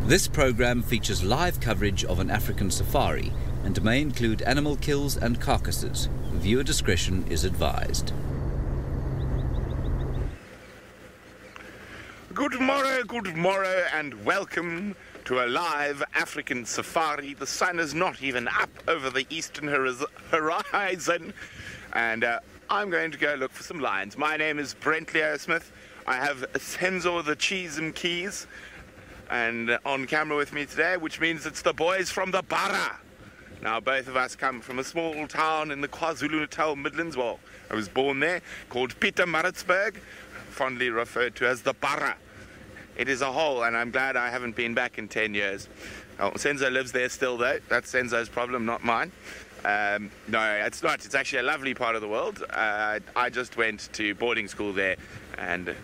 This program features live coverage of an African safari and may include animal kills and carcasses. Viewer discretion is advised. Good morrow, and welcome to a live African safari. The sun is not even up over the eastern horizon, and I'm going to go look for some lions. My name is Brent Leo Smith. I have Senzo the Cheese and Keys and on camera with me today, which means it's the boys from the Bara. Now, both of us come from a small town in the KwaZulu-Natal Midlands. Well, I was born there, called Pietermaritzburg, fondly referred to as the Bara. It is a hole, and I'm glad I haven't been back in 10 years. Oh, Senzo lives there still, though. That's Senzo's problem, not mine. No, it's not. It's actually a lovely part of the world. I just went to boarding school there, and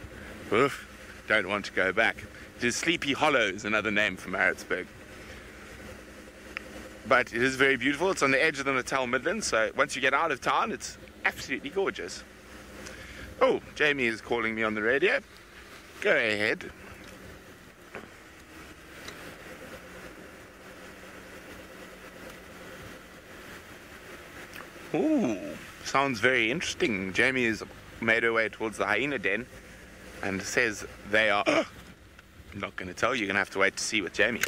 don't want to go back. It is Sleepy Hollow is another name for Maritzburg. But it is very beautiful. It's on the edge of the Natal Midlands, so once you get out of town, it's absolutely gorgeous. Oh, Jamie is calling me on the radio. Go ahead. Ooh, sounds very interesting. Jamie has made her way towards the hyena den and says they are... I'm not going to tell you. You're going to have to wait to see with Jamie.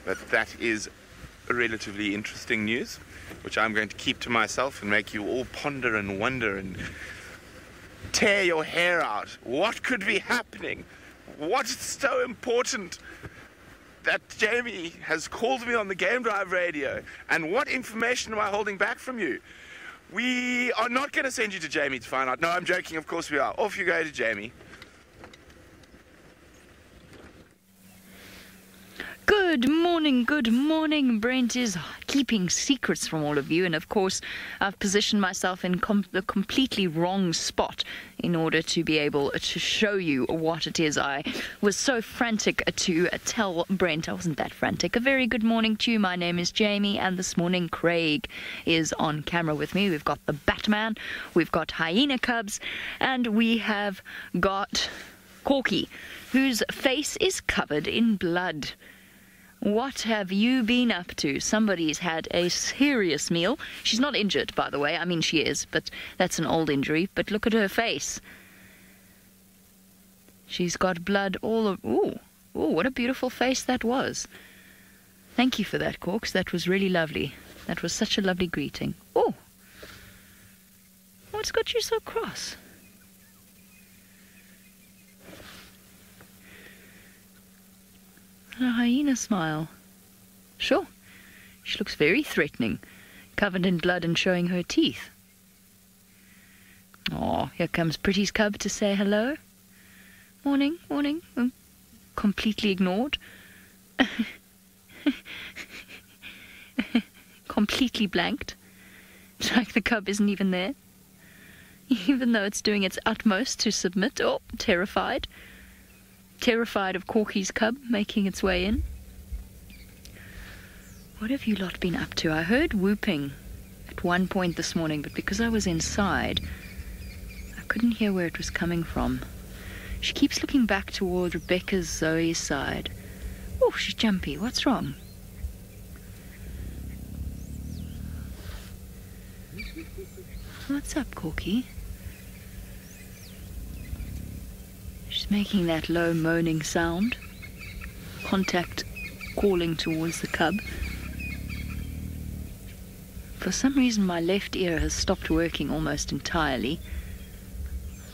But that is relatively interesting news, which I'm going to keep to myself and make you all ponder and wonder and tear your hair out. What could be happening? What's so important that Jamie has called me on the Game Drive radio? And what information am I holding back from you? We are not going to send you to Jamie to find out. No, I'm joking. Of course we are. Off you go to Jamie. Good morning. Brent is keeping secrets from all of you, and of course I've positioned myself in the completely wrong spot in order to be able to show you what it is. I was so frantic to tell Brent. I wasn't that frantic. A very good morning to you. My name is Jamie, and this morning Craig is on camera with me. We've got the Batman, we've got hyena cubs, and we have got Corky, whose face is covered in blood. What have you been up to? Somebody's had a serious meal. She's not injured, by the way. I mean, she is, but that's an old injury. But look at her face. She's got blood all over. Ooh, what a beautiful face that was. Thank you for that, Corks. That was really lovely. That was such a lovely greeting. Oh, what's got you so cross? A hyena smile. Sure. She looks very threatening, covered in blood and showing her teeth. Oh, here comes Pretty's cub to say hello. Morning. Completely ignored. Completely blanked. It's like the cub isn't even there. Even though it's doing its utmost to submit. Oh, terrified. Terrified of Corky's cub making its way in. What have you lot been up to? I heard whooping at one point this morning, but because I was inside, I couldn't hear where it was coming from. She keeps looking back toward Rebecca's Zoe's side. Oh, she's jumpy. What's wrong? What's up, Corky? She's making that low moaning sound. Contact calling towards the cub. For some reason my left ear has stopped working almost entirely.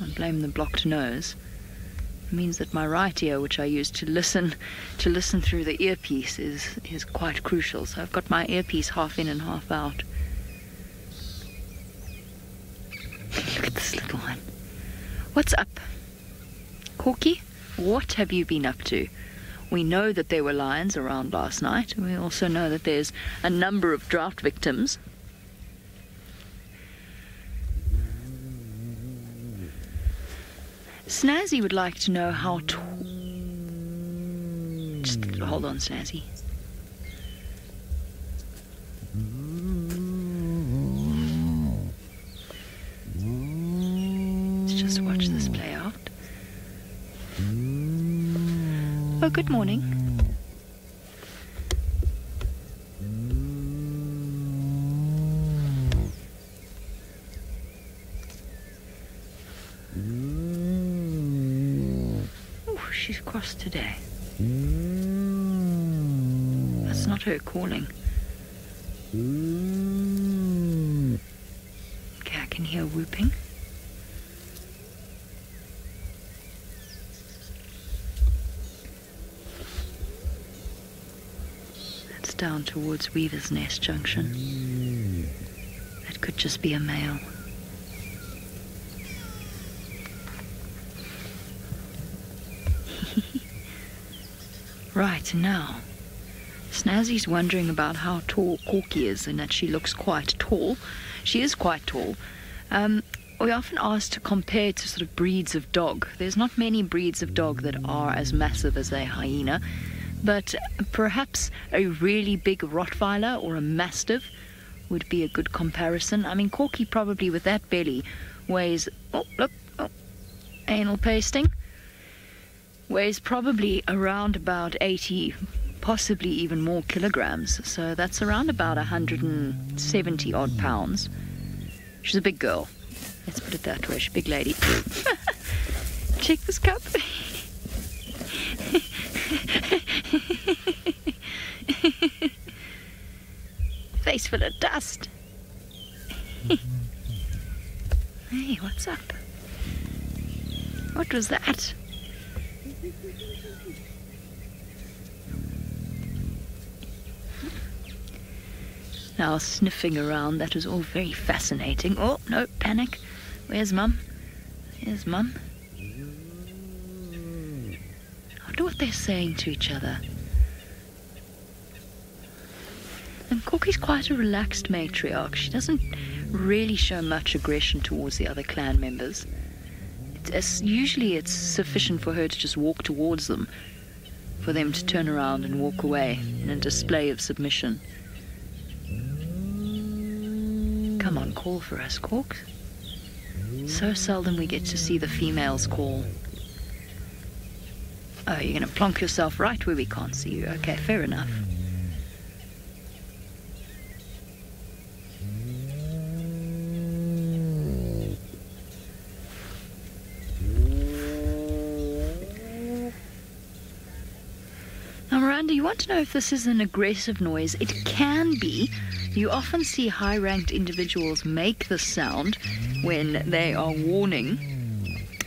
I blame the blocked nose. It means that my right ear, which I use to listen through the earpiece, is quite crucial. So I've got my earpiece half in and half out. Look at this little one. What's up? Corky, what have you been up to? We know that there were lions around last night. We also know that there's a number of drought victims. Snazzy would like to know how tall... Just hold on, Snazzy. Let's just watch this play out. good morning. Oh, she's cross today. That's not her calling. Okay, I can hear whooping. That's down towards Weaver's Nest Junction. That could just be a male. Right, now, Snazzy's wondering about how tall Corky is and that she looks quite tall. She is quite tall. We often asked to compare to sort of breeds of dog. There's not many breeds of dog that are as massive as a hyena, but perhaps a really big Rottweiler or a Mastiff would be a good comparison. I mean, Corky probably with that belly weighs, oh, look, oh, anal pasting. Weighs probably around about 80, possibly even more kilograms. So that's around about 170 odd pounds. She's a big girl. Let's put it that way. She's a big lady. Check this cup. Face full of dust. Hey, what's up? What was that? Now sniffing around, that was all very fascinating. Oh, no, panic. Where's Mum? Here's Mum. I wonder what they're saying to each other. And Corky's quite a relaxed matriarch. She doesn't really show much aggression towards the other clan members. Usually it's sufficient for her to just walk towards them, for them to turn around and walk away in a display of submission. Come on, call for us, Cork. So seldom we get to see the females call. Oh, you're going to plonk yourself right where we can't see you. Okay, fair enough. Now, Miranda, you want to know if this is an aggressive noise? It can be. You often see high-ranked individuals make this sound when they are warning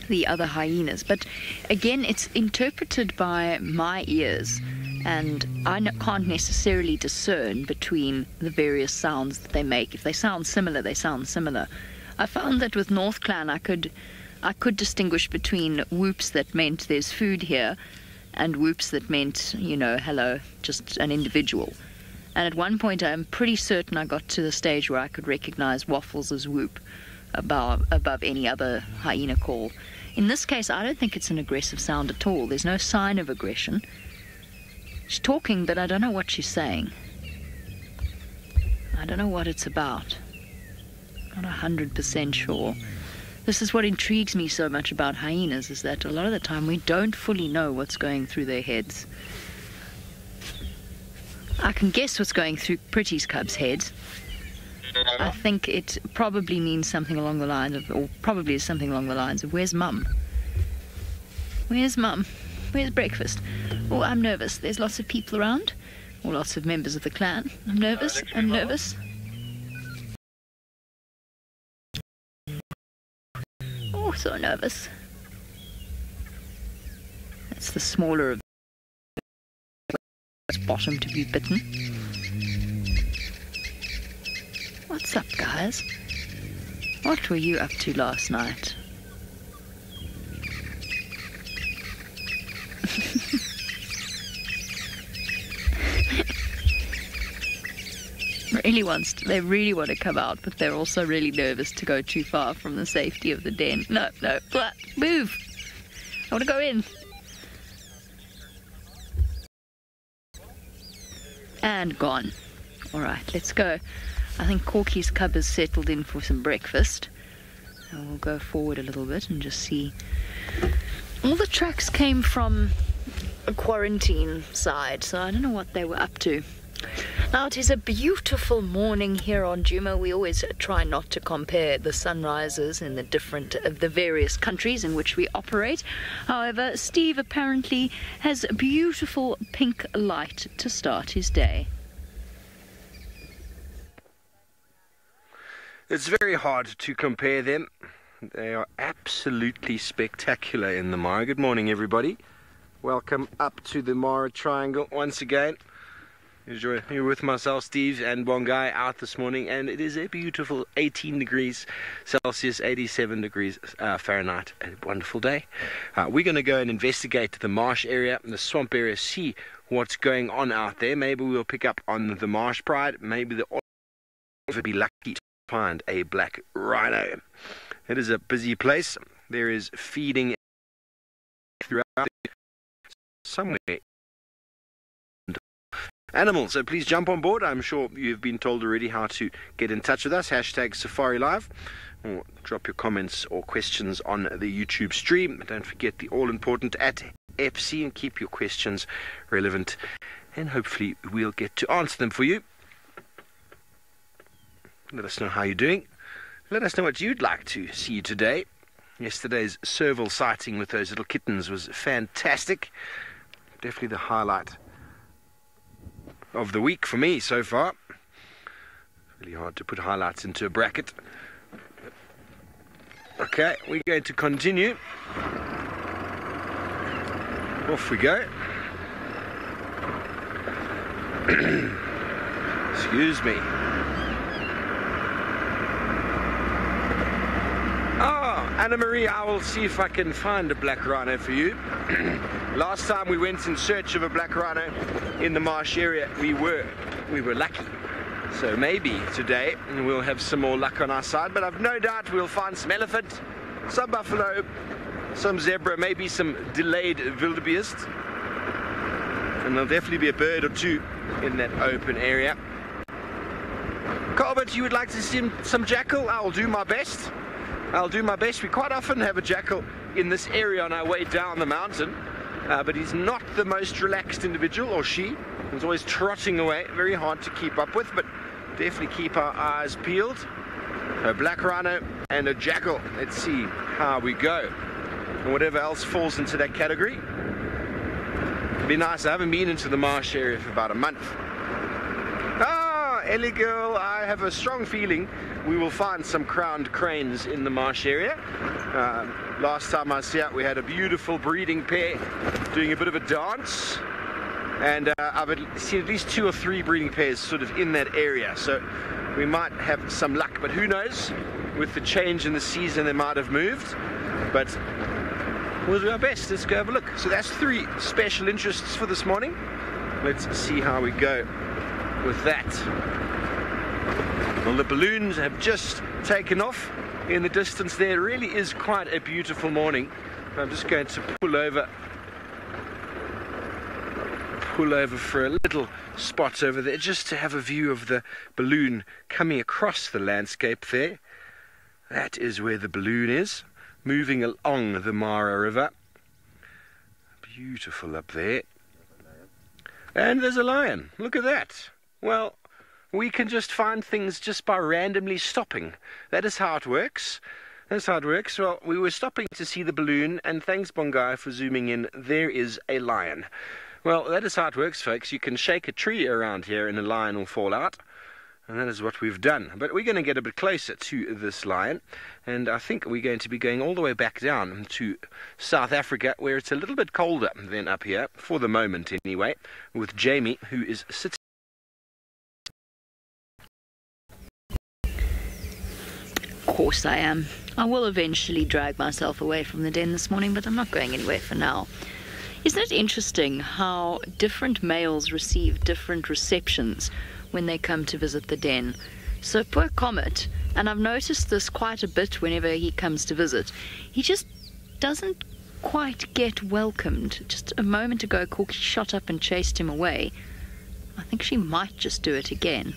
the other hyenas. But again, it's interpreted by my ears, and I can't necessarily discern between the various sounds that they make. If they sound similar, they sound similar. I found that with North Clan, I could distinguish between whoops that meant there's food here and whoops that meant, you know, hello, just an individual. And at one point, I'm pretty certain I got to the stage where I could recognize Waffles' whoop above any other hyena call. In this case, I don't think it's an aggressive sound at all. There's no sign of aggression. She's talking, but I don't know what she's saying. I don't know what it's about. Not 100% sure. This is what intrigues me so much about hyenas, is that a lot of the time we don't fully know what's going through their heads. I can guess what's going through Pretty's cub's heads. I think it probably means something along the lines of, or probably is something along the lines of, where's Mum? Where's Mum? Where's breakfast? Oh, I'm nervous. There's lots of people around, or lots of members of the clan. I'm nervous. I'm nervous. Oh, so nervous. That's the smaller of its bottom to be bitten. What's up, guys? What were you up to last night? They really want to come out, but they're also really nervous to go too far from the safety of the den. No, move! I want to go in. And gone. Alright, let's go. I think Corky's cub has settled in for some breakfast. And we'll go forward a little bit and just see. All the tracks came from quarantine side, so I don't know what they were up to. Now, it is a beautiful morning here on Djuma. We always try not to compare the sunrises in the various countries in which we operate. However, Steve apparently has beautiful pink light to start his day. It's very hard to compare them. They are absolutely spectacular in the Mara. Good morning, everybody. Welcome up to the Mara Triangle once again. You're with myself, Steve, and Bongai out this morning, and it is a beautiful 18 degrees Celsius, 87 degrees Fahrenheit. A wonderful day. We're going to go and investigate the marsh area, the swamp area, see what's going on out there. Maybe we'll pick up on the marsh pride. Maybe we'll be lucky to find a black rhino. It is a busy place. There is feeding throughout somewhere. Animals, so please jump on board. I'm sure you've been told already how to get in touch with us. Hashtag SafariLive, or drop your comments or questions on the YouTube stream. Don't forget the all-important @FC and keep your questions relevant, and hopefully we'll get to answer them for you. Let us know how you're doing. Let us know what you'd like to see today. Yesterday's serval sighting with those little kittens was fantastic. Definitely the highlight of the week for me so far. Really hard to put highlights into a bracket. Okay, we're going to continue. Off we go. Excuse me. Anna Marie, I will see if I can find a black rhino for you. Last time we went in search of a black rhino in the marsh area, we were lucky. So maybe today we'll have some more luck on our side, but I've no doubt we'll find some elephant, some buffalo, some zebra, maybe some delayed wildebeest. And there'll definitely be a bird or two in that open area. Colbert, you would like to see some jackal? I'll do my best. We quite often have a jackal in this area on our way down the mountain, but he's not the most relaxed individual, or she. He's always trotting away, very hard to keep up with, but definitely keep our eyes peeled. A black rhino and a jackal. Let's see how we go. And whatever else falls into that category. It'd be nice. I haven't been into the marsh area for about a month. Ellie girl, I have a strong feeling we will find some crowned cranes in the marsh area. Last time I was here, we had a beautiful breeding pair doing a bit of a dance, and I've seen at least 2 or 3 breeding pairs sort of in that area, so we might have some luck, but who knows, with the change in the season they might have moved, but we'll do our best. Let's go have a look. So that's 3 special interests for this morning. Let's see how we go with that. Well, the balloons have just taken off in the distance there. It really is quite a beautiful morning. I'm just going to pull over for a little spot over there just to have a view of the balloon coming across the landscape there. That is where the balloon is, moving along the Mara River. Beautiful up there. And there's a lion. Look at that. Well, we can just find things just by randomly stopping. That is how it works. Well, we were stopping to see the balloon, and thanks, Bongai, for zooming in. There is a lion. Well, that is how it works, folks. You can shake a tree around here and a lion will fall out. And that is what we've done. But we're going to get a bit closer to this lion. And I think we're going to be going all the way back down to South Africa, where it's a little bit colder than up here, for the moment anyway, with Jamie, who is sitting. Of course I am. I will eventually drag myself away from the den this morning, but I'm not going anywhere for now. Isn't it interesting how different males receive different receptions when they come to visit the den? So poor Comet, and I've noticed this quite a bit whenever he comes to visit, he just doesn't quite get welcomed. Just a moment ago, Corky shot up and chased him away. I think she might just do it again.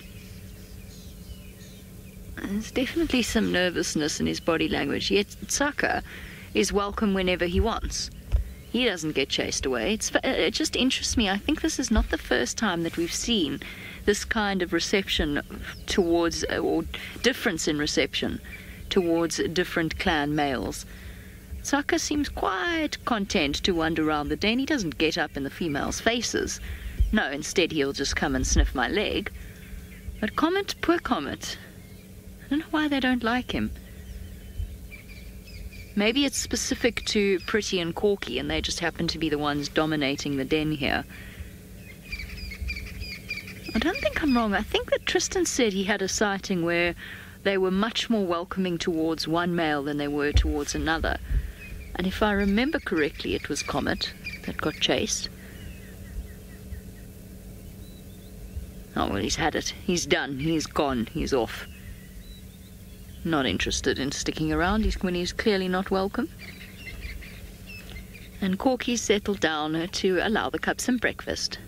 There's definitely some nervousness in his body language, yet Tsaka is welcome whenever he wants. He doesn't get chased away. It just interests me. I think this is not the first time that we've seen this kind of reception towards, or difference in reception towards different clan males. Saka seems quite content to wander around the den. He doesn't get up in the females' faces. No, instead he'll just come and sniff my leg. But Comet, poor Comet. I don't know why they don't like him. Maybe it's specific to Pretty and Corky, and they just happen to be the ones dominating the den here. I don't think I'm wrong. I think that Tristan said he had a sighting where they were much more welcoming towards one male than they were towards another. And if I remember correctly, it was Comet that got chased. Oh, well, he's had it. He's done. He's gone. He's off. Not interested in sticking around when he's clearly not welcome. And Corky's settled down to allow the cubs some breakfast.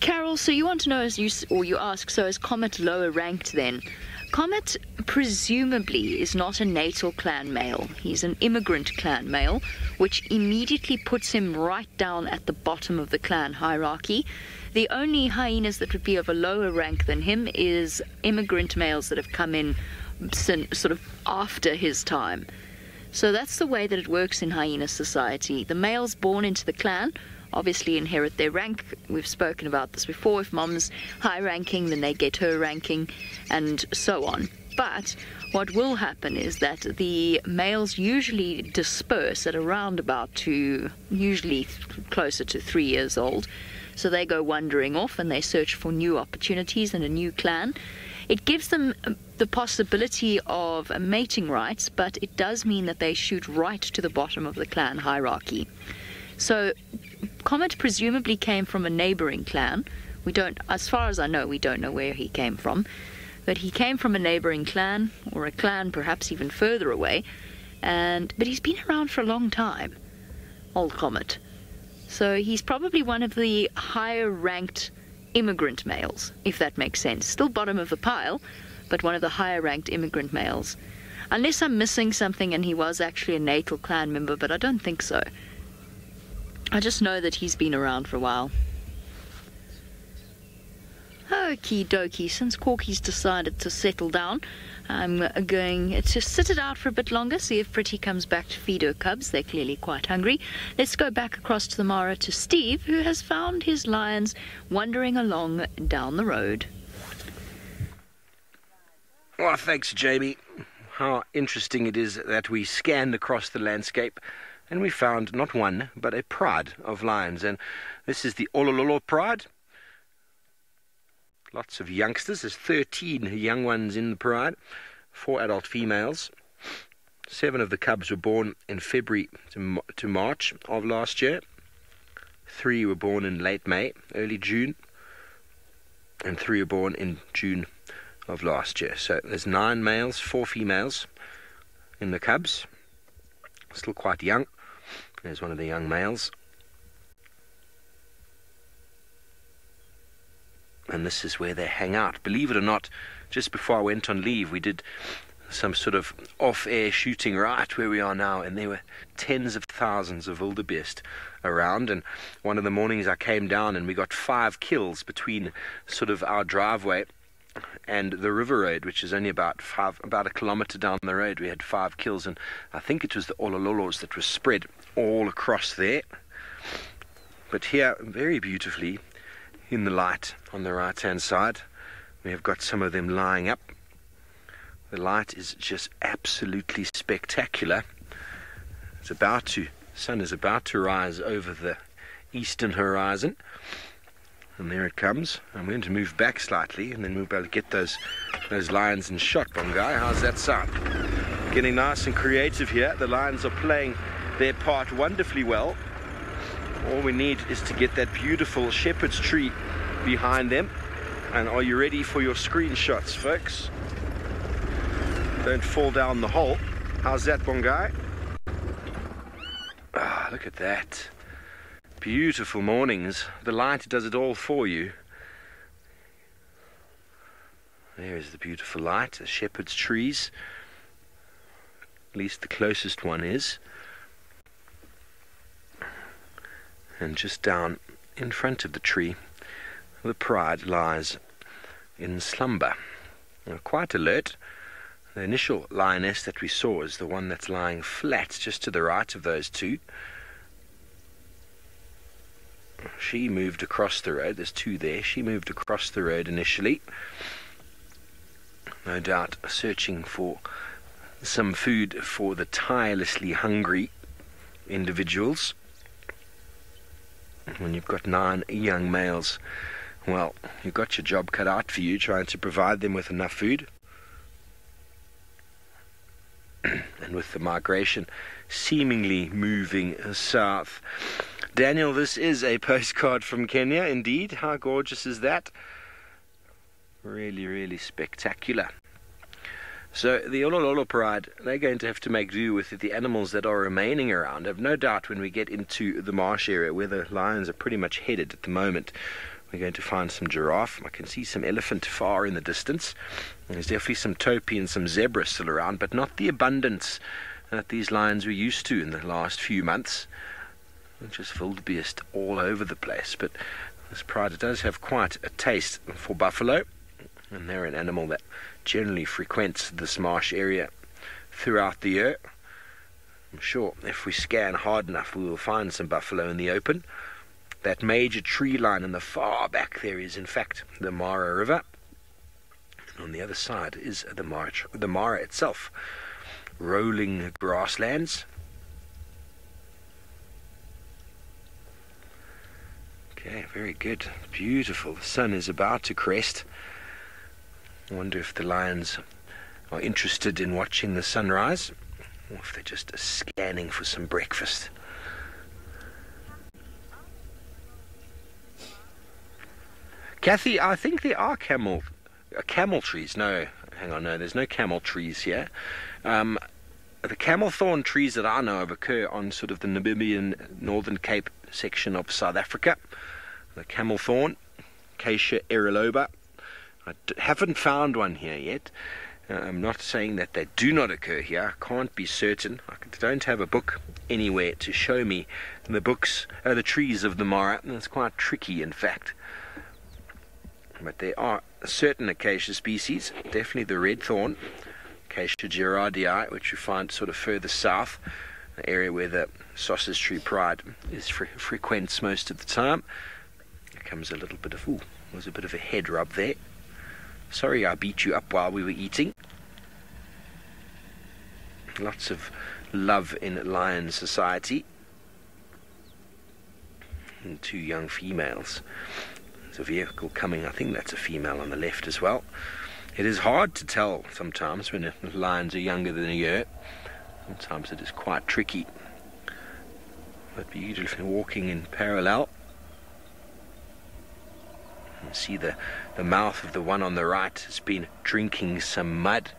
Carol, so you want to know, you ask, so is Comet lower ranked then? Comet presumably is not a natal clan male. He's an immigrant clan male, which immediately puts him right down at the bottom of the clan hierarchy. The only hyenas that would be of a lower rank than him is immigrant males that have come in sort of after his time. So that's the way that it works in hyena society. The males born into the clan obviously inherit their rank. We've spoken about this before. If mom's high ranking, then they get her ranking, and so on. But what will happen is that the males usually disperse at around about usually closer to 3 years old. So they go wandering off and they search for new opportunities and a new clan. It gives them the possibility of mating rights, but it does mean that they shoot right to the bottom of the clan hierarchy. So Comet presumably came from a neighboring clan. We don't, as far as I know, we don't know where he came from. But he came from a neighboring clan, or a clan perhaps even further away. But he's been around for a long time, old Comet. So he's probably one of the higher ranked immigrant males, if that makes sense. Still bottom of the pile, but one of the higher ranked immigrant males. Unless I'm missing something and he was actually a natal clan member, but I don't think so. I just know that he's been around for a while. Okie dokie, since Corky's decided to settle down, I'm going to sit it out for a bit longer, see if Pretty comes back to feed her cubs. They're clearly quite hungry. Let's go back across to the Mara to Steve, who has found his lions wandering along down the road. Well, thanks, Jamie. How interesting it is that we scanned across the landscape and we found not one, but a pride of lions. And this is the Olololo pride. Lots of youngsters. There's 13 young ones in the pride, 4 adult females. 7 of the cubs were born in February to March of last year. 3 were born in late May, early June. And 3 were born in June of last year. So there's 9 males, 4 females in the cubs. Still quite young. There's one of the young males. And this is where they hang out. Believe it or not, just before I went on leave, we did some sort of off-air shooting right where we are now, and there were tens of thousands of wildebeest around. And one of the mornings I came down and we got 5 kills between sort of our driveway and the river road, which is only about a kilometer down the road. We had 5 kills, and I think it was the olololos that were spread all across there. But here, very beautifully, in the light on the right hand side, we have got some of them lying up. The light is just absolutely spectacular. The sun is about to rise over the eastern horizon, and there it comes. I'm going to move back slightly, and then we'll be able to get those lions in shot. Bongai, how's that sound? Getting nice and creative here. The lions are playing their part wonderfully well. All we need is to get that beautiful shepherd's tree behind them. And are you ready for your screenshots, folks? Don't fall down the hole. How's that, Bongai? Ah, look at that. Beautiful mornings. The light does it all for you. There is the beautiful light, the shepherd's trees. At least the closest one is. And just down in front of the tree, the pride lies in slumber. Quite alert. The initial lioness that we saw is the one that's lying flat just to the right of those two. She moved across the road. There's two there. She moved across the road initially. No doubt searching for some food for the tirelessly hungry individuals. When you've got 9 young males, well, you've got your job cut out for you, trying to provide them with enough food. And with the migration seemingly moving south. Daniel, this is a postcard from Kenya, indeed. How gorgeous is that? Really, really spectacular. So the Olololo Pride, they're going to have to make do with the animals that are remaining around. I've no doubt when we get into the marsh area where the lions are pretty much headed at the moment, we're going to find some giraffe. I can see some elephant far in the distance. There's definitely some topi and some zebra still around, but not the abundance that these lions were used to in the last few months. Just wildebeest all over the place. But this pride does have quite a taste for buffalo, and they're an animal that generally frequents this marsh area throughout the year. I'm sure if we scan hard enough we will find some buffalo in the open. That major tree line in the far back there is in fact the Mara River, and on the other side is the Mara itself. Rolling grasslands. Okay, very good. Beautiful. The sun is about to crest. I wonder if the lions are interested in watching the sunrise, or if they're just scanning for some breakfast. Kathy, I think there are camel trees. No, hang on, no, there's no camel trees here. The camel thorn trees that I know of occur on sort of the Namibian Northern Cape section of South Africa. The camel thorn, Acacia eriloba. I haven't found one here yet. I'm not saying that they do not occur here. I can't be certain. I don't have a book anywhere to show me the trees of the Mara, and it's quite tricky in fact. But there are certain acacia species, definitely the red thorn, Acacia gerardii, which you find sort of further south, the area where the sausage tree pride is frequents most of the time. There comes a little bit of, was a bit of a head rub there. Sorry I beat you up while we were eating. Lots of love in lion society. And 2 young females. There's a vehicle coming, I think that's a female on the left as well. It is hard to tell sometimes when the lions are younger than a year. Sometimes it is quite tricky. But beautifully walking in parallel. You can see the mouth of the one on the right has been drinking some mud.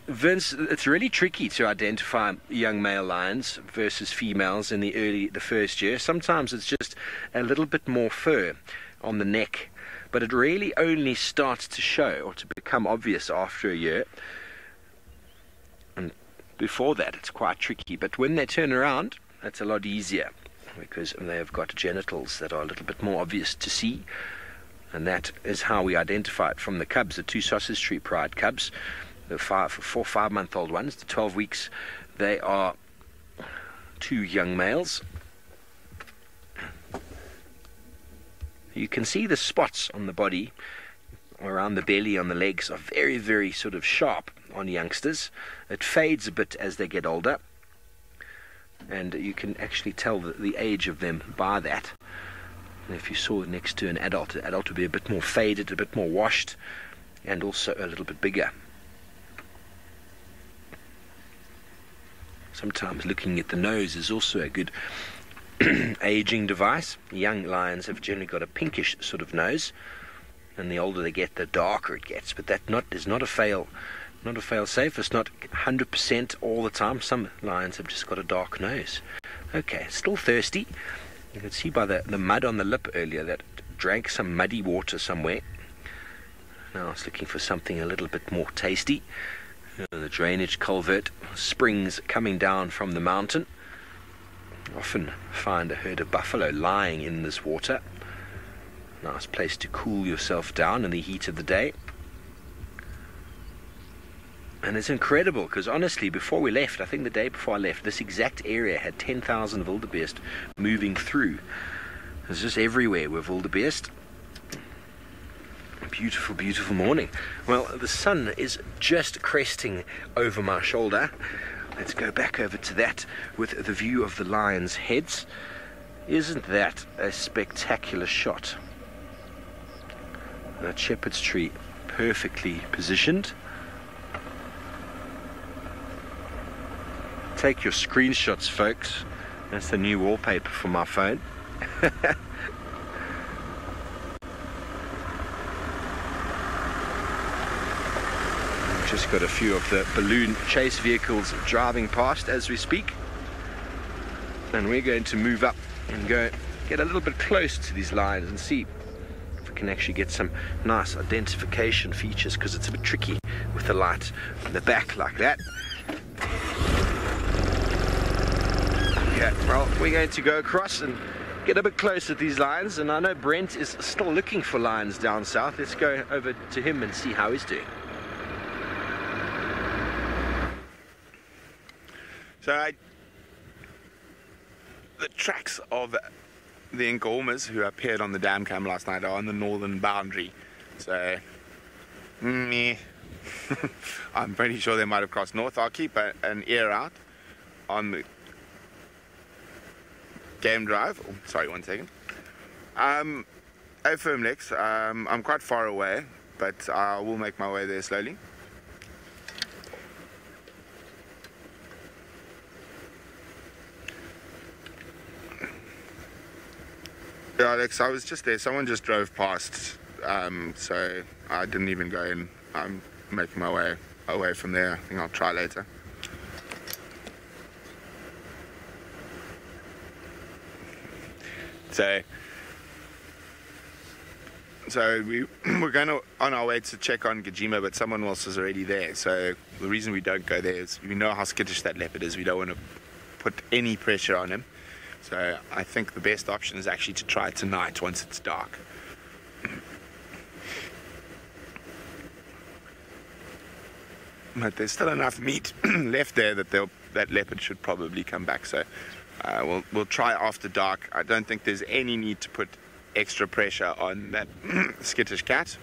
Vince, it's really tricky to identify young male lions versus females in the first year. Sometimes it's just a little bit more fur on the neck, but it really only starts to show or to become obvious after a year. And before that it's quite tricky, but when they turn around it's a lot easier because they have got genitals that are a little bit more obvious to see, and that is how we identify it from the cubs, the 2 sausage tree pride cubs. The 5-month-old ones, the 12 weeks, they are 2 young males. You can see the spots on the body, around the belly, on the legs, are very, very sort of sharp on youngsters. It fades a bit as they get older, and you can actually tell the age of them by that. And if you saw it next to an adult, the adult would be a bit more faded, a bit more washed, and also a little bit bigger. Sometimes looking at the nose is also a good aging device. Young lions have generally got a pinkish sort of nose, and the older they get, the darker it gets. But that is not a fail safe. It's not 100% all the time. Some lions have just got a dark nose. Okay, still thirsty. You can see by the mud on the lip earlier that it drank some muddy water somewhere. Now I was looking for something a little bit more tasty. The drainage culvert, springs coming down from the mountain. Often find a herd of buffalo lying in this water. Nice place to cool yourself down in the heat of the day. And it's incredible because honestly, before we left, I think the day before I left, this exact area had 10,000 wildebeest moving through. It's just everywhere with wildebeest. Beautiful, beautiful morning. Well, the sun is just cresting over my shoulder. Let's go back over to that with the view of the lions' heads. Isn't that a spectacular shot? That shepherd's tree perfectly positioned. Take your screenshots, folks. That's the new wallpaper for my phone. Just got a few of the balloon chase vehicles driving past as we speak, and we're going to move up and go get a little bit close to these lions and see if we can actually get some nice identification features, because it's a bit tricky with the light in the back like that. Yeah, well, we're going to go across and get a bit closer to these lions, and I know Brent is still looking for lions down south. Let's go over to him and see how he's doing. So the tracks of the Nkomas who appeared on the dam cam last night are on the northern boundary. So, I'm pretty sure they might have crossed north. I'll keep an ear out on the game drive. Oh, sorry, 1 second. Firm Lex, I'm quite far away, but I will make my way there slowly. Yeah, Alex, I was just there. Someone just drove past, so I didn't even go in. I'm making my way away from there. I think I'll try later. So we're going on our way to check on Gajima, but someone else is already there. So the reason we don't go there is we know how skittish that leopard is. We don't want to put any pressure on him. So I think the best option is actually to try tonight once it's dark. But there's still enough meat left there that that leopard should probably come back. So we'll try after dark. I don't think there's any need to put extra pressure on that skittish cat.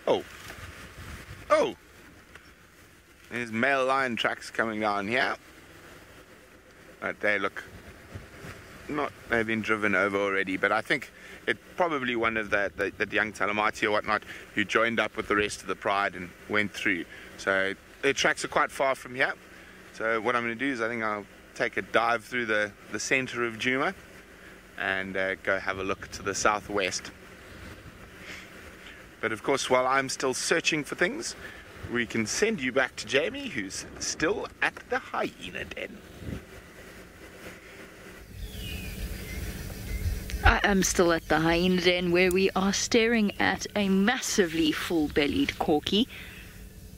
Oh. There's male lion tracks coming down here. But they look not, they've been driven over already, but I think it's probably one of the young Talamati or whatnot who joined up with the rest of the pride and went through. So their tracks are quite far from here. So what I'm going to do is I think I'll take a dive through the center of Djuma and go have a look to the southwest. But of course, while I'm still searching for things, we can send you back to Jamie, who's still at the hyena den. I am still at the hyena den, where we are staring at a massively full-bellied corky.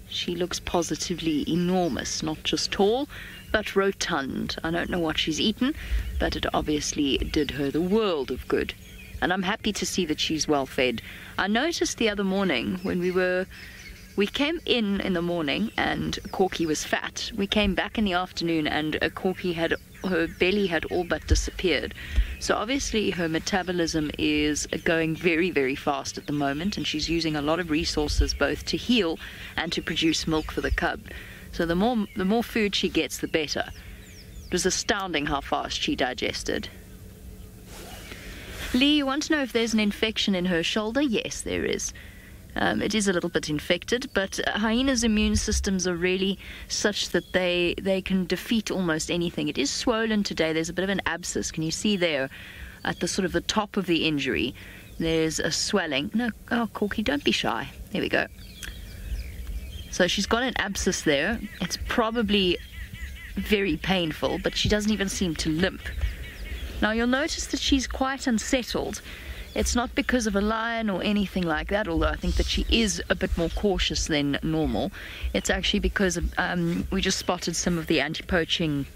She looks positively enormous, not just tall, but rotund. I don't know what she's eaten, but it obviously did her the world of good. And I'm happy to see that she's well fed. I noticed the other morning when we came in the morning and Corky was fat. We came back in the afternoon and Corky her belly had all but disappeared. So obviously her metabolism is going very, very fast at the moment, and she's using a lot of resources both to heal and to produce milk for the cub. So the more food she gets, the better. It was astounding how fast she digested. Lee, you want to know if there's an infection in her shoulder? Yes, there is. It is a little bit infected, but hyenas' immune systems are really such that they can defeat almost anything. It is swollen today. There's a bit of an abscess. Can you see there at the sort of the top of the injury? There's a swelling. No, oh, Corky, don't be shy. There we go. So she's got an abscess there. It's probably very painful, but she doesn't even seem to limp. Now you'll notice that she's quite unsettled. It's not because of a lion or anything like that, although I think that she is a bit more cautious than normal. It's actually because of, we just spotted some of the anti-poaching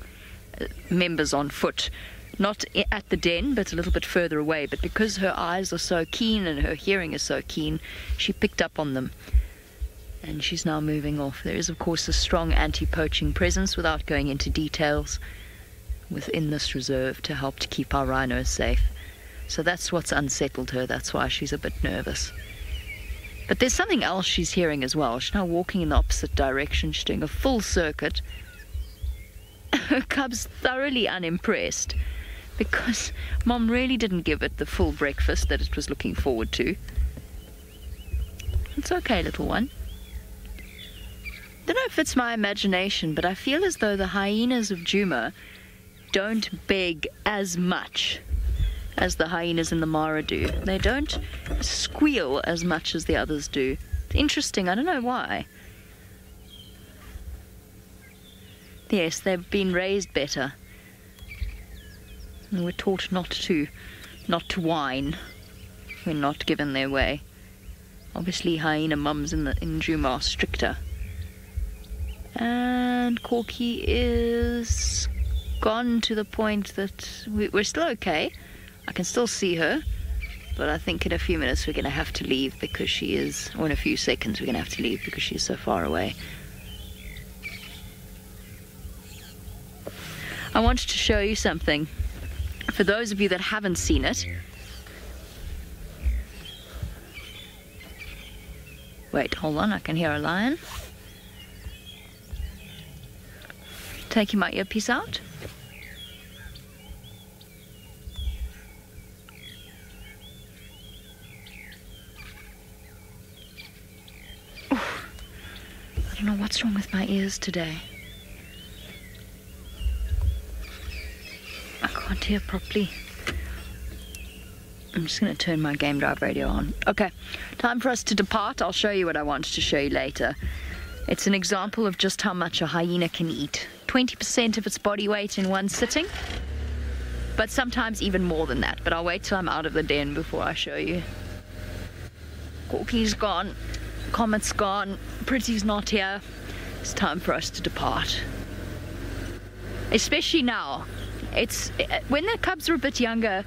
members on foot. Not at the den, but a little bit further away. But because her eyes are so keen and her hearing is so keen, she picked up on them. And she's now moving off. There is, of course, a strong anti-poaching presence, without going into details, within this reserve to help to keep our rhinos safe. So that's what's unsettled her. That's why she's a bit nervous. But there's something else she's hearing as well. She's now walking in the opposite direction. She's doing a full circuit. Her cub's thoroughly unimpressed because Mom really didn't give it the full breakfast that it was looking forward to. It's okay, little one. Don't know if it's my imagination, but I feel as though the hyenas of Djuma don't beg as much as the hyenas in the Mara do. They don't squeal as much as the others do. It's interesting, I don't know why. Yes, they've been raised better. And we're taught not to whine when not given their way. Obviously hyena mums in Djuma are stricter. And Corky is gone to the point that we're still okay. I can still see her, but I think in a few minutes we're going to have to leave because she is, or in a few seconds we're going to have to leave because she's so far away. I wanted to show you something. For those of you that haven't seen it, wait, hold on, I can hear a lion. Taking my earpiece out. I don't know what's wrong with my ears today. I can't hear properly. I'm just going to turn my game drive radio on. Okay, time for us to depart. I'll show you what I wanted to show you later. It's an example of just how much a hyena can eat. 20% of its body weight in one sitting, but sometimes even more than that. But I'll wait till I'm out of the den before I show you. Corky's gone. Comet's gone. Pretty's not here. It's time for us to depart. Especially now. When the cubs were a bit younger,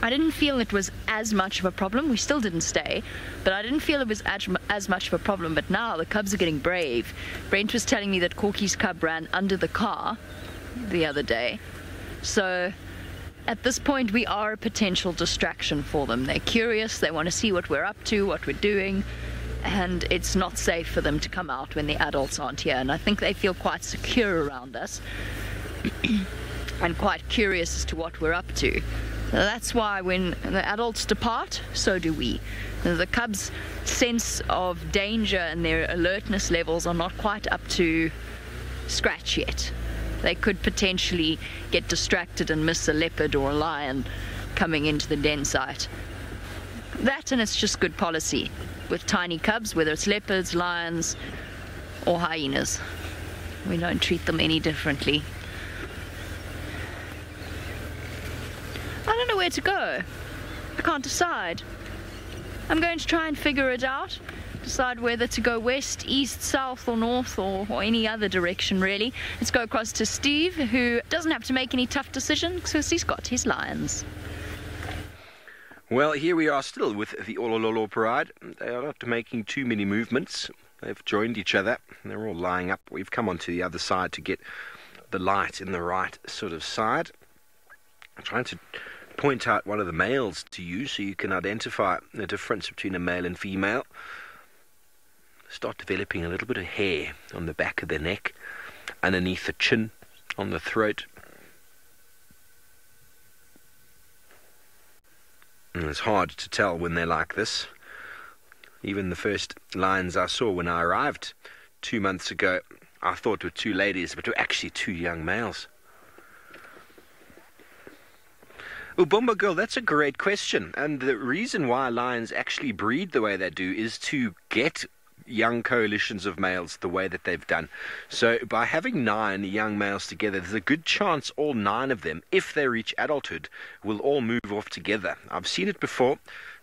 I didn't feel it was as much of a problem. We still didn't stay, but I didn't feel it was as much of a problem. But now the cubs are getting brave. Brent was telling me that Corky's cub ran under the car the other day. So at this point, we are a potential distraction for them. They're curious. They want to see what we're up to, what we're doing. And it's not safe for them to come out when the adults aren't here. And I think they feel quite secure around us and quite curious as to what we're up to. That's why when the adults depart, so do we. The cubs' sense of danger and their alertness levels are not quite up to scratch yet. They could potentially get distracted and miss a leopard or a lion coming into the den site. That, and it's just good policy with tiny cubs, whether it's leopards, lions, or hyenas. We don't treat them any differently. I don't know where to go. I can't decide. I'm going to try and figure it out. Decide whether to go west, east, south, or north, or any other direction, really. Let's go across to Steve, who doesn't have to make any tough decisions because he's got his lions. Well, here we are still with the Olololo Parade. They are not making too many movements. They've joined each other. They're all lying up. We've come onto the other side to get the light in the right sort of side. I'm trying to point out one of the males to you so you can identify the difference between a male and female. Start developing a little bit of hair on the back of the neck, underneath the chin, on the throat. And it's hard to tell when they're like this. Even the first lions I saw when I arrived 2 months ago, I thought were two ladies, but were actually two young males. Well, Bomba Girl, that's a great question. And the reason why lions actually breed the way they do is to get young coalitions of males the way that they've done. So by having 9 young males together, there's a good chance all 9 of them, if they reach adulthood, will all move off together. I've seen it before.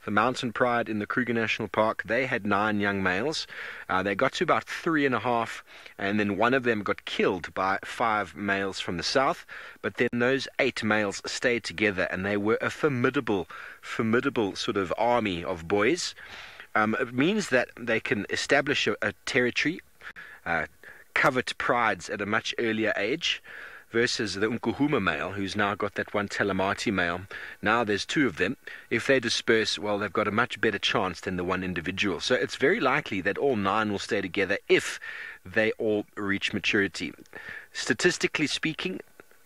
The Mountain Pride in the Kruger National Park, they had 9 young males. They got to about 3.5, and then one of them got killed by 5 males from the south. But then those 8 males stayed together, and they were a formidable sort of army of boys. It means that they can establish a territory, covet prides at a much earlier age, versus the Nkuhuma male, who's now got that one Talamati male. Now there's 2 of them. If they disperse, well, they've got a much better chance than the one individual. So it's very likely that all 9 will stay together if they all reach maturity. Statistically speaking,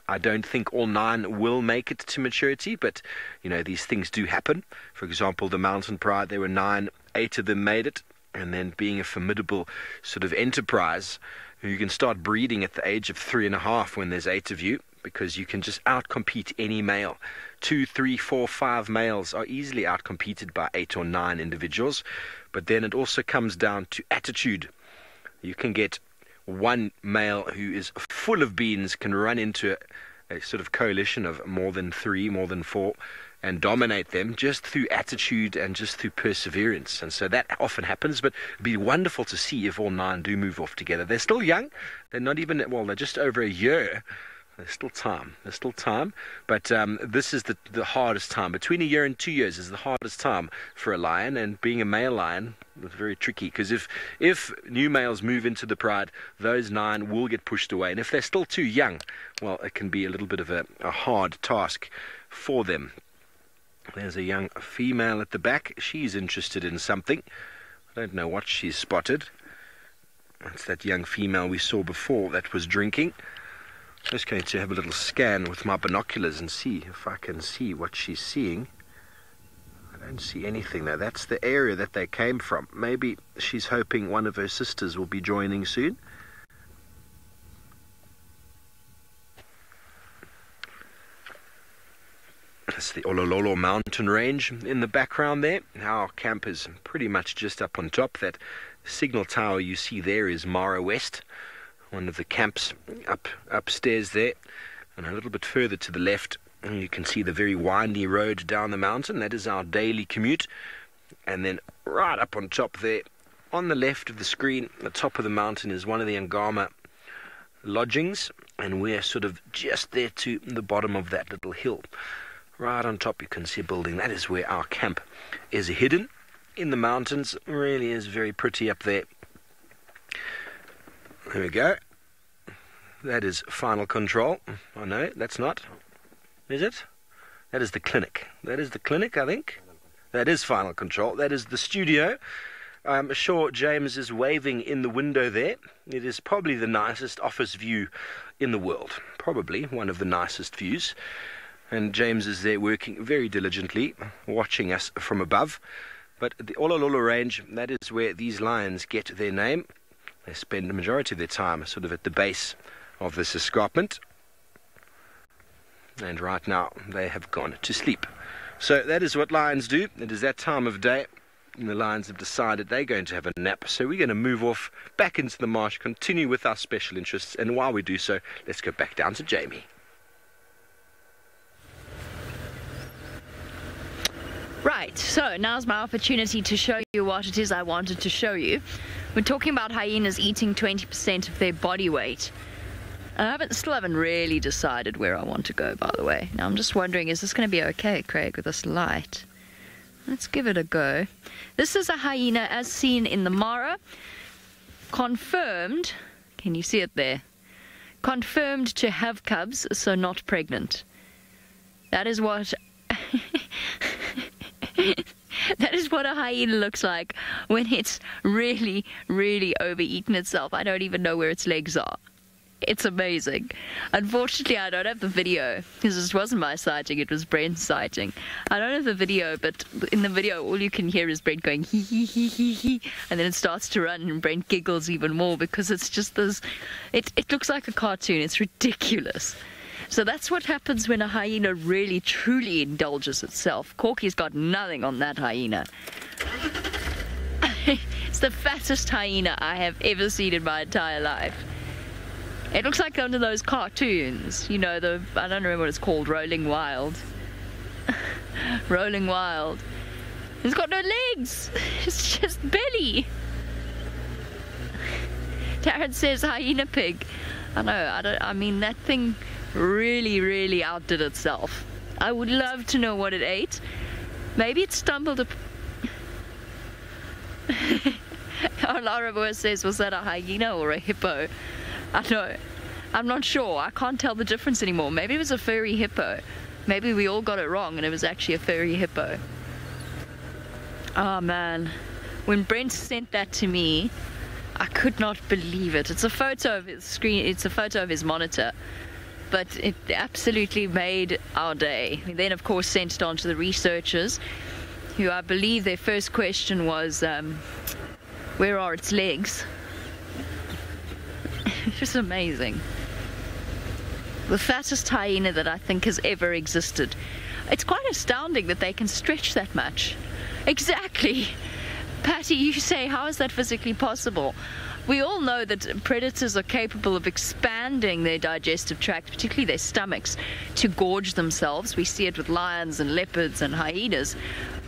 I don't think all 9 will make it to maturity, but, you know, these things do happen. For example, the Mountain Pride, there were 9, 8 of them made it, and then being a formidable sort of enterprise, you can start breeding at the age of 3.5 when there's 8 of you, because you can just outcompete any male. 2, 3, 4, 5 males are easily outcompeted by 8 or 9 individuals. But then it also comes down to attitude. You can get one male who is full of beans, can run into a sort of coalition of more than 3, more than 4, and dominate them just through attitude and just through perseverance. And so that often happens, but it'd be wonderful to see if all 9 do move off together. They're still young. They're not even, well, they're just over a year. There's still time. There's still time. But this is the hardest time. Between a year and 2 years is the hardest time for a lion, and being a male lion is very tricky, because if new males move into the pride, those 9 will get pushed away. And if they're still too young, well, it can be a little bit of a hard task for them. There's a young female at the back. She's interested in something. I don't know what she's spotted. That's that young female we saw before that was drinking. I'm just going to have a little scan with my binoculars and see if I can see what she's seeing. I don't see anything there. That's the area that they came from. Maybe she's hoping one of her sisters will be joining soon. That's the Olololo mountain range in the background there. Our camp is pretty much just up on top. That signal tower you see there is Mara West, one of the camps upstairs there. And a little bit further to the left, you can see the very windy road down the mountain. That is our daily commute. And then right up on top there, on the left of the screen, the top of the mountain, is one of the Ngama lodgings. And we're sort of just there to the bottom of that little hill. Right on top you can see a building. That is where our camp is hidden in the mountains. It really is very pretty up there. There we go. That is final control. Oh no, that's not. Is it? That is the clinic. That is the clinic, I think. That is final control. That is the studio. I'm sure James is waving in the window there. It is probably the nicest office view in the world. Probably one of the nicest views. And James is there working very diligently, watching us from above. But the Olololo range, that is where these lions get their name. They spend the majority of their time sort of at the base of this escarpment. And right now they have gone to sleep. So that is what lions do. It is that time of day, and the lions have decided they're going to have a nap. So we're going to move off back into the marsh, continue with our special interests. And while we do so, let's go back down to Jamie. Right, so now's my opportunity to show you what it is I wanted to show you. We're talking about hyenas eating 20% of their body weight. And I still haven't really decided where I want to go, by the way. Now I'm just wondering, is this going to be okay, Craig, with this light? Let's give it a go. This is a hyena as seen in the Mara. Confirmed, can you see it there? Confirmed to have cubs, so not pregnant. That is what... That is what a hyena looks like when it's really, really overeaten itself. I don't even know where its legs are. It's amazing. Unfortunately, I don't have the video, because this wasn't my sighting, it was Brent's sighting. I don't have the video, but in the video, all you can hear is Brent going hee hee hee hee hee, and then it starts to run, and Brent giggles even more, because it's just this, it looks like a cartoon. It's ridiculous. So that's what happens when a hyena really, truly indulges itself. Corky's got nothing on that hyena. It's the fattest hyena I have ever seen in my entire life. It looks like one of those cartoons, you know, I don't remember what it's called, Rolling Wild. Rolling Wild. It's got no legs. It's just belly. Taryn says hyena pig. I know, I mean, that thing really outdid itself. I would love to know what it ate. Maybe it stumbled upon... Laura says, was that a hyena or a hippo? I know. I'm not sure. I can't tell the difference anymore. Maybe it was a furry hippo. Maybe we all got it wrong and it was actually a furry hippo. Oh man. When Brent sent that to me, I could not believe it. It's a photo of his screen. It's a photo of his monitor. But it absolutely made our day. We then, of course, sent it on to the researchers, who I believe their first question was, where are its legs? Just amazing. The fattest hyena that I think has ever existed. It's quite astounding that they can stretch that much. Exactly. Patty, you say, how is that physically possible? We all know that predators are capable of expanding their digestive tract, particularly their stomachs, to gorge themselves. We see it with lions and leopards and hyenas.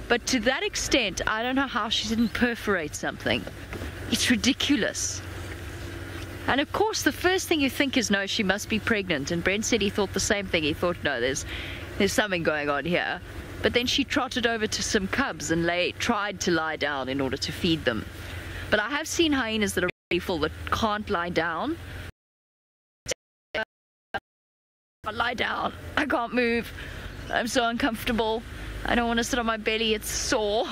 But to that extent, I don't know how she didn't perforate something. It's ridiculous. And of course, the first thing you think is, no, she must be pregnant. And Brent said he thought the same thing. He thought, no, there's something going on here. But then she trotted over to some cubs and tried to lie down in order to feed them. But I have seen hyenas that are really full that can't lie down. I lie down. I can't move. I'm so uncomfortable. I don't want to sit on my belly. It's sore.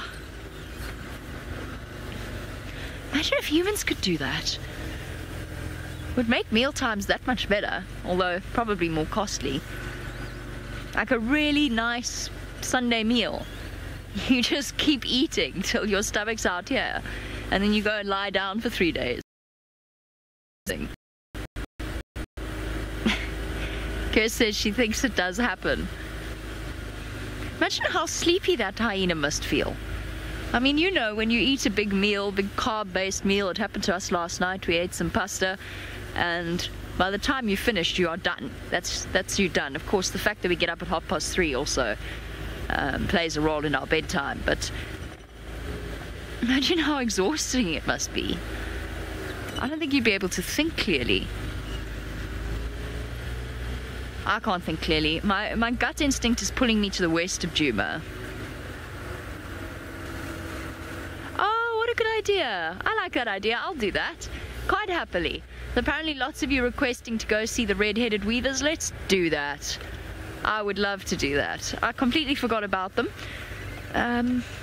Imagine if humans could do that. Would make meal times that much better, although probably more costly. Like a really nice Sunday meal. You just keep eating till your stomach's out here, and then you go and lie down for 3 days. Kirst says she thinks it does happen. Imagine how sleepy that hyena must feel. I mean, you know, when you eat a big meal, big carb-based meal, it happened to us last night. We ate some pasta, and by the time you finished, you are done. That's you done. Of course, the fact that we get up at 3:30 also plays a role in our bedtime. But imagine how exhausting it must be. I don't think you'd be able to think clearly. I can't think clearly. My gut instinct is pulling me to the west of Djuma. Oh, what a good idea. I like that idea. I'll do that. Quite happily. Apparently lots of you requesting to go see the red-headed weavers. Let's do that. I would love to do that. I completely forgot about them.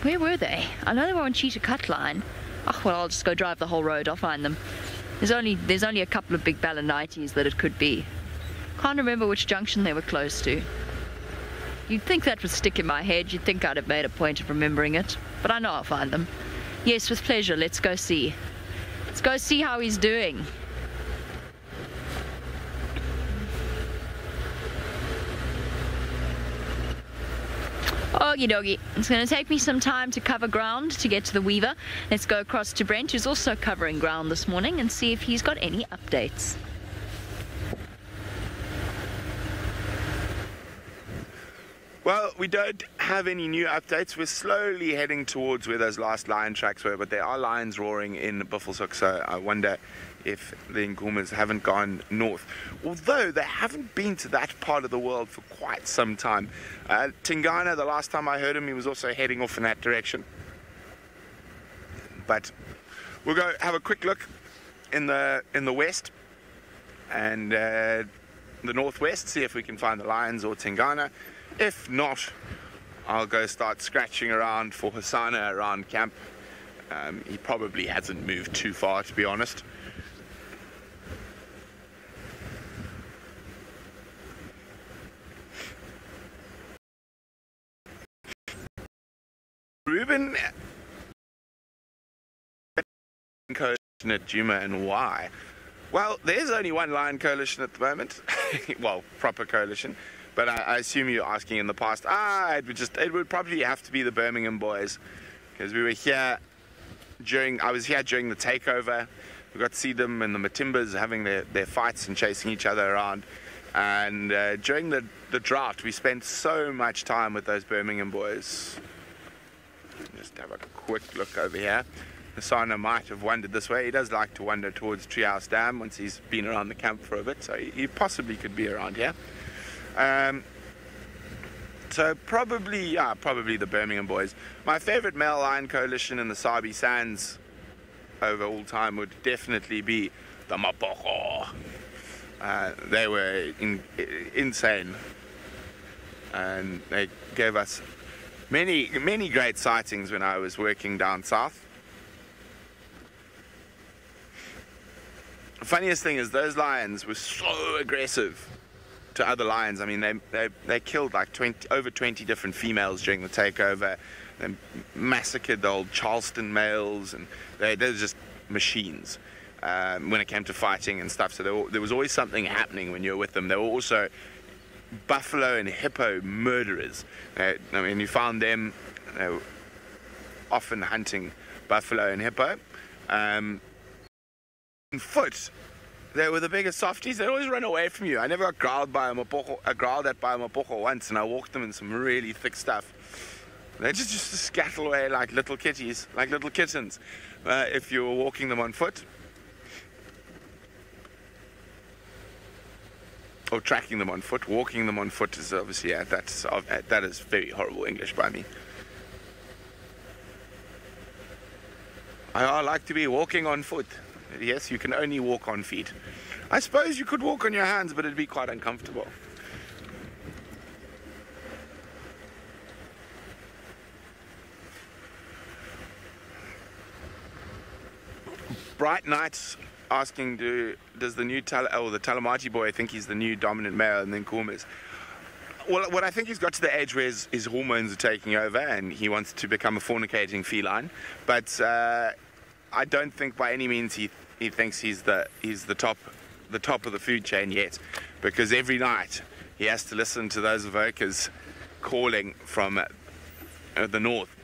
Where were they? I know they were on Cheetah Cut Line. Oh, well, I'll just go drive the whole road. I'll find them. There's only a couple of big balanites that it could be. Can't remember which junction they were close to. You'd think that would stick in my head. You'd think I'd have made a point of remembering it. But I know I'll find them. Yes, with pleasure. Let's go see. Let's go see how he's doing. Okie dokie. It's going to take me some time to cover ground to get to the weaver. Let's go across to Brent, who's also covering ground this morning, and see if he's got any updates. Well, we don't have any new updates. We're slowly heading towards where those last lion tracks were, but there are lions roaring in Buffelshoek, so I wonder if the Nkumas haven't gone north. Although they haven't been to that part of the world for quite some time. Tingana, the last time I heard him, he was also heading off in that direction. But we'll go have a quick look in the west and the northwest, see if we can find the lions or Tingana. If not, I'll go start scratching around for Hasana around camp. He probably hasn't moved too far, to be honest. Ruben, coalition at Djuma, and why? Well, there's only one lion coalition at the moment. Well, proper coalition. But I assume you're asking in the past. It would probably have to be the Birmingham boys, because we were here I was here during the takeover. We got to see them and the Matimbas having their fights and chasing each other around. And during the drought, we spent so much time with those Birmingham boys. Just have a quick look over here. Hasana might have wandered this way. He does like to wander towards Treehouse Dam once he's been around the camp for a bit, so he possibly could be around here. So probably the Birmingham boys. My favourite male lion coalition in the Sabi Sands over all time would definitely be the Mapoko. They were insane, and they gave us many great sightings when I was working down south. The funniest thing is those lions were so aggressive to other lions. I mean, they killed like over 20 different females during the takeover. They massacred the old Charleston males, and they're just machines when it came to fighting and stuff. So there was always something happening when you were with them. They were also buffalo and hippo murderers. I mean, you found them, they were often hunting buffalo and hippo. On foot, they were the biggest softies. They always run away from you. I never got growled at by a mapoko once, and I walked them in some really thick stuff. They just scattle away like little kitties, like little kittens, if you were walking them on foot. Or tracking them on foot. Walking them on foot is obviously, that is very horrible English by me. I like to be walking on foot. Yes, you can only walk on feet. I suppose you could walk on your hands, but it'd be quite uncomfortable. Bright Knights asking, does the new the Talamati boy think he's the new dominant male in the Nkumas? Well, what I think he's got to the age where his hormones are taking over and he wants to become a fornicating feline. But I don't think by any means he thinks he's the top of the food chain yet, because every night he has to listen to those evokers calling from the north,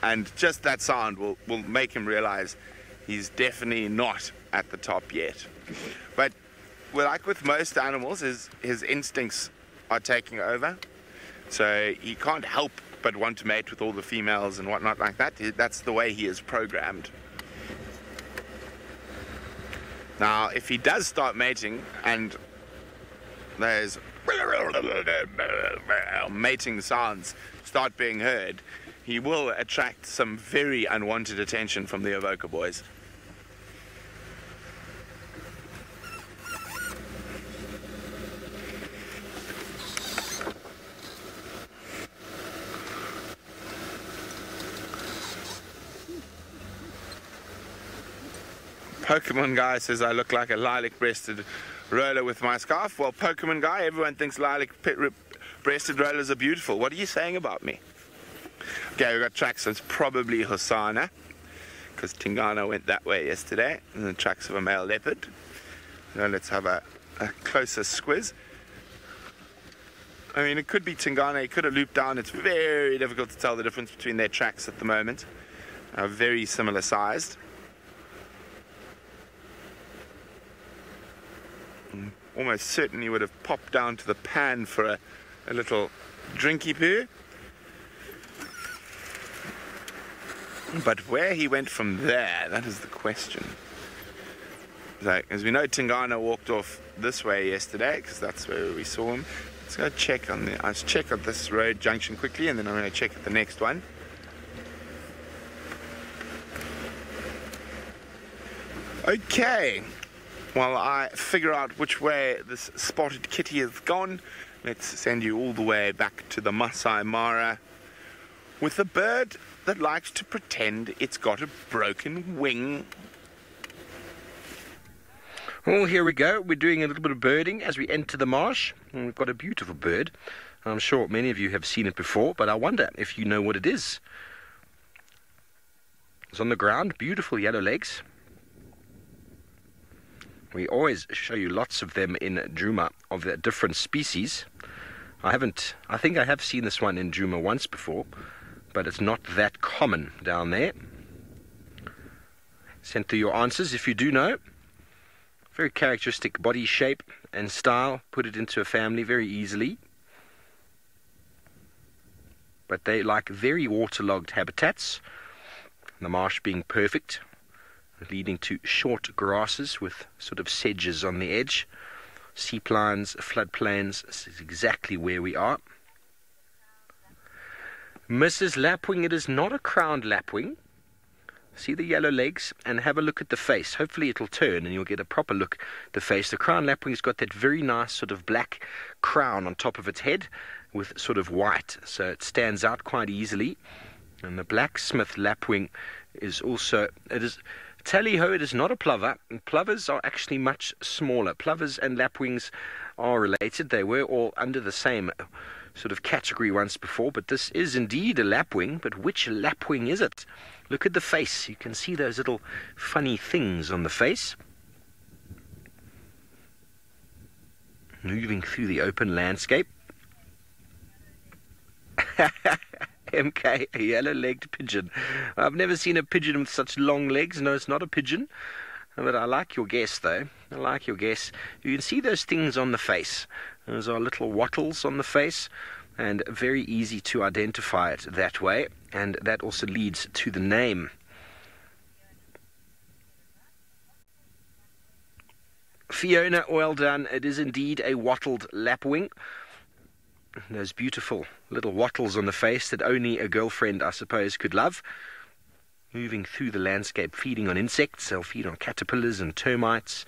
and just that sound will make him realize he's definitely not at the top yet. But like with most animals, his instincts are taking over, so he can't help but want to mate with all the females and whatnot like that. That's the way he is programmed. Now, if he does start mating and those mating sounds start being heard, he will attract some very unwanted attention from the evoker boys. Pokemon Guy says I look like a lilac-breasted roller with my scarf. Well, Pokemon Guy, everyone thinks lilac-breasted rollers are beautiful. What are you saying about me? Okay, we've got tracks, so it's probably Hosanna, because Tingana went that way yesterday, and the tracks of a male leopard. Now let's have a closer squiz. I mean, it could be Tingana, it could have looped down. It's very difficult to tell the difference between their tracks at the moment. Very similar sized. Almost certainly would have popped down to the pan for a little drinky poo. But where he went from there, that is the question. So, as we know, Tingana walked off this way yesterday, because that's where we saw him. Let's go check on let's check on this road junction quickly, and then I'm going to check at the next one. Okay. While I figure out which way this spotted kitty has gone, let's send you all the way back to the Masai Mara with a bird that likes to pretend it's got a broken wing. Well, here we go. We're doing a little bit of birding as we enter the marsh. And we've got a beautiful bird. I'm sure many of you have seen it before, but I wonder if you know what it is. It's on the ground, beautiful yellow legs. We always show you lots of them in Djuma of the different species. I think I have seen this one in Djuma once before, but it's not that common down there. Send through your answers if you do know. Very characteristic body shape and style. Put it into a family very easily. But they like very waterlogged habitats. The marsh being perfect, leading to short grasses with sort of sedges on the edge. Seaplines, floodplains, this is exactly where we are. Mrs. Lapwing, it is not a crowned lapwing. See the yellow legs and have a look at the face. Hopefully it'll turn and you'll get a proper look at the face. The crowned lapwing's got that very nice sort of black crown on top of its head with sort of white, so it stands out quite easily. And the blacksmith lapwing is also, it is tally-ho, it is not a plover, and plovers are actually much smaller. Plovers and lapwings are related. They were all under the same sort of category once before, but this is indeed a lapwing. But which lapwing is it? Look at the face. You can see those little funny things on the face. Moving through the open landscape. MK, a yellow-legged pigeon. I've never seen a pigeon with such long legs. No, it's not a pigeon. But I like your guess, though. I like your guess. You can see those things on the face. Those are little wattles on the face, and very easy to identify it that way. And that also leads to the name. Fiona, well done. It is indeed a wattled lapwing. Those beautiful little wattles on the face that only a girlfriend, I suppose, could love. Moving through the landscape, feeding on insects. They'll feed on caterpillars and termites,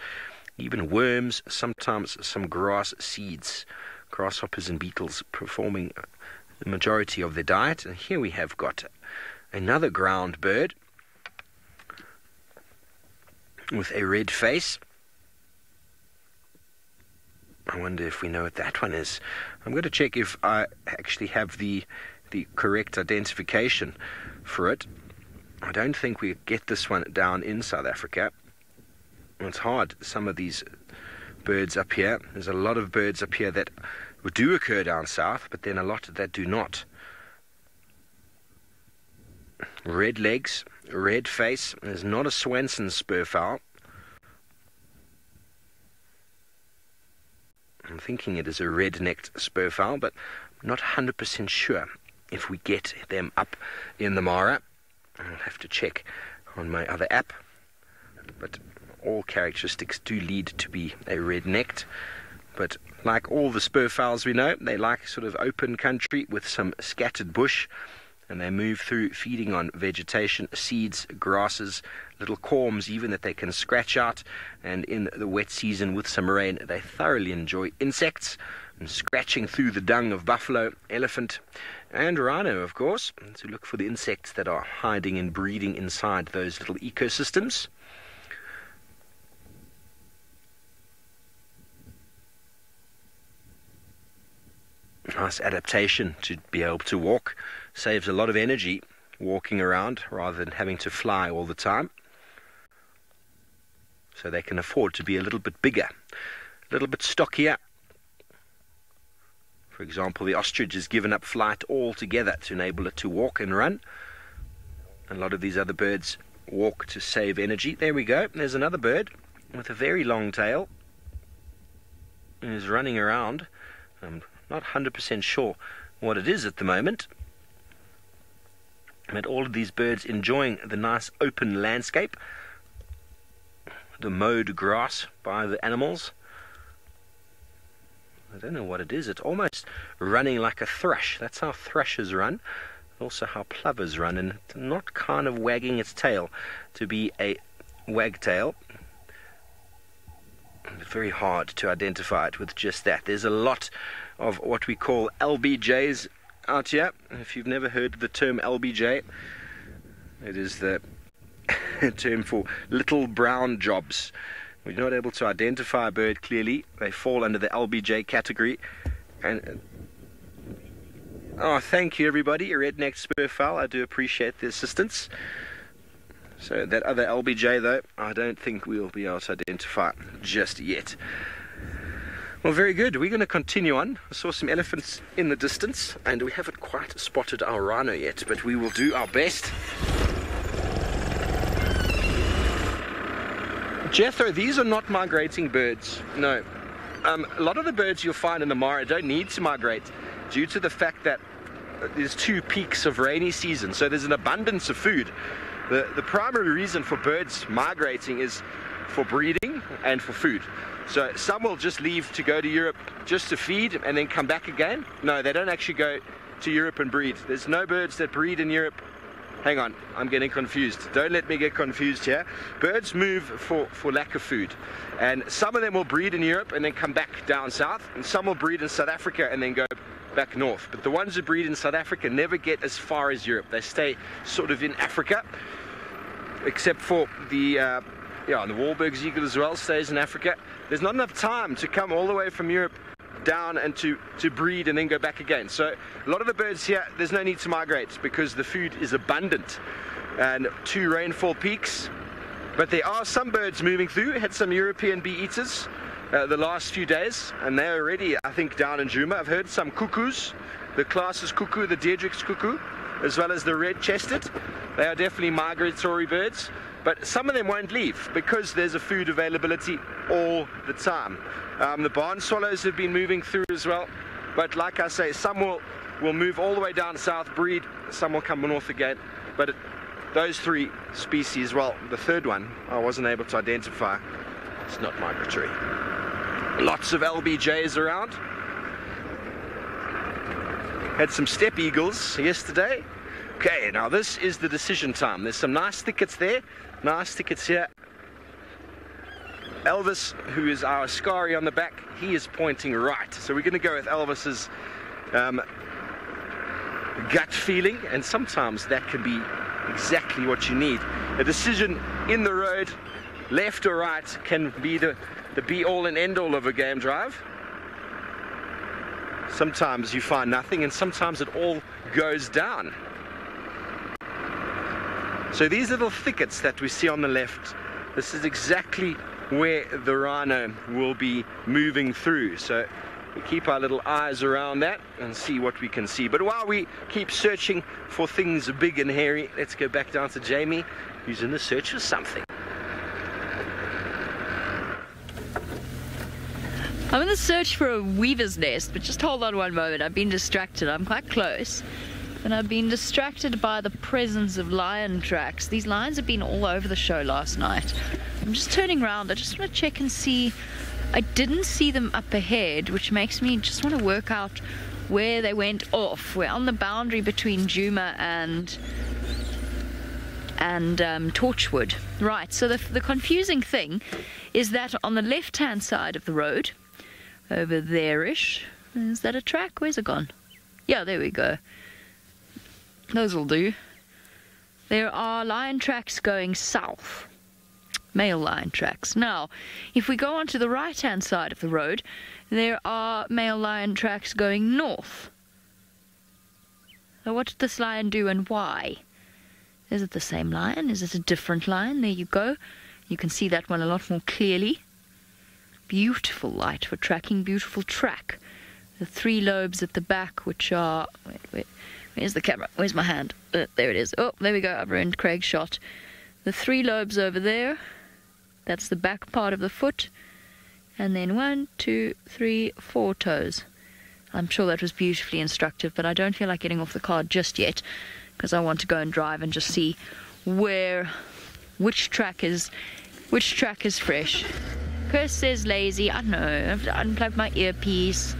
even worms, sometimes some grass seeds. Grasshoppers and beetles performing the majority of their diet. And here we have got another ground bird with a red face. I wonder if we know what that one is. I'm going to check if I actually have the correct identification for it. I don't think we get this one down in South Africa. It's hard. Some of these birds up here, there's a lot of birds up here that do occur down south, but then a lot that do not. Red legs, red face. There's not a Swanson spurfowl. I'm thinking it is a red-necked spurfowl, but I'm not 100% sure if we get them up in the Mara. I'll have to check on my other app. But all characteristics do lead to be a red-necked. But like all the spurfowls we know, they like sort of open country with some scattered bush. And they move through feeding on vegetation, seeds, grasses, little corms even that they can scratch out. And in the wet season with some rain, they thoroughly enjoy insects and scratching through the dung of buffalo, elephant and rhino, of course, to look for the insects that are hiding and breeding inside those little ecosystems. Nice adaptation to be able to walk. Saves a lot of energy walking around rather than having to fly all the time. So they can afford to be a little bit bigger, a little bit stockier. For example, the ostrich has given up flight altogether to enable it to walk and run. A lot of these other birds walk to save energy. There we go. There's another bird with a very long tail. It is running around. I'm not 100% sure what it is at the moment. But all of these birds enjoying the nice open landscape, the mowed grass by the animals. I don't know what it is. It's almost running like a thrush. That's how thrushes run. Also how plovers run, and it's not kind of wagging its tail to be a wagtail. Very hard to identify it with just that. There's a lot of what we call LBJs out here. If you've never heard the term LBJ, it is the term for little brown jobs. We're not able to identify a bird clearly. They fall under the LBJ category. And oh, thank you everybody, a redneck spurfowl. I do appreciate the assistance. So that other LBJ though, I don't think we'll be able to identify just yet. Well, very good. We're going to continue on. I saw some elephants in the distance, and we haven't quite spotted our rhino yet, but we will do our best. Jethro, these are not migrating birds. No. A lot of the birds you'll find in the Mara don't need to migrate due to the fact that there's 2 peaks of rainy season, so there's an abundance of food. The primary reason for birds migrating is for breeding and for food. So some will just leave to go to Europe just to feed and then come back again. No, they don't actually go to Europe and breed. There's no birds that breed in Europe. Hang on, I'm getting confused. Don't let me get confused here. Birds move for lack of food. And some of them will breed in Europe and then come back down south. And some will breed in South Africa and then go back north. But the ones who breed in South Africa never get as far as Europe. They stay sort of in Africa, except for the Wahlberg's eagle as well stays in Africa. There's not enough time to come all the way from Europe down and to breed and then go back again. So a lot of the birds here, there's no need to migrate because the food is abundant. And 2 rainfall peaks. But there are some birds moving through. We had some European bee eaters the last few days, and they're already, I think, down in Djuma. I've heard some cuckoos, the Klaas's cuckoo, the Deirdre's cuckoo, as well as the red-chested. They are definitely migratory birds, but some of them won't leave because there's a food availability all the time. The barn swallows have been moving through as well, but like I say, some will move all the way down south, breed, some will come north again, but those 3 species, well, the third one I wasn't able to identify. It's not migratory. Lots of LBJs around. Had some steppe eagles yesterday. Okay, now this is the decision time. There's some nice thickets there, nice thickets here. Elvis, who is our Askari on the back, he is pointing right. So we're going to go with Elvis's gut feeling, and sometimes that can be exactly what you need. A decision in the road, left or right, can be the be-all and end-all of a game drive. Sometimes you find nothing, and sometimes it all goes down. So these little thickets that we see on the left, this is exactly where the rhino will be moving through. So we keep our little eyes around that and see what we can see. But while we keep searching for things big and hairy, let's go back down to Jamie, who's in the search for something. I'm in the search for a weaver's nest, but just hold on one moment. I've been distracted. I'm quite close, and I've been distracted by the presence of lion tracks. These lions have been all over the show last night. I'm just turning around. I just want to check and see. I didn't see them up ahead, which makes me just want to work out where they went off. We're on the boundary between Djuma and Torchwood. Right, so the confusing thing is that on the left-hand side of the road, over there-ish, is that a track? Where's it gone? Yeah, there we go. Those will do. There are lion tracks going south. Male lion tracks. Now, if we go onto the right-hand side of the road, there are male lion tracks going north. So what did this lion do and why? Is it the same lion? Is it a different lion? There you go. You can see that one a lot more clearly. Beautiful light for tracking, beautiful track. The 3 lobes at the back, which are... Wait, where's the camera? Where's my hand? There it is. Oh, there we go. I've ruined Craig's shot. The 3 lobes over there. That's the back part of the foot. And then 1, 2, 3, 4 toes. I'm sure that was beautifully instructive, but I don't feel like getting off the car just yet, because I want to go and drive and just see which track is fresh. Chris says lazy. I know. I've unplugged my earpiece.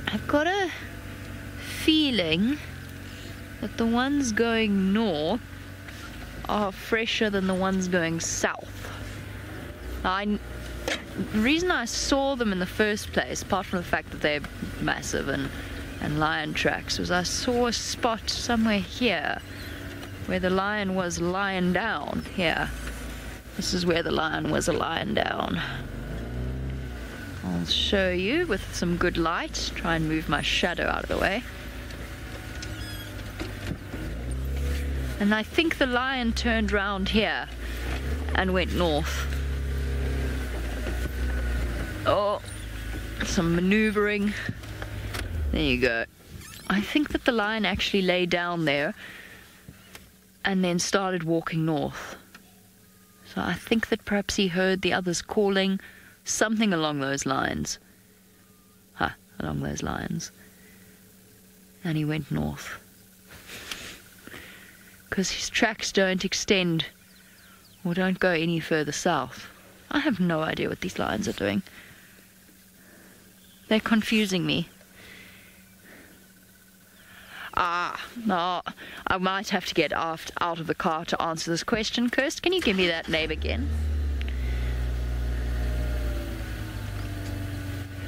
I've got a feeling that the ones going north are fresher than the ones going south. The reason I saw them in the first place, apart from the fact that they're massive and lion tracks, was I saw a spot somewhere here where the lion was lying down. Here. This is where the lion was lying down. I'll show you with some good light. Try and move my shadow out of the way. And I think the lion turned round here and went north. Oh, some maneuvering. There you go. I think that the lion actually lay down there and then started walking north. So I think that perhaps he heard the others calling, something along those lines. Along those lines. And he went north. Because his tracks don't extend or don't go any further south. I have no idea what these lions are doing. They're confusing me. No, I might have to get out of the car to answer this question. Kirst, can you give me that name again?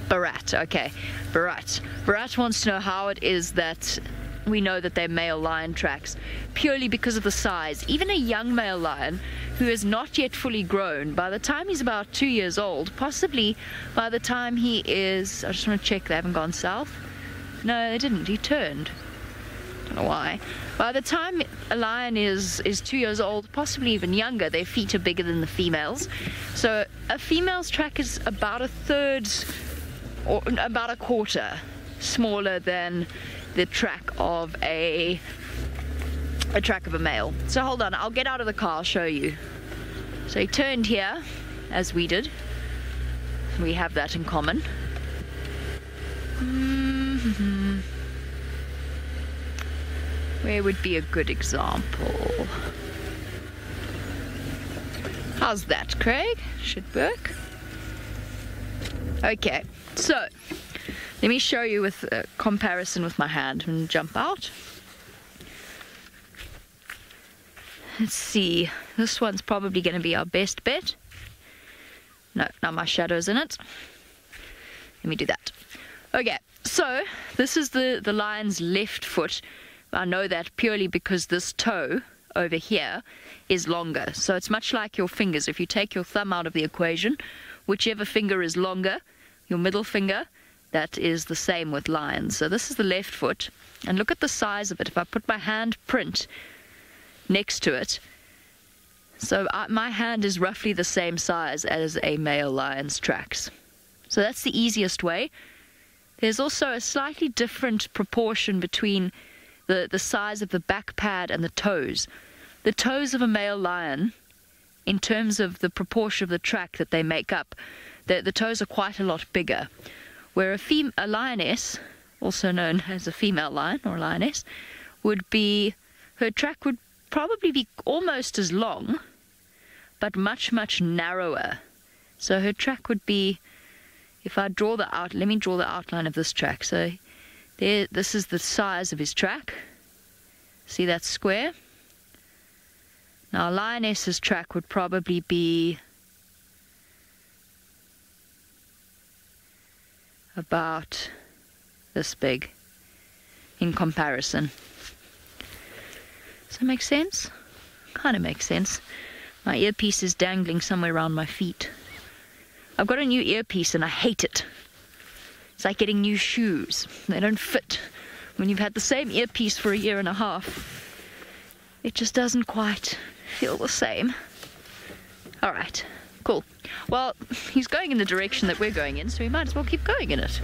Barat, okay. Barat wants to know how it is that we know that they're male lion tracks, purely because of the size. Even a young male lion who is not yet fully grown, by the time he's about 2 years old, possibly by the time he is, I just want to check they haven't gone south. No, they didn't, he turned. Don't know why. By the time a lion is 2 years old, possibly even younger, their feet are bigger than the females. So a female's track is about a third or about a quarter smaller than the track of a male. So hold on, I'll get out of the car, I'll show you. So he turned here, as we did. We have that in common. Where would be a good example? How's that, Craig? Should work. Okay, so let me show you with a comparison with my hand and jump out. Let's see, this one's probably going to be our best bet. No, now my shadow's in it. Let me do that. Okay, so this is the lion's left foot. I know that purely because this toe over here is longer. So it's much like your fingers. If you take your thumb out of the equation, whichever finger is longer, your middle finger, that is the same with lions. So this is the left foot, and look at the size of it. If I put my hand print next to it, so my hand is roughly the same size as a male lion's tracks. So that's the easiest way. There's also a slightly different proportion between the size of the back pad and the toes. The toes of a male lion, in terms of the proportion of the track that they make up, the toes are quite a lot bigger. Where a lioness, also known as a female lion or lioness, her track would probably be almost as long, but much, much narrower. So her track would be, if I draw let me draw the outline of this track. So this is the size of his track. See that square? Now a lioness's track would probably be about this big in comparison. Does that make sense? Kind of makes sense. My earpiece is dangling somewhere around my feet. I've got a new earpiece and I hate it. It's like getting new shoes. They don't fit. When you've had the same earpiece for 1.5 years, it just doesn't quite feel the same. All right, cool. Well, he's going in the direction that we're going in, so we might as well keep going in it.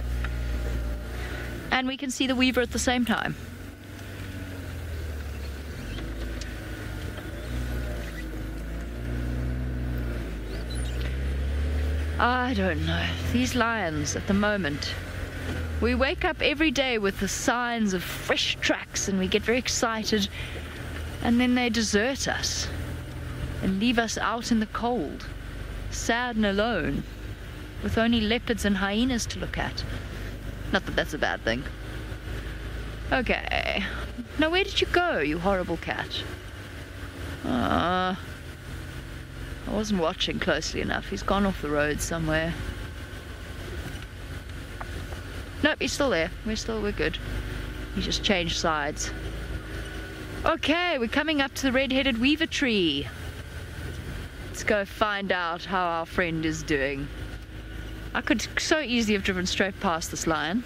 And we can see the weaver at the same time. I don't know. These lions at the moment. We wake up every day with the signs of fresh tracks and we get very excited, and then they desert us and leave us out in the cold, sad and alone, with only leopards and hyenas to look at. Not that that's a bad thing. Okay. Now where did you go, you horrible cat? I wasn't watching closely enough. He's gone off the road somewhere. Nope, he's still there. We're good. He just changed sides. Okay, we're coming up to the red-headed weaver tree. Let's go find out how our friend is doing. I could so easily have driven straight past this lion.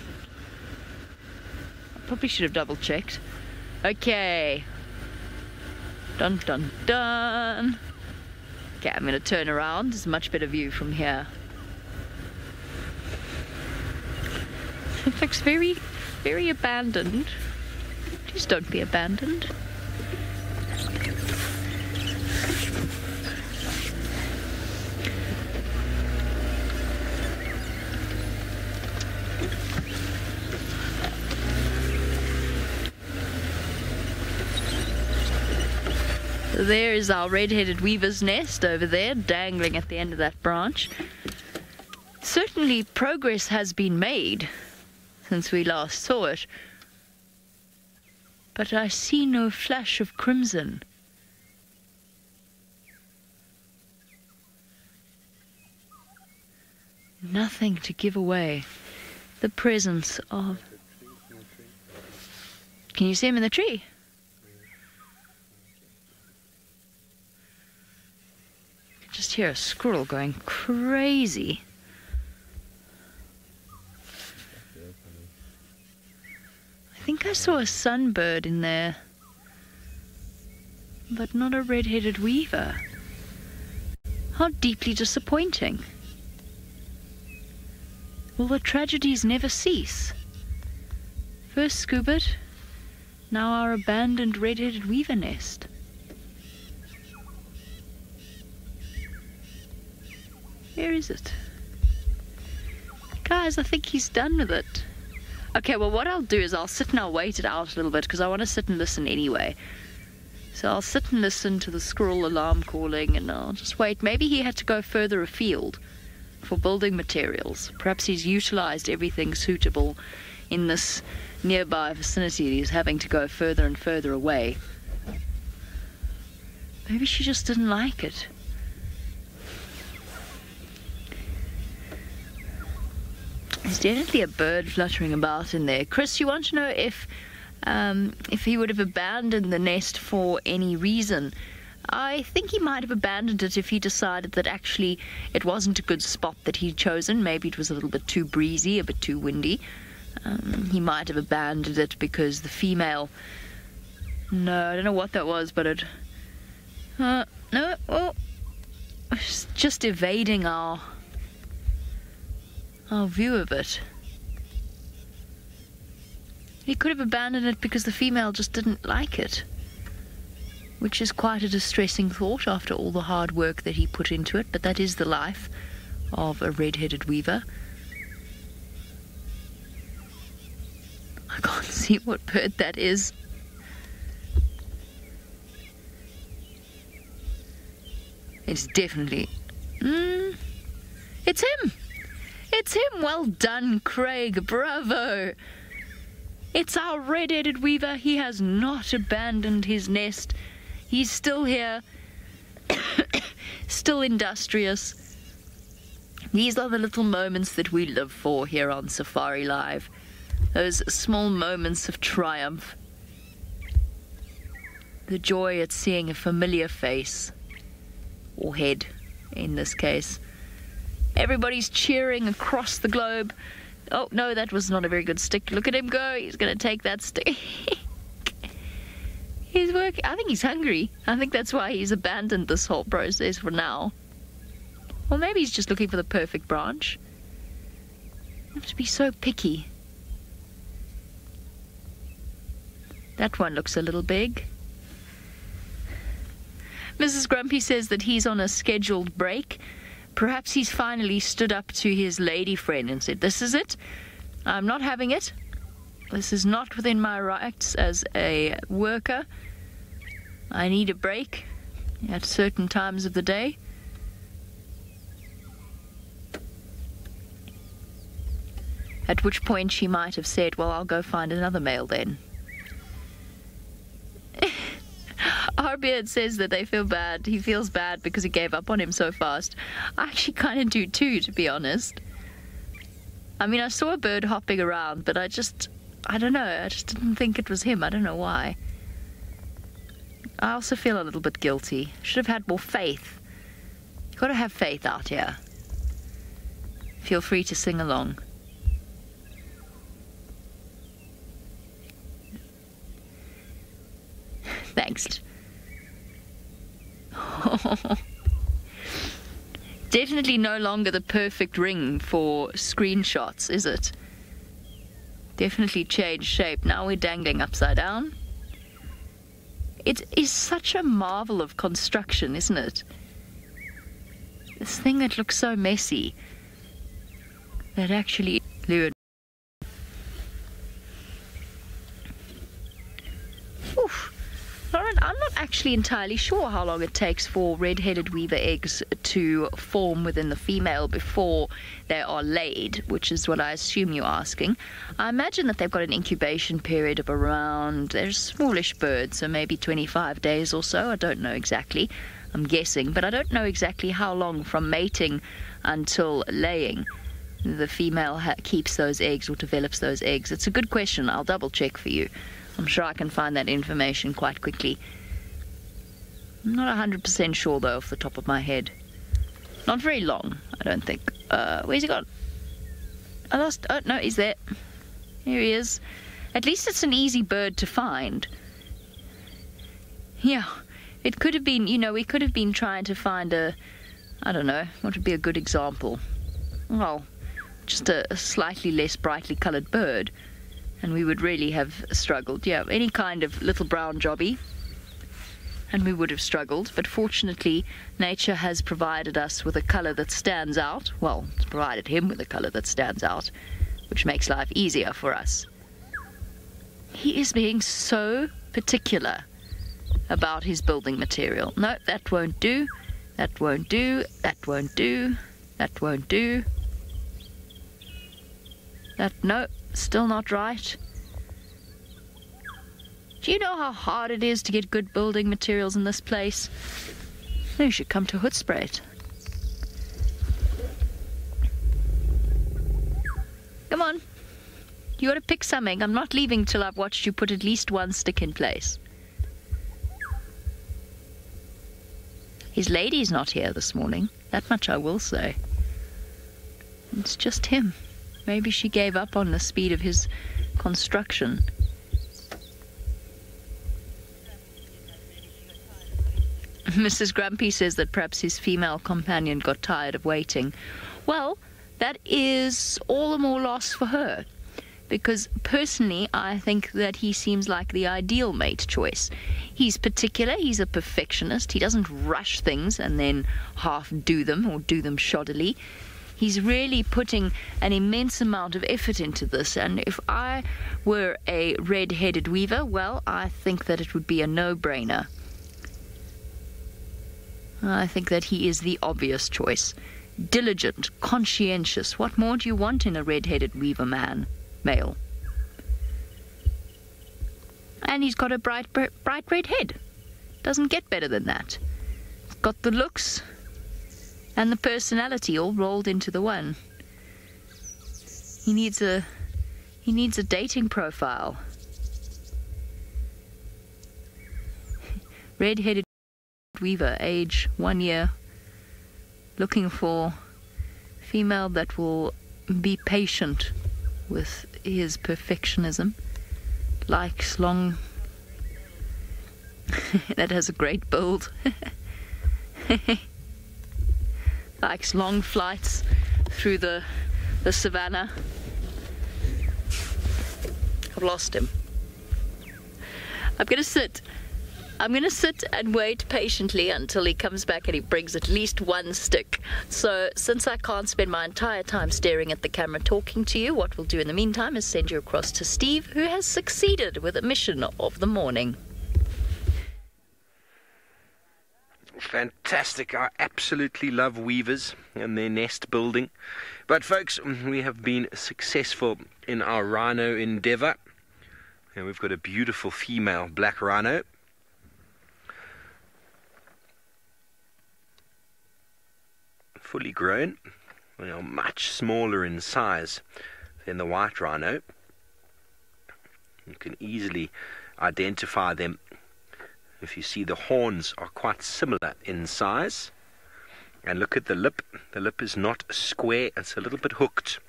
I probably should have double-checked. Okay. Dun dun dun. Okay, I'm going to turn around. There's a much better view from here. It looks very, very abandoned. Please don't be abandoned. There is our red-headed weaver's nest over there, dangling at the end of that branch. Certainly progress has been made since we last saw it, but I see no flash of crimson. Nothing to give away the presence of... Can you see him in the tree? Just hear a squirrel going crazy. I think I saw a sunbird in there, but not a red-headed weaver. How deeply disappointing. Will the tragedies never cease? First Scoobit, now our abandoned red-headed weaver nest. Where is it? Guys, I think he's done with it. Okay, well, what I'll do is I'll sit and I'll wait it out a little bit because I want to sit and listen anyway. So I'll sit and listen to the squirrel alarm calling and I'll just wait. Maybe he had to go further afield for building materials. Perhaps he's utilized everything suitable in this nearby vicinity and he's having to go further and further away. Maybe she just didn't like it. There's definitely a bird fluttering about in there. Chris, you want to know if he would have abandoned the nest for any reason? I think he might have abandoned it if he decided that actually it wasn't a good spot that he'd chosen. Maybe it was a little bit too breezy, a bit too windy. He might have abandoned it because the female... No, I don't know what that was, but it... no, well... It's just evading our view of it. He could have abandoned it because the female just didn't like it, which is quite a distressing thought after all the hard work that he put into it, but that is the life of a red-headed weaver. I can't see what bird that is. It's definitely... it's him! It's him! Well done, Craig. Bravo! It's our red-headed weaver. He has not abandoned his nest. He's still here. Still industrious. These are the little moments that we live for here on Safari Live. Those small moments of triumph. The joy at seeing a familiar face. Or head, in this case. Everybody's cheering across the globe. Oh, no, that was not a very good stick. Look at him go. He's going to take that stick. He's working. I think he's hungry. I think that's why he's abandoned this whole process for now. Or maybe he's just looking for the perfect branch. You have to be so picky. That one looks a little big. Mrs. Grumpy says that he's on a scheduled break. Perhaps he's finally stood up to his lady friend and said, "This is it. I'm not having it. This is not within my rights as a worker. I need a break at certain times of the day." At which point she might have said, "Well, I'll go find another male then." Our beard says that they feel bad. He feels bad because he gave up on him so fast. I actually kind of do too, to be honest. I mean, I saw a bird hopping around, but I don't know. I just didn't think it was him. I don't know why. I also feel a little bit guilty. Should have had more faith. You've got to have faith out here. Feel free to sing along. Thanks. Definitely no longer the perfect ring for screenshots, is it? Definitely changed shape. Now we're dangling upside down. It is such a marvel of construction, isn't it? This thing that looks so messy, that actually lured. Oof. Lauren, I'm not actually entirely sure how long it takes for red-headed weaver eggs to form within the female before they are laid, which is what I assume you're asking. I imagine that they've got an incubation period of around, they're smallish birds, so maybe 25 days or so. I don't know exactly. I'm guessing, but I don't know exactly how long from mating until laying the female keeps those eggs or develops those eggs. It's a good question. I'll double check for you. I'm sure I can find that information quite quickly. I'm not 100% sure, though, off the top of my head. Not very long, I don't think. Where's he gone? I lost... Oh, no, he's there. Here he is. At least it's an easy bird to find. Yeah, it could have been, you know, we could have been trying to find a... I don't know, what would be a good example? Well, just a slightly less brightly coloured bird. And we would really have struggled. Yeah, any kind of little brown jobby, and we would have struggled. But fortunately, nature has provided us with a colour that stands out. Well, it's provided him with a colour that stands out, which makes life easier for us. He is being so particular about his building material. No, that won't do. That won't do. That won't do. That won't do. That, no. Still not right. Do you know how hard it is to get good building materials in this place? You should come to Hoedspruit. Come on. You gotta pick something. I'm not leaving till I've watched you put at least one stick in place. His lady's not here this morning. That much I will say. It's just him. Maybe she gave up on the speed of his construction. Mrs. Grumpy says that perhaps his female companion got tired of waiting. Well, that is all the more loss for her. Because personally, I think that he seems like the ideal mate choice. He's particular, he's a perfectionist. He doesn't rush things and then half do them or do them shoddily. He's really putting an immense amount of effort into this, and if I were a red-headed weaver, well, I think that it would be a no-brainer. I think that he is the obvious choice. Diligent, conscientious. What more do you want in a red-headed weaver male? And he's got a bright red head. Doesn't get better than that. Got the looks and the personality all rolled into the one. He needs a dating profile. Red-headed weaver, age 1 year, looking for female that will be patient with his perfectionism, likes long that has a great build. Likes long flights through the savannah. I've lost him. I'm gonna sit and wait patiently until he comes back and he brings at least one stick. So since I can't spend my entire time staring at the camera talking to you, what we'll do in the meantime is send you across to Steve, who has succeeded with a mission of the morning. Fantastic. I absolutely love weavers and their nest building. But folks, we have been successful in our rhino endeavor. And we've got a beautiful female black rhino. Fully grown. They are much smaller in size than the white rhino. You can easily identify them. If you see, the horns are quite similar in size. And look at the lip. The lip is not square, it's a little bit hooked.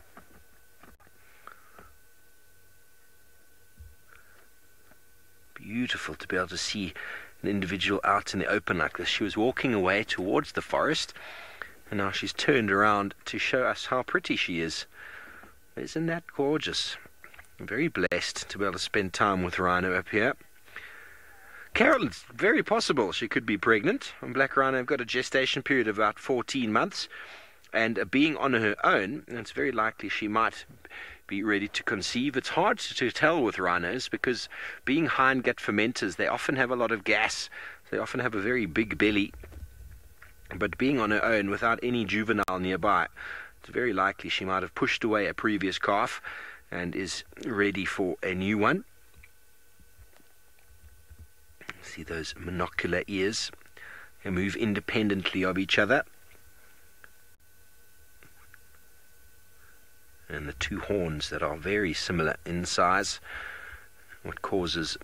Beautiful to be able to see an individual out in the open like this. She was walking away towards the forest, and now she's turned around to show us how pretty she is. Isn't that gorgeous? I'm very blessed to be able to spend time with rhino up here. Carol, it's very possible she could be pregnant. Black rhino have got a gestation period of about 14 months, and being on her own, it's very likely she might be ready to conceive. It's hard to tell with rhinos because being hindgut fermenters, they often have a lot of gas. They often have a very big belly. But being on her own without any juvenile nearby, it's very likely she might have pushed away a previous calf and is ready for a new one. See those monocular ears? They move independently of each other. And the two horns that are very similar in size. What causes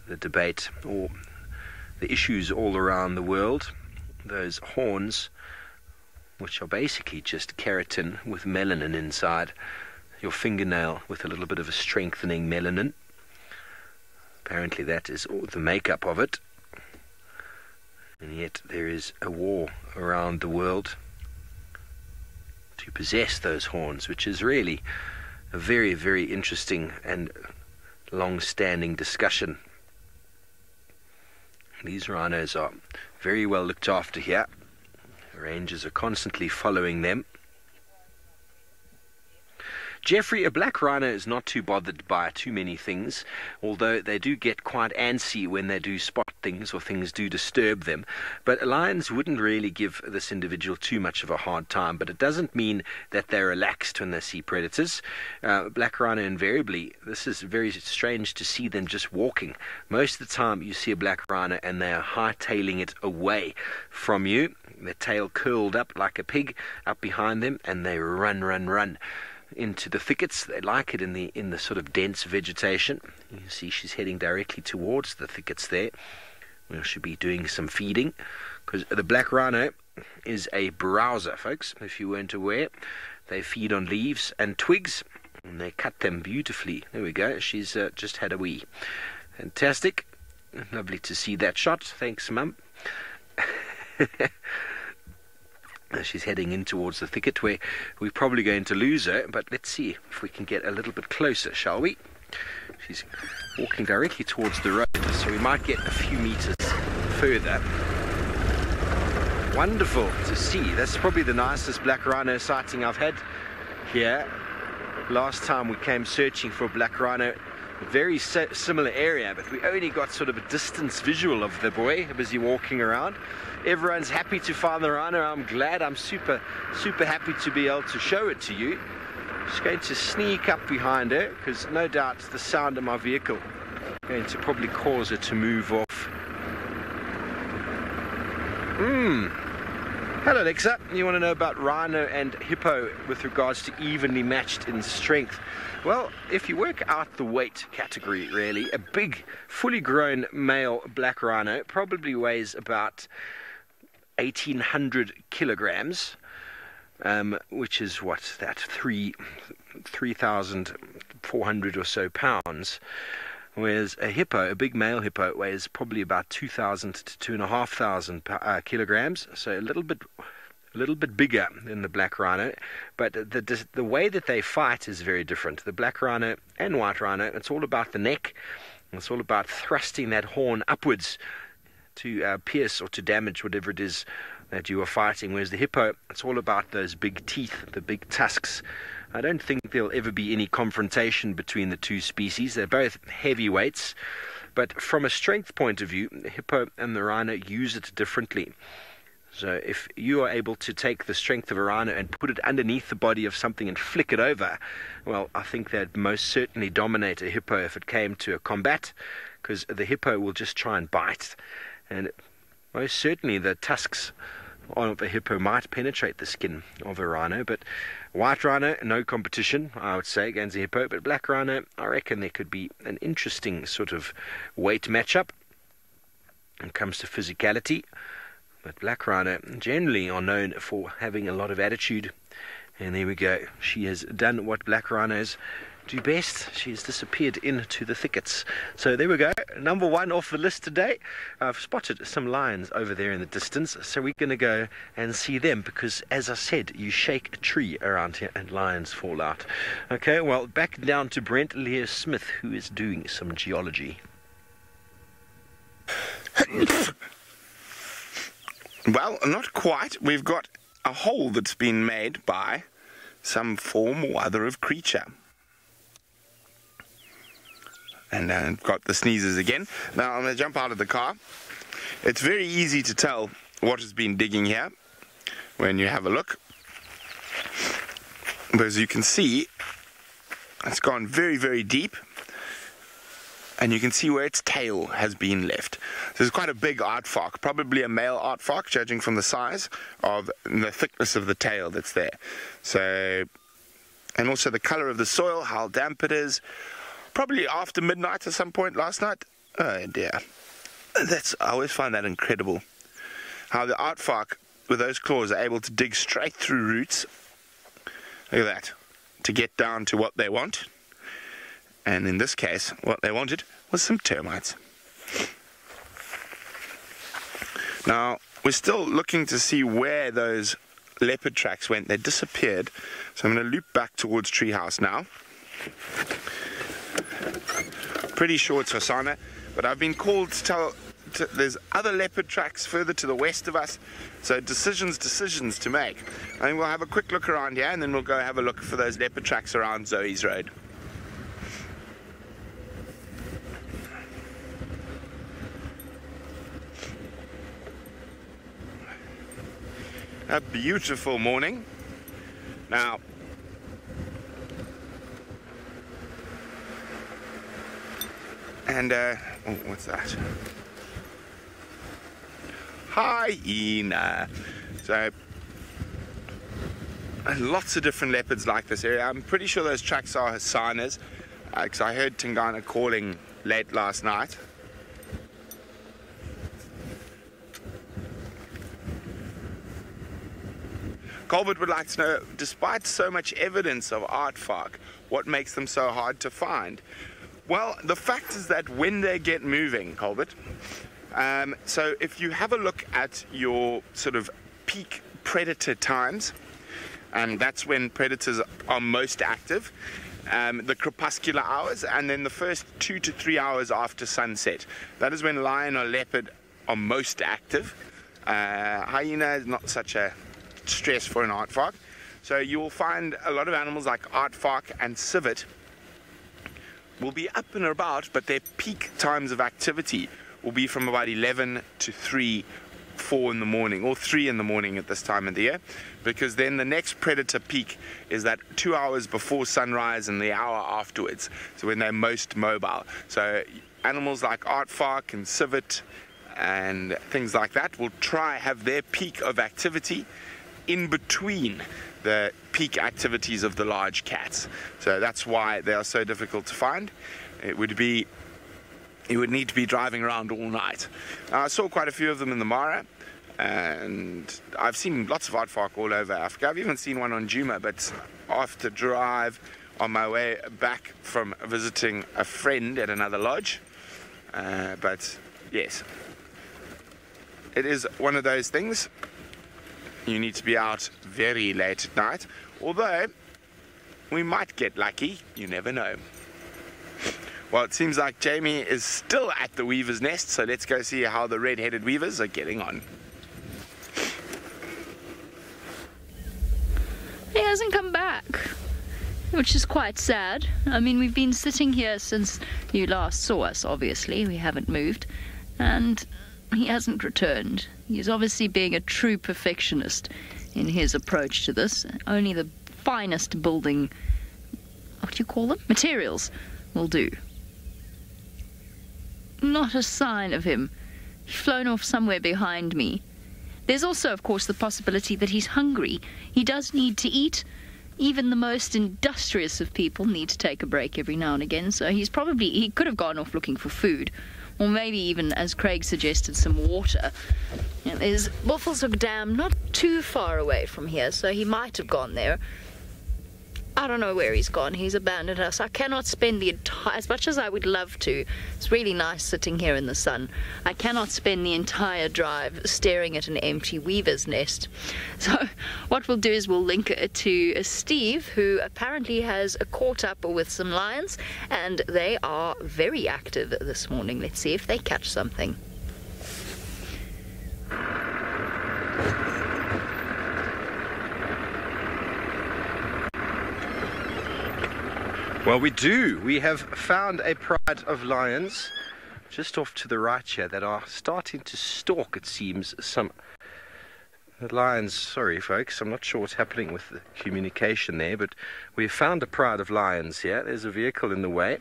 the debate or the issues all around the world. Those horns, which are basically just keratin with melanin inside. Your fingernail with a little bit of a strengthening melanin. Apparently that is all the makeup of it. And yet there is a war around the world to possess those horns, which is really a very, very interesting and long-standing discussion. These rhinos are very well looked after here. The rangers are constantly following them. Jeffrey, a black rhino is not too bothered by too many things, although they do get quite antsy when they do spot things or things do disturb them. But lions wouldn't really give this individual too much of a hard time, but it doesn't mean that they're relaxed when they see predators. Black rhino invariably, this is very strange to see them just walking. Most of the time you see a black rhino and they are hightailing it away from you, their tail curled up like a pig up behind them, and they run into the thickets. They like it in the sort of dense vegetation. You can see she's heading directly towards the thickets there. We should be doing some feeding, because the black rhino is a browser, folks, if you weren't aware. They feed on leaves and twigs, and they cut them beautifully. There we go. She's just had a wee. Fantastic. Lovely to see that shot. Thanks, Mum. She's heading in towards the thicket where we're probably going to lose her, but let's see if we can get a little bit closer, shall we? She's walking directly towards the road, so we might get a few meters further. Wonderful to see. That's probably the nicest black rhino sighting I've had here. Last time we came searching for black rhino, a very similar area, but we only got sort of a distance visual of the boy busy walking around. Everyone's happy to find the rhino. I'm glad. I'm super happy to be able to show it to you. Just going to sneak up behind her, because no doubt the sound of my vehicle is going to probably cause her to move off. Hello, Alexa. You want to know about rhino and hippo with regards to evenly matched in strength? Well, if you work out the weight category, really, a big, fully grown male black rhino probably weighs about 1,800 kilograms, which is what, that 3,400 or so pounds. Whereas a hippo, a big male hippo, weighs probably about 2,000 to 2,500 kilograms, so a little bit bigger than the black rhino. But the way that they fight is very different. The black rhino and white rhino, it's all about the neck. It's all about thrusting that horn upwards to pierce or to damage whatever it is that you are fighting. Whereas the hippo, it's all about those big teeth, the big tusks. I don't think there'll ever be any confrontation between the two species. They're both heavyweights, but from a strength point of view, the hippo and the rhino use it differently. So if you are able to take the strength of a rhino and put it underneath the body of something and flick it over, well, I think that'd most certainly dominate a hippo if it came to a combat, because the hippo will just try and bite, and most certainly the tusks of a hippo might penetrate the skin of a rhino. But white rhino, no competition, I would say, against a hippo. But black rhino, I reckon there could be an interesting sort of weight matchup when it comes to physicality. But black rhino generally are known for having a lot of attitude. And there we go. She has done what black rhinos do best. She's disappeared into the thickets. So there we go. Number 1 off the list today. I've spotted some lions over there in the distance. So we're going to go and see them because, as I said, you shake a tree around here and lions fall out. Okay, well, back down to Brent Leo Smith, who is doing some geology. Well, not quite. We've got a hole that's been made by some form or other of creature. And I've got the sneezes again. Now I'm going to jump out of the car. It's very easy to tell what has been digging here when you have a look. Because you can see it's gone very, very deep. And you can see where its tail has been left. So it's quite a big aardvark, probably a male aardvark, judging from the size of the thickness of the tail that's there. So, and also the color of the soil, how damp it is. Probably after midnight at some point last night. Oh dear. I always find that incredible. How the aardvark with those claws are able to dig straight through roots. Look at that. To get down to what they want. And in this case, what they wanted was some termites. Now, we're still looking to see where those leopard tracks went. They disappeared. So I'm going to loop back towards Treehouse now. Pretty sure it's Hosanna, but I've been called to tell there's other leopard tracks further to the west of us, so decisions to make. I think we'll have a quick look around here and then we'll go have a look for those leopard tracks around Zoe's Road. A beautiful morning. Now, and oh, what's that? Hyena. So lots of different leopards like this area. I'm pretty sure those tracks are Hosannas, because I heard Tingana calling late last night. Colbert would like to know, despite so much evidence of aardvark, what makes them so hard to find? Well, the fact is that when they get moving, Colbert, so if you have a look at your sort of peak predator times, and that's when predators are most active, the crepuscular hours, and then the first 2 to 3 hours after sunset. That is when lion or leopard are most active. Hyena is not such a stress for an aardvark. So you will find a lot of animals like aardvark and civet will be up and about, but their peak times of activity will be from about 11 to 3, 4 in the morning, or 3 in the morning at this time of the year, because then the next predator peak is that 2 hours before sunrise and the hour afterwards, so when they're most mobile. So animals like aardvark and civet and things like that will try have their peak of activity in between the peak activities of the large cats. So that's why they are so difficult to find. You would need to be driving around all night. I saw quite a few of them in the Mara, and I've seen lots of aardvark all over Africa. I've even seen one on Djuma, but after drive on my way back from visiting a friend at another lodge. But yes, it is one of those things. You need to be out very late at night, although we might get lucky, you never know. Well, it seems like Jamie is still at the weaver's nest, so let's go see how the red-headed weavers are getting on. He hasn't come back, which is quite sad. I mean, we've been sitting here since you last saw us, obviously. We haven't moved, and he hasn't returned. He's obviously being a true perfectionist in his approach to this. Only the finest building, what do you call them? Materials will do. Not a sign of him. He's flown off somewhere behind me. There's also, of course, the possibility that he's hungry. He does need to eat. Even the most industrious of people need to take a break every now and again, so he could have gone off looking for food. Or maybe even, as Craig suggested, some water. There's Buffelshoek Dam not too far away from here, so he might have gone there. I don't know where he's gone. He's abandoned us. I cannot spend the entire, as much as I would love to, it's really nice sitting here in the sun. I cannot spend the entire drive staring at an empty weaver's nest. So what we'll do is we'll link to Steve, who apparently has caught up with some lions, and they are very active this morning. Let's see if they catch something. Well, we do. We have found a pride of lions just off to the right here that are starting to stalk, it seems, some lions. Sorry, folks, I'm not sure what's happening with the communication there, but we found a pride of lions here. There's a vehicle in the way,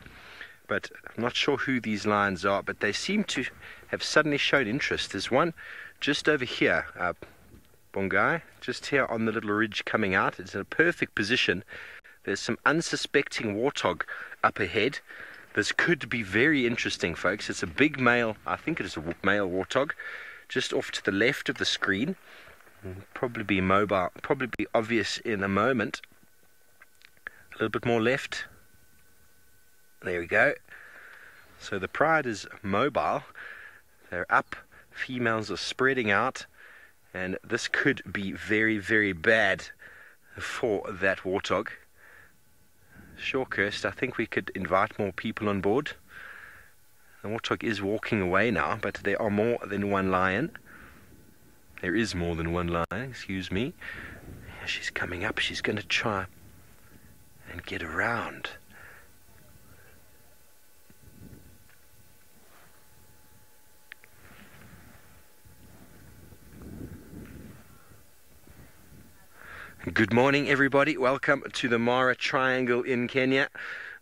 but I'm not sure who these lions are, but they seem to have suddenly shown interest. There's one just over here, Bongai, just here on the little ridge coming out. It's in a perfect position. There's some unsuspecting warthog up ahead. This could be very interesting, folks. It's a big male, I think it is a male warthog, just off to the left of the screen. Probably be mobile, probably be obvious in a moment. A little bit more left. There we go. So the pride is mobile. They're up, females are spreading out, and this could be very, very bad for that warthog. Sure, Kirst, I think we could invite more people on board. The warthog is walking away now, but there are more than one lion. There is more than one lion, excuse me. She's coming up. She's going to try and get around. Good morning, everybody. Welcome to the Mara Triangle in Kenya.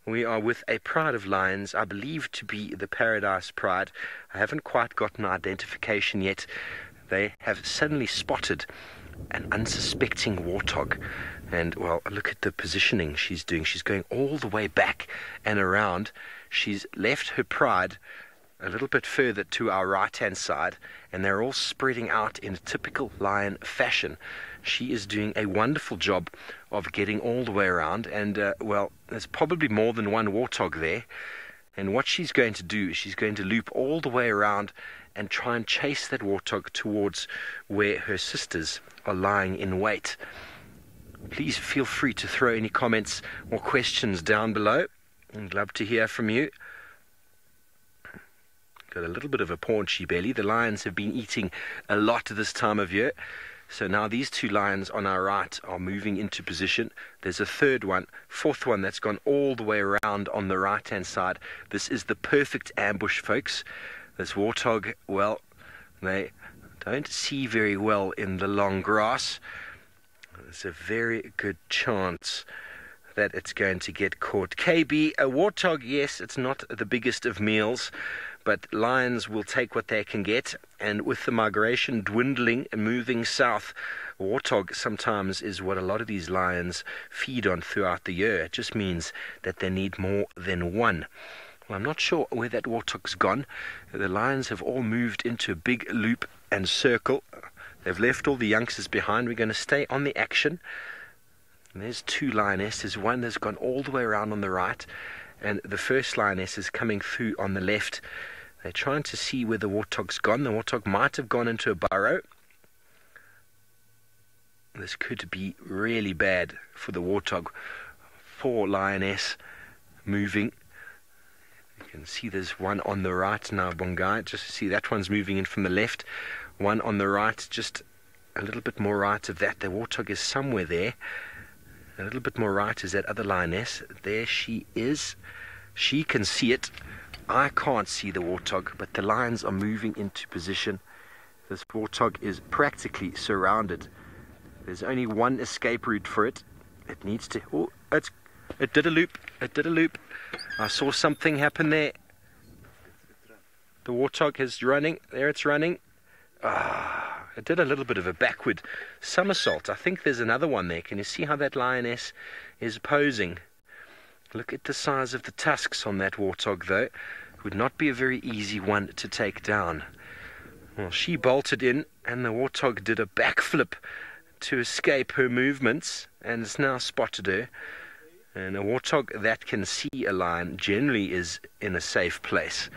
We are with a pride of lions, I believe to be the Paradise Pride. I haven't quite gotten identification yet. They have suddenly spotted an unsuspecting warthog. And, well, look at the positioning she's doing. She's going all the way back and around. She's left her pride a little bit further to our right-hand side, and they're all spreading out in a typical lion fashion. She is doing a wonderful job of getting all the way around, and, well, there's probably more than one warthog there. And what she's going to do is she's going to loop all the way around and try and chase that warthog towards where her sisters are lying in wait. Please feel free to throw any comments or questions down below. I'd love to hear from you. Got a little bit of a paunchy belly. The lions have been eating a lot this time of year. So now these two lions on our right are moving into position. There's a third one, fourth one that's gone all the way around on the right-hand side. This is the perfect ambush, folks. This warthog, well, they don't see very well in the long grass. There's a very good chance that it's going to get caught. KB, a warthog, yes, it's not the biggest of meals, but lions will take what they can get, and with the migration dwindling and moving south, warthog sometimes is what a lot of these lions feed on throughout the year. It just means that they need more than one. Well, I'm not sure where that warthog's gone. The lions have all moved into a big loop and circle. They've left all the youngsters behind. We're going to stay on the action. And there's two lionesses. One that's gone all the way around on the right, and the first lioness is coming through on the left. They're trying to see where the warthog's gone. The warthog might have gone into a burrow. This could be really bad for the warthog. Poor lioness moving. You can see there's one on the right now, Bongai. Just see that one's moving in from the left. One on the right, just a little bit more right of that. The warthog is somewhere there. A little bit more right is that other lioness. There she is. She can see it. I can't see the warthog, but the lions are moving into position. This warthog is practically surrounded. There's only one escape route for it. It needs to... Oh, it did a loop. It did a loop. I saw something happen there. The warthog is running. There it's running. It did a little bit of a backward somersault. I think there's another one there. Can you see how that lioness is posing? Look at the size of the tusks on that warthog, though. It would not be a very easy one to take down. Well, she bolted in, and the warthog did a backflip to escape her movements, and has now spotted her. And a warthog that can see a lion generally is in a safe place.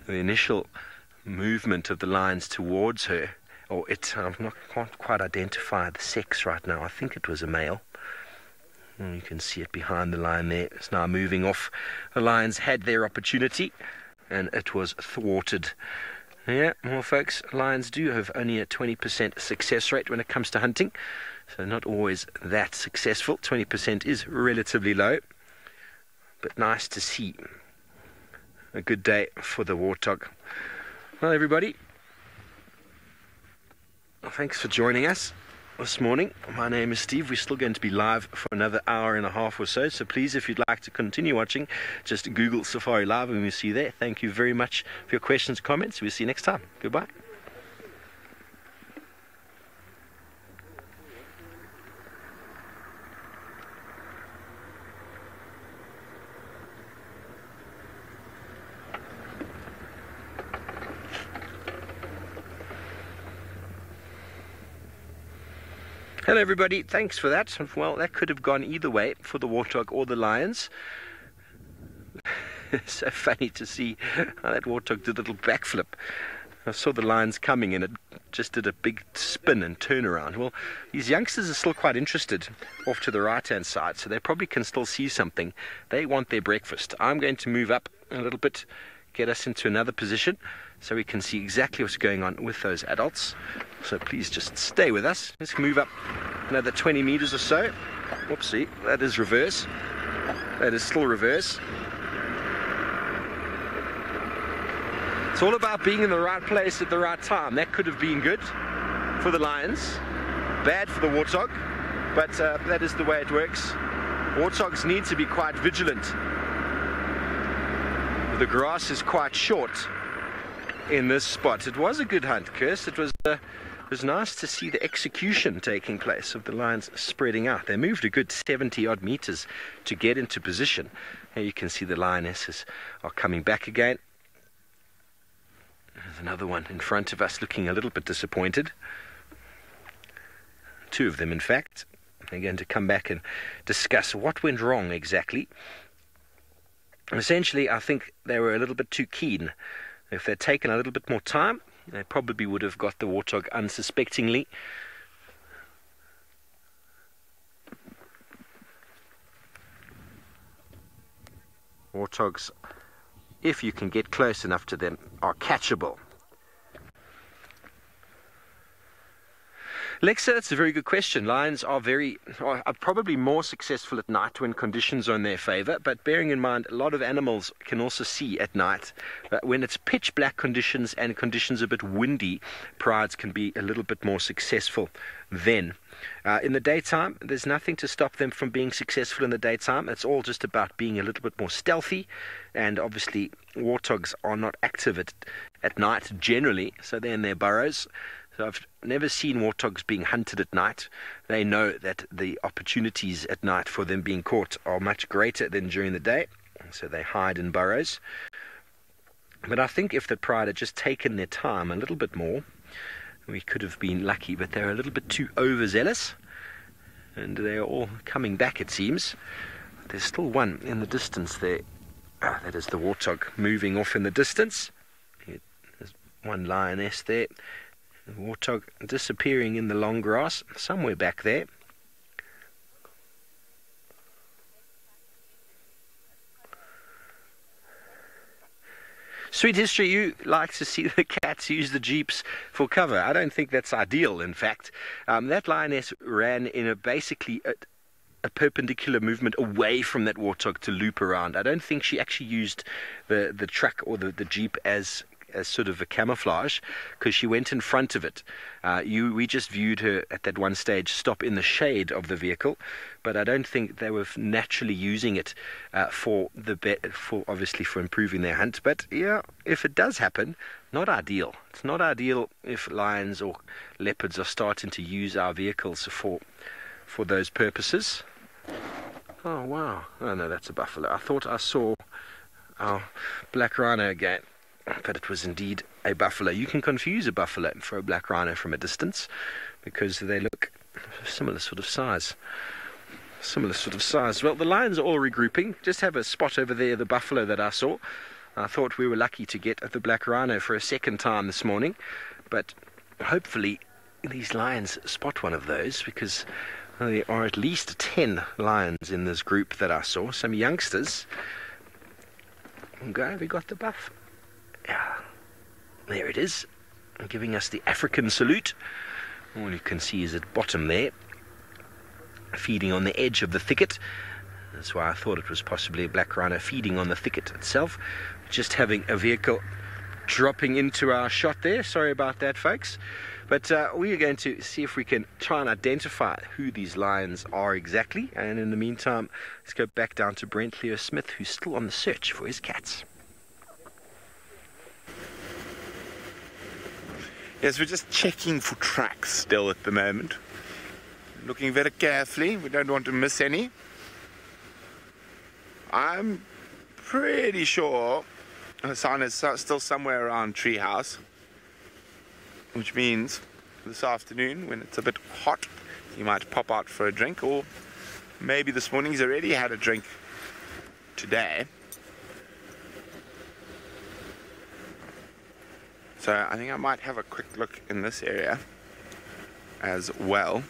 The initial movement of the lions towards her, or can't quite identify the sex right now. I think it was a male. And you can see it behind the lion there. It's now moving off. The lions had their opportunity, and it was thwarted. Yeah, well, folks, lions do have only a 20% success rate when it comes to hunting. So not always that successful. 20% is relatively low, but nice to see. A good day for the warthog. Well, everybody, thanks for joining us this morning. My name is Steve. We're still going to be live for another hour and a half or so. So please, if you'd like to continue watching, just Google Safari Live and we'll see you there. Thank you very much for your questions, comments. We'll see you next time. Goodbye. Hello everybody, thanks for that. Well, that could have gone either way for the warthog or the lions. So funny to see how that warthog did a little backflip. I saw the lions coming and it just did a big spin and turn around. Well, these youngsters are still quite interested off to the right hand side, so they probably can still see something. They want their breakfast. I'm going to move up a little bit, get us into another position so we can see exactly what's going on with those adults. So please just stay with us. Let's move up another 20 meters or so. Whoopsie, that is reverse. That is still reverse. It's all about being in the right place at the right time. That could have been good for the lions, bad for the warthog, but that is the way it works. Warthogs need to be quite vigilant. The grass is quite short in this spot. It was a good hunt, Kirst. It was nice to see the execution taking place of the lions spreading out. They moved a good 70 odd meters to get into position. Here you can see the lionesses are coming back again. There's another one in front of us looking a little bit disappointed. Two of them, in fact. They're going to come back and discuss what went wrong exactly. Essentially, I think they were a little bit too keen. If they'd taken a little bit more time, they probably would have got the warthog unsuspectingly. Warthogs, if you can get close enough to them, are catchable. Lexa, that's a very good question. Lions are probably more successful at night when conditions are in their favor, but bearing in mind a lot of animals can also see at night. When it's pitch black conditions and conditions a bit windy, prides can be a little bit more successful then. In the daytime, there's nothing to stop them from being successful in the daytime. It's all just about being a little bit more stealthy, and obviously warthogs are not active at night generally, so they're in their burrows. So I've never seen warthogs being hunted at night. They know that the opportunities at night for them being caught are much greater than during the day, so they hide in burrows. But I think if the pride had just taken their time a little bit more, we could have been lucky, but they're a little bit too overzealous, and they're all coming back, it seems. There's still one in the distance there. That is the warthog moving off in the distance. There's one lioness there. The warthog disappearing in the long grass somewhere back there. Sweet History, you like to see the cats use the jeeps for cover. I don't think that's ideal, in fact. That lioness ran in basically a perpendicular movement away from that warthog to loop around. I don't think she actually used the truck or the jeep as sort of a camouflage, because she went in front of it. We just viewed her at that one stage stop in the shade of the vehicle, but I don't think they were naturally using it for obviously for improving their hunt. But yeah, if it does happen, not ideal. It's not ideal if lions or leopards are starting to use our vehicles for those purposes. Oh wow! Oh no, that's a buffalo. I thought I saw our black rhino again, but it was indeed a buffalo. You can confuse a buffalo for a black rhino from a distance because they look similar sort of size. similar sort of size. Well, the lions are all regrouping. Just have a spot over there, the buffalo that I saw. I thought we were lucky to get the black rhino for a second time this morning, but hopefully these lions spot one of those, because there are at least 10 lions in this group that I saw. Some youngsters. Okay, have we got the buff? Yeah, there it is, giving us the African salute. All you can see is at bottom there, feeding on the edge of the thicket. That's why I thought it was possibly a black rhino feeding on the thicket itself. Just having a vehicle dropping into our shot there. Sorry about that, folks. But we are going to see if we can try and identify who these lions are exactly. And in the meantime, let's go back down to Brent Leo Smith, who's still on the search for his cats. Yes, we're just checking for tracks still at the moment. Looking very carefully. We don't want to miss any. I'm pretty sure Hassan is still somewhere around Treehouse, which means this afternoon, when it's a bit hot, he might pop out for a drink, or maybe this morning he's already had a drink today. So I think I might have a quick look in this area as well.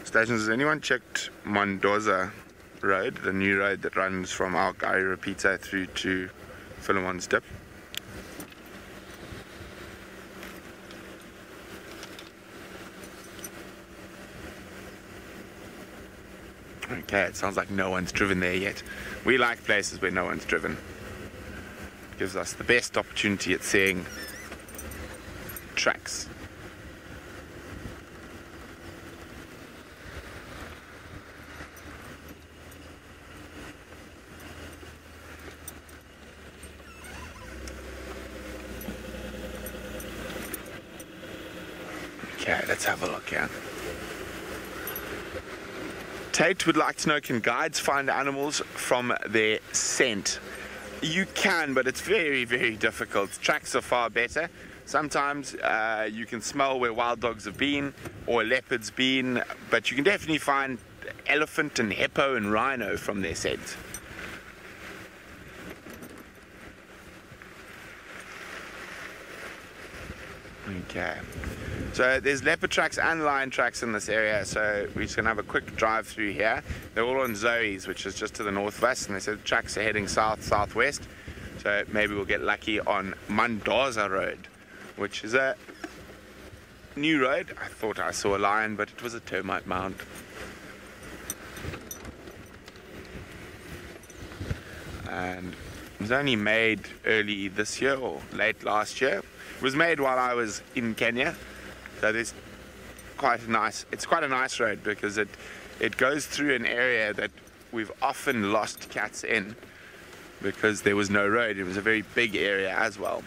Stations, has anyone checked Mendoza Road, the new road that runs from our Repeater through to Philemon's Dip? Okay, it sounds like no one's driven there yet. We like places where no one's driven. It gives us the best opportunity at seeing tracks. Okay, let's have a look here. Tate would like to know, can guides find animals from their scent? You can, but it's very, very difficult. Tracks are far better. Sometimes you can smell where wild dogs have been or leopards been, but you can definitely find elephant and hippo and rhino from their scent. Okay, so there's leopard tracks and lion tracks in this area, so we're just going to have a quick drive through here. They're all on Zoe's, which is just to the north of us, and they said the tracks are heading south-southwest, so maybe we'll get lucky on Mendoza Road, which is a new road. I thought I saw a lion, but it was a termite mound. And it was only made early this year or late last year. It was made while I was in Kenya, so there's it's quite a nice road, because it goes through an area that we've often lost cats in because there was no road. It was a very big area as well.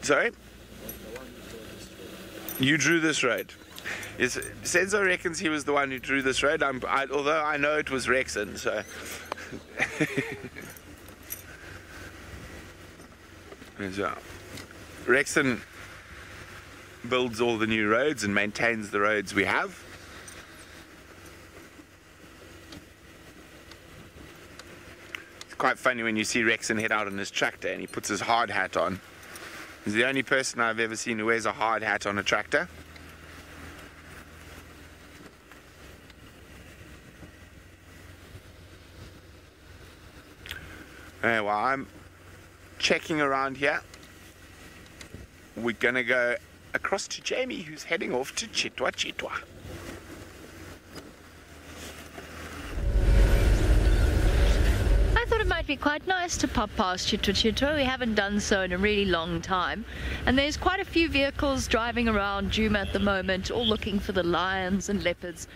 Sorry? You drew this road. Yes, Senzo reckons he was the one who drew this road, although I know it was Rexon, so... So, Rexon builds all the new roads and maintains the roads we have. It's quite funny when you see Rexon head out on his tractor and he puts his hard hat on. He's the only person I've ever seen who wears a hard hat on a tractor. Well, I'm checking around here. We're gonna go across to Jamie, who's heading off to Chitwa Chitwa. I thought it might be quite nice to pop past Chitwa Chitwa. We haven't done so in a really long time. And there's quite a few vehicles driving around Djuma at the moment, all looking for the lions and leopards.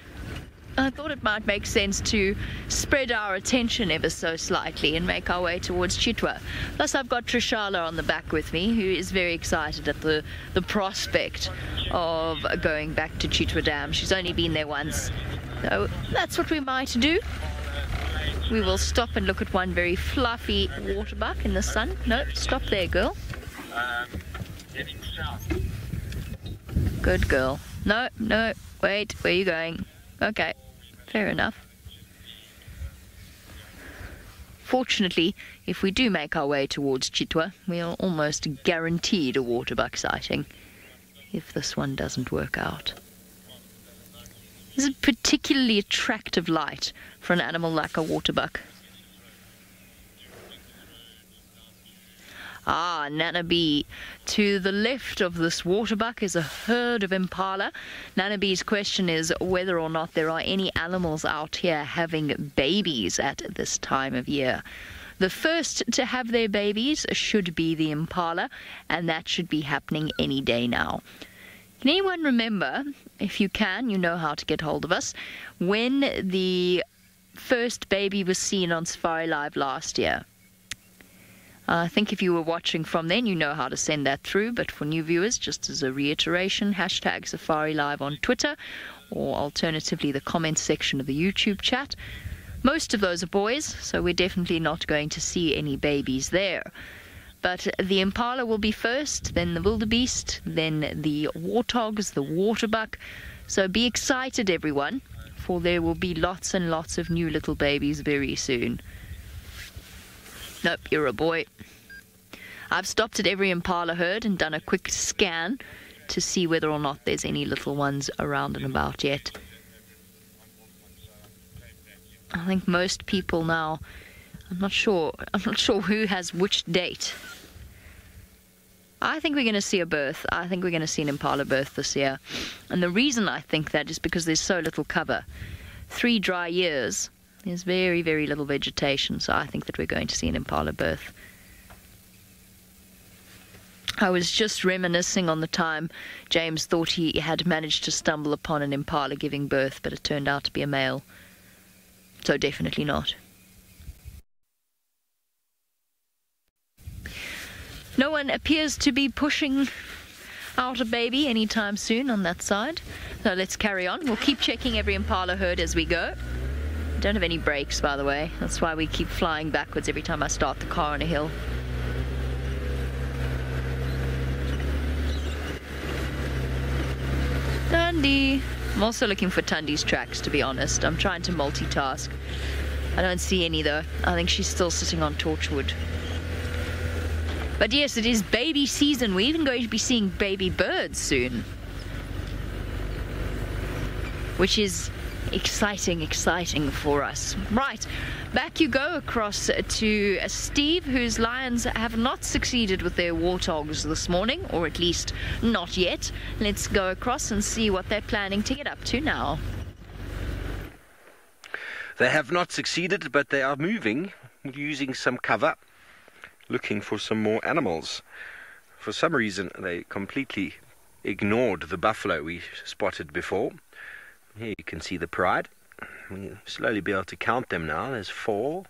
I thought it might make sense to spread our attention ever so slightly and make our way towards Chitwa. Plus I've got Trishala on the back with me, who is very excited at the prospect of going back to Chitwa Dam. She's only been there once. So that's what we might do. We will stop and look at one very fluffy waterbuck in the sun. No, stop there, girl. Heading south. Good girl. No, wait, where are you going? Okay, fair enough. Fortunately, if we do make our way towards Chitwa, we are almost guaranteed a waterbuck sighting, if this one doesn't work out. Is it particularly attractive light for an animal like a waterbuck? Ah, Nana B. To the left of this waterbuck is a herd of impala. Nana B's question is whether or not there are any animals out here having babies at this time of year. The first to have their babies should be the impala, and that should be happening any day now. Can anyone remember, if you can, you know how to get hold of us, when the first baby was seen on SafariLive last year? I think if you were watching from then, you know how to send that through. But for new viewers, just as a reiteration, hashtag SafariLive on Twitter, or alternatively the comments section of the YouTube chat. Most of those are boys, so we're definitely not going to see any babies there. But the impala will be first, then the wildebeest, then the warthogs, the waterbuck. So be excited, everyone, for there will be lots and lots of new little babies very soon. Nope, you're a boy. I've stopped at every impala herd and done a quick scan to see whether or not there's any little ones around and about yet. I think most people now, I'm not sure who has which date. I think we're going to see a birth. I think we're going to see an impala birth this year. And the reason I think that is because there's so little cover. 3 dry years. There's very, very little vegetation, so I think that we're going to see an impala birth. I was just reminiscing on the time James thought he had managed to stumble upon an impala giving birth, but it turned out to be a male. So definitely not. No one appears to be pushing out a baby anytime soon on that side. So let's carry on. We'll keep checking every impala herd as we go. Don't have any brakes, by the way. That's why we keep flying backwards every time I start the car on a hill. Tundi. I'm also looking for Tundi's tracks, to be honest. I'm trying to multitask. I don't see any, though. I think she's still sitting on Torchwood. But yes, it is baby season. We're even going to be seeing baby birds soon. Which is exciting for us. Right, back you go across to Steve, whose lions have not succeeded with their warthogs this morning, or at least not yet. Let's go across and see what they're planning to get up to now. They have not succeeded, but they are moving, using some cover, looking for some more animals. For some reason, they completely ignored the buffalo we spotted before. Here you can see the pride. We'll slowly be able to count them now. There's 4,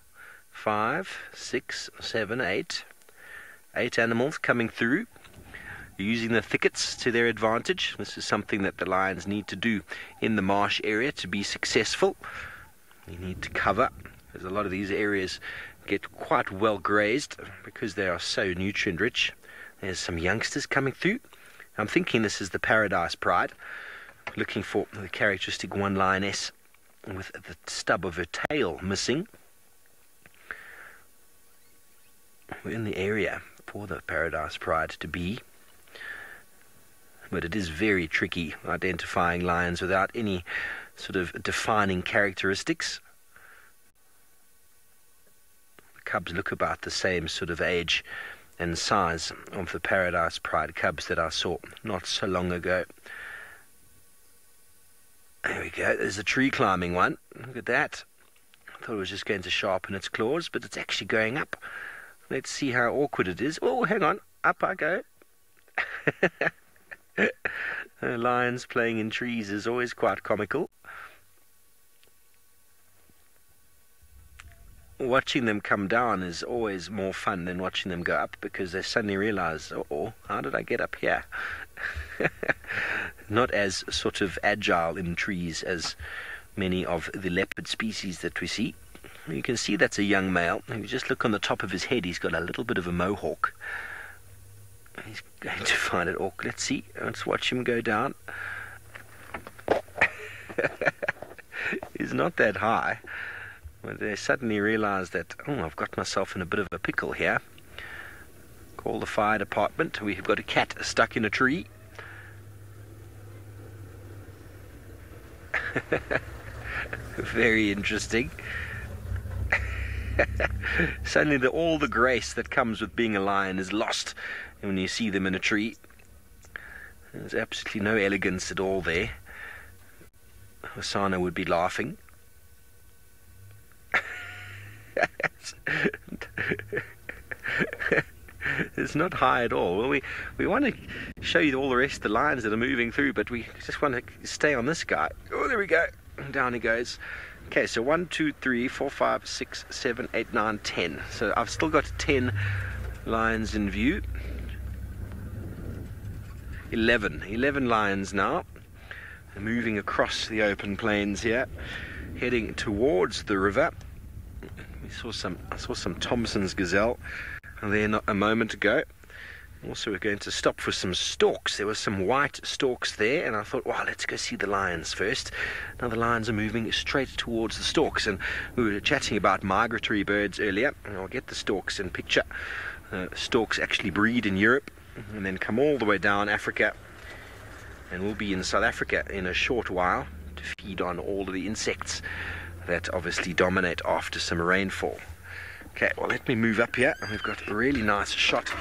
5, 6, 7, 8. 8 animals coming through, using the thickets to their advantage. This is something that the lions need to do in the marsh area to be successful. You need to cover, because a lot of these areas get quite well grazed because they are so nutrient rich. There's some youngsters coming through. I'm thinking this is the Paradise Pride, looking for the characteristic one lioness with the stub of her tail missing. We're in the area for the Paradise Pride to be, but it is very tricky identifying lions without any sort of defining characteristics. The cubs look about the same sort of age and size of the Paradise Pride cubs that I saw not so long ago. There we go, there's a tree climbing one. Look at that. I thought it was just going to sharpen its claws, but it's actually going up. Let's see how awkward it is. Oh, hang on, up I go. Lions playing in trees is always quite comical. Watching them come down is always more fun than watching them go up, because they suddenly realize, oh, how did I get up here? Not as sort of agile in trees as many of the leopard species that we see. You can see that's a young male. If you just look on the top of his head, he's got a little bit of a mohawk. He's going to find it awkward. Let's see. Let's watch him go down. He's not that high. But they suddenly realize that, oh, I've got myself in a bit of a pickle here. Call the fire department. We've got a cat stuck in a tree. Very interesting. Suddenly all the grace that comes with being a lion is lost when you see them in a tree. There's absolutely no elegance at all there. Hosanna would be laughing. It's not high at all. Well, we want to show you all the rest of the lines that are moving through, but we just want to stay on this guy. Oh, there we go. Down he goes. Okay, so 1, 2, 3, 4, 5, 6, 7, 8, 9, 10. So I've still got 10 lions in view. 11 lions now. They're moving across the open plains here, heading towards the river. I saw some Thompson's gazelle there not a moment ago. Also, we're going to stop for some storks. There were some white storks there, and I thought, wow, let's go see the lions first. Now the lions are moving straight towards the storks, and we were chatting about migratory birds earlier, and I'll get the storks in picture. Storks actually breed in Europe and then come all the way down Africa, and we'll be in South Africa in a short while to feed on all of the insects that obviously dominate after some rainfall. Okay, well, let me move up here, and we've got a really nice shot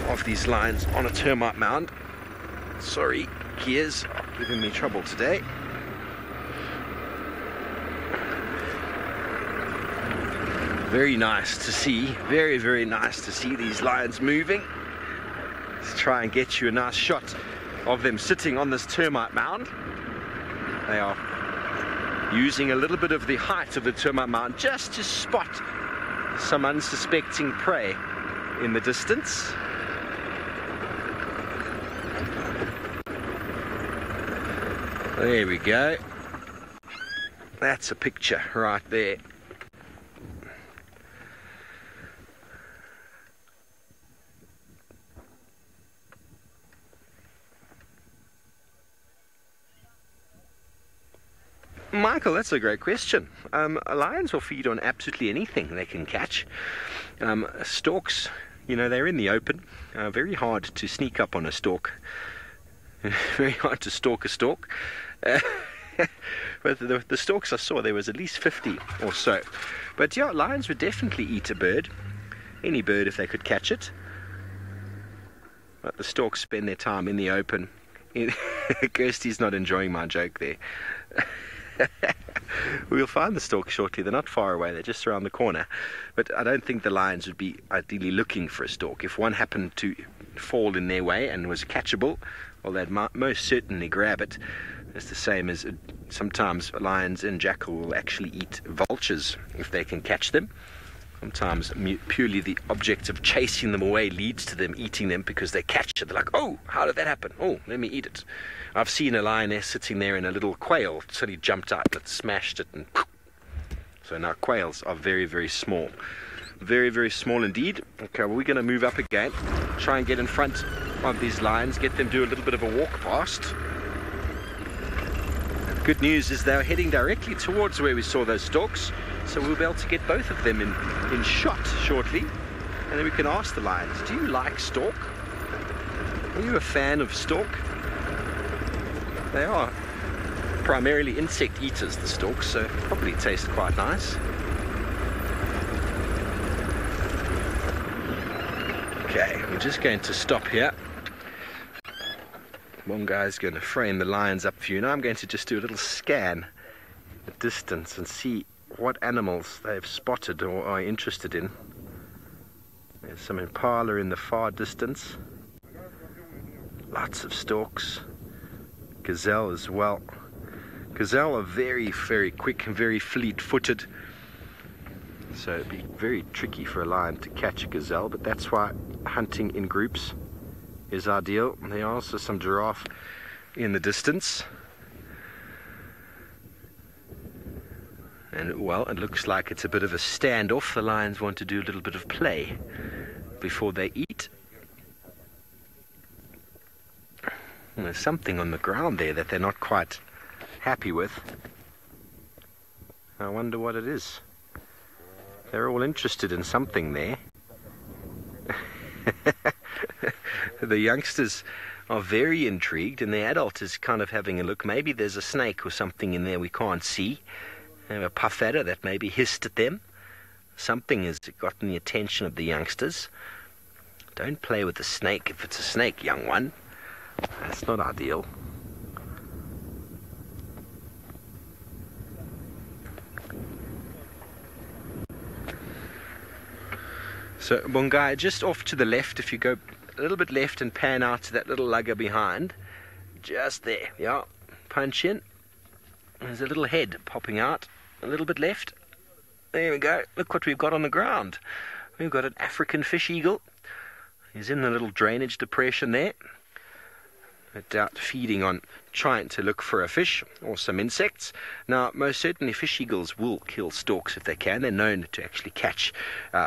of these lions on a termite mound. Sorry, gears are giving me trouble today. Very nice to see, very, very nice to see these lions moving. Let's try and get you a nice shot of them sitting on this termite mound. They are using a little bit of the height of the termite mound just to spot some unsuspecting prey in the distance. There we go. That's a picture right there. Michael, that's a great question. Lions will feed on absolutely anything they can catch. Storks, you know, they're in the open. Very hard to sneak up on a stork. Very hard to stalk a stork. But the storks I saw, there was at least 50 or so. But yeah, lions would definitely eat a bird. Any bird if they could catch it. But the storks spend their time in the open. Kirsty's not enjoying my joke there. We'll find the storks shortly. They're not far away, they're just around the corner. But I don't think the lions would be ideally looking for a stork. If one happened to fall in their way and was catchable, well, they'd most certainly grab it. It's the same as sometimes lions and jackal will actually eat vultures if they can catch them. Sometimes purely the object of chasing them away leads to them eating them because they catch it. They're like, oh, how did that happen? Oh, let me eat it. I've seen a lioness sitting there and a little quail suddenly jumped out and smashed it. And so now quails are very, very small. Very, very small indeed. Okay, well, we're going to move up again. Try and get in front of these lions. Get them to do a little bit of a walk past. Good news is they're heading directly towards where we saw those storks. So we'll be able to get both of them in shot shortly. And then we can ask the lions, do you like stork? Are you a fan of stork? They are primarily insect eaters, the storks, so probably taste quite nice. Okay, we're just going to stop here. One guy's going to frame the lions up for you. Now I'm going to just do a little scan at distance and see what animals they've spotted or are interested in. There's some impala in the far distance. Lots of storks. Gazelle as well. Gazelle are very, very quick and very fleet-footed. So it'd be very tricky for a lion to catch a gazelle, but that's why hunting in groups is ideal. There are also some giraffe in the distance. And well, it looks like it's a bit of a standoff. The lions want to do a little bit of play before they eat. There's something on the ground there that they're not quite happy with. I wonder what it is. They're all interested in something there. The youngsters are very intrigued, and the adult is kind of having a look. Maybe there's a snake or something in there we can't see. They have a puff adder that maybe hissed at them. Something has gotten the attention of the youngsters. Don't play with the snake if it's a snake, young one. That's not ideal. So, Bungai, just off to the left, if you go a little bit left and pan out to that little lugger behind, just there, yeah, punch in. There's a little head popping out, a little bit left. There we go. Look what we've got on the ground. We've got an African fish eagle. He's in the little drainage depression there. No doubt feeding on, trying to look for a fish or some insects. Now, most certainly fish eagles will kill storks if they can. They're known to actually catch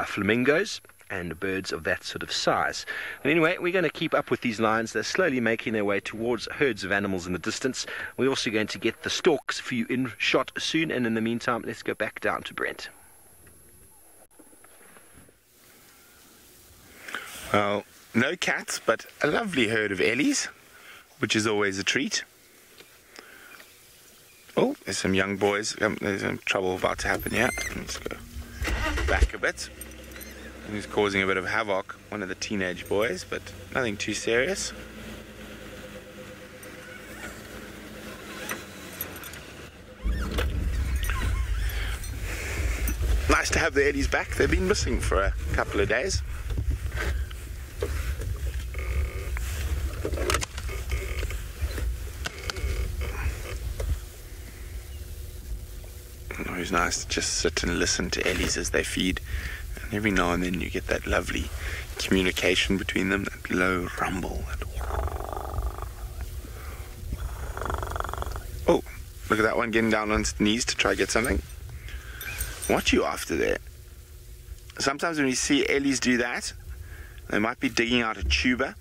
flamingos and birds of that sort of size. And anyway, we're going to keep up with these lions. They're slowly making their way towards herds of animals in the distance. We're also going to get the storks for you in shot soon, and in the meantime, let's go back down to Brent. Well, no cats, but a lovely herd of ellies, which is always a treat. Oh, there's some young boys. There's some trouble about to happen here. Let's go back a bit. He's causing a bit of havoc, one of the teenage boys, but nothing too serious. Nice to have the ellies back. They've been missing for a couple of days. It's nice to just sit and listen to ellies as they feed, and every now and then you get that lovely communication between them, that low rumble. Oh, look at that one getting down on its knees to try to get something. What are you after there? Sometimes when you see ellies do that, they might be digging out a tuber.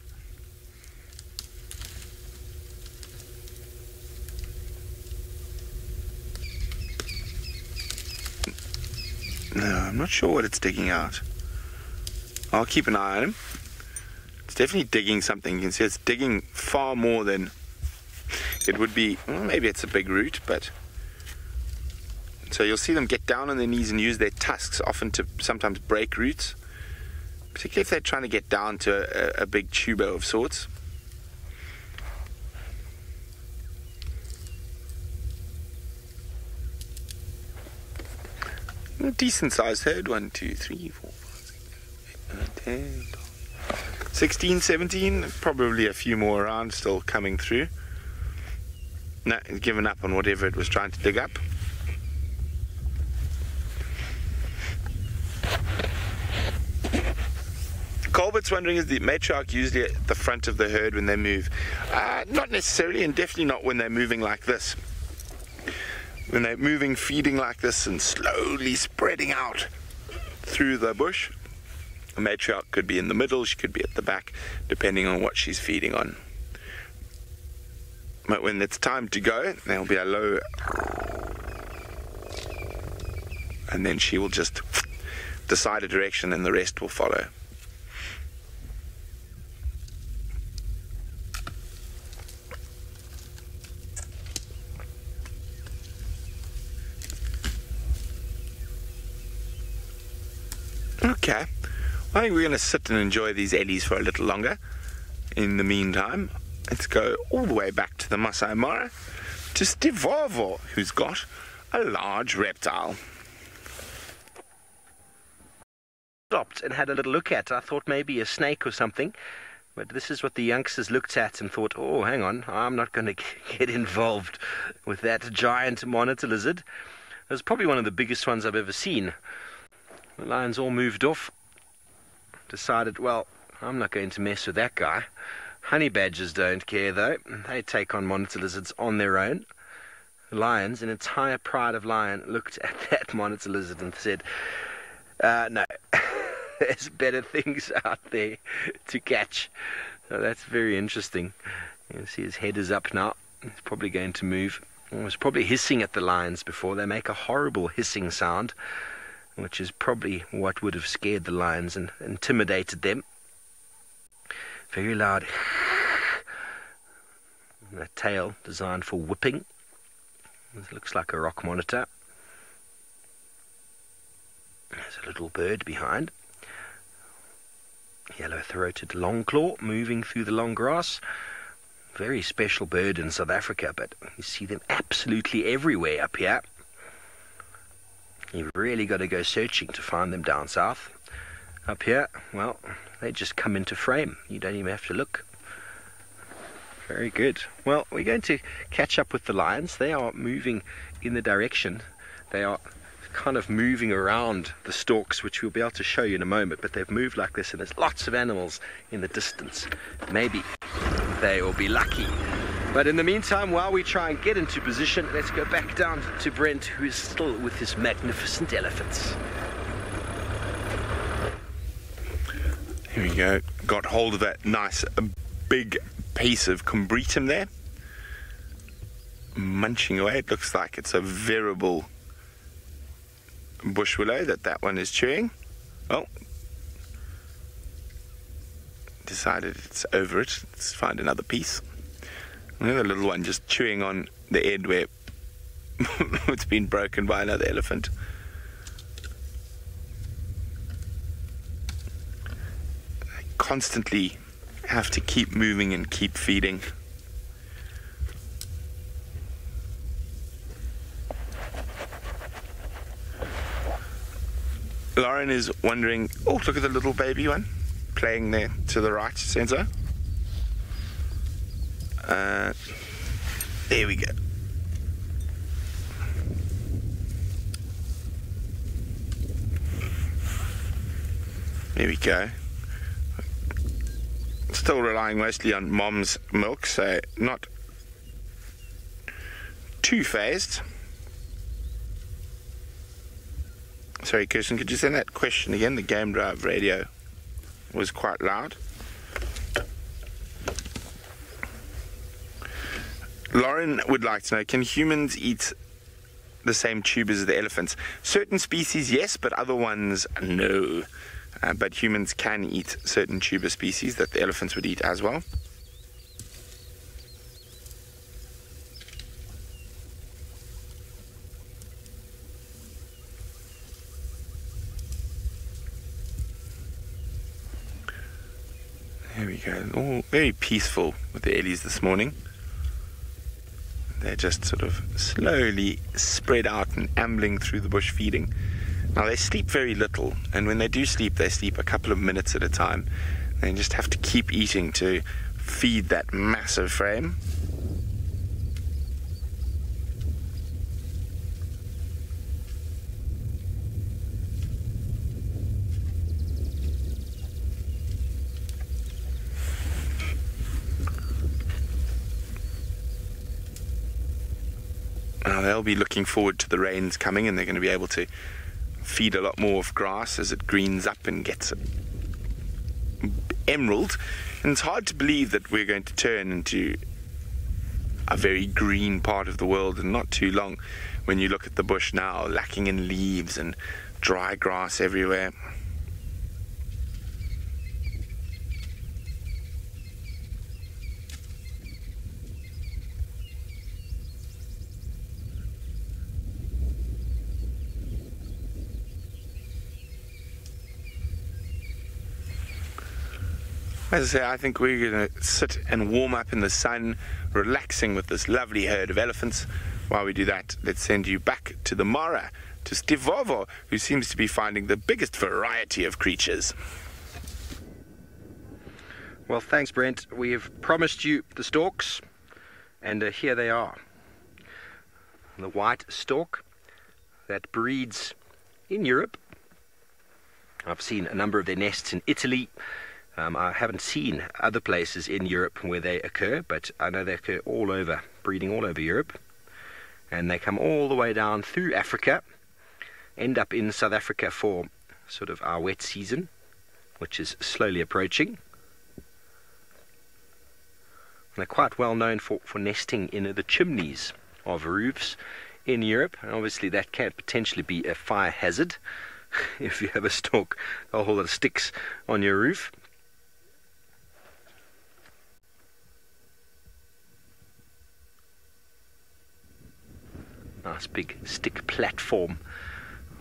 No, I'm not sure what it's digging out. I'll keep an eye on him. It's definitely digging something. You can see it's digging far more than it would be. Well, maybe it's a big root, but... So you'll see them get down on their knees and use their tusks often to sometimes break roots, particularly if they're trying to get down to a big tuber of sorts. A decent sized herd. 1, 2, 3, 4, 5, 6, 7, 8, 9, 10, 16, 17. Probably a few more around still coming through. No, it's given up on whatever it was trying to dig up. Colbert's wondering, is the matriarch usually at the front of the herd when they move? Not necessarily, and definitely not when they're moving like this. When they're moving, feeding like this and slowly spreading out through the bush, a matriarch could be in the middle, she could be at the back, depending on what she's feeding on. But when it's time to go, there'll be a low, and then she will just decide a direction and the rest will follow. Okay, I think we're going to sit and enjoy these ellies for a little longer. In the meantime, let's go all the way back to the Masai Mara to Stivovo, who's got a large reptile. Stopped and had a little look at. I thought maybe a snake or something, but this is what the youngsters looked at and thought, oh, hang on, I'm not going to get involved with that giant monitor lizard. It was probably one of the biggest ones I've ever seen. The lions all moved off, decided, well, I'm not going to mess with that guy. Honey badgers don't care, though. They take on monitor lizards on their own. The lions, an entire pride of lion, looked at that monitor lizard and said, no, there's better things out there to catch. So that's very interesting. You can see his head is up now. He's probably going to move. He was probably hissing at the lions before. They make a horrible hissing sound, which is probably what would have scared the lions and intimidated them. Very loud. And that tail designed for whipping. It looks like a rock monitor. There's a little bird behind. Yellow-throated longclaw moving through the long grass. Very special bird in South Africa, but you see them absolutely everywhere up here. You've really got to go searching to find them down south. Up here, well, they just come into frame. You don't even have to look. Very good. Well, we're going to catch up with the lions. They are moving in the direction. They are kind of moving around the stalks, which we'll be able to show you in a moment, but they've moved like this, and there's lots of animals in the distance. Maybe they will be lucky. But in the meantime, while we try and get into position, let's go back down to Brent, who is still with his magnificent elephants. Here we go. Got hold of that nice big piece of combretum there. Munching away. It looks like it's a veritable bush willow that one is chewing. Oh. Decided it's over it. Let's find another piece. Another little one just chewing on the end where it's been broken by another elephant. I constantly have to keep moving and keep feeding. Lauren is wondering, oh, look at the little baby one playing there to the right, Senzo. There we go. There we go. Still relying mostly on mom's milk, so not too phased. Sorry, Kirsten, could you send that question again? The Game Drive radio was quite loud. Lauren would like to know, can humans eat the same tubers as the elephants? Certain species, yes, but other ones, no. But humans can eat certain tuber species that the elephants would eat as well. There we go. All very peaceful with the ellies this morning. They're just sort of slowly spread out and ambling through the bush feeding. Now they sleep very little, and when they do sleep, they sleep a couple of minutes at a time. They just have to keep eating to feed that massive frame. Now they'll be looking forward to the rains coming, and they're going to be able to feed a lot more of grass as it greens up and gets emerald. And it's hard to believe that we're going to turn into a very green part of the world in not too long, when you look at the bush now, lacking in leaves and dry grass everywhere. As I say, I think we're going to sit and warm up in the sun, relaxing with this lovely herd of elephants. While we do that, let's send you back to the Mara, to Stivovo, who seems to be finding the biggest variety of creatures. Well, thanks, Brent. We have promised you the storks, and here they are. The white stork that breeds in Europe. I've seen a number of their nests in Italy. I haven't seen other places in Europe where they occur, but I know they occur all over, breeding all over Europe. And they come all the way down through Africa, end up in South Africa for sort of our wet season, which is slowly approaching. They're quite well known for nesting in the chimneys of roofs in Europe, and obviously that can potentially be a fire hazard if you have a stork, a whole lot of sticks on your roof. Nice big stick platform.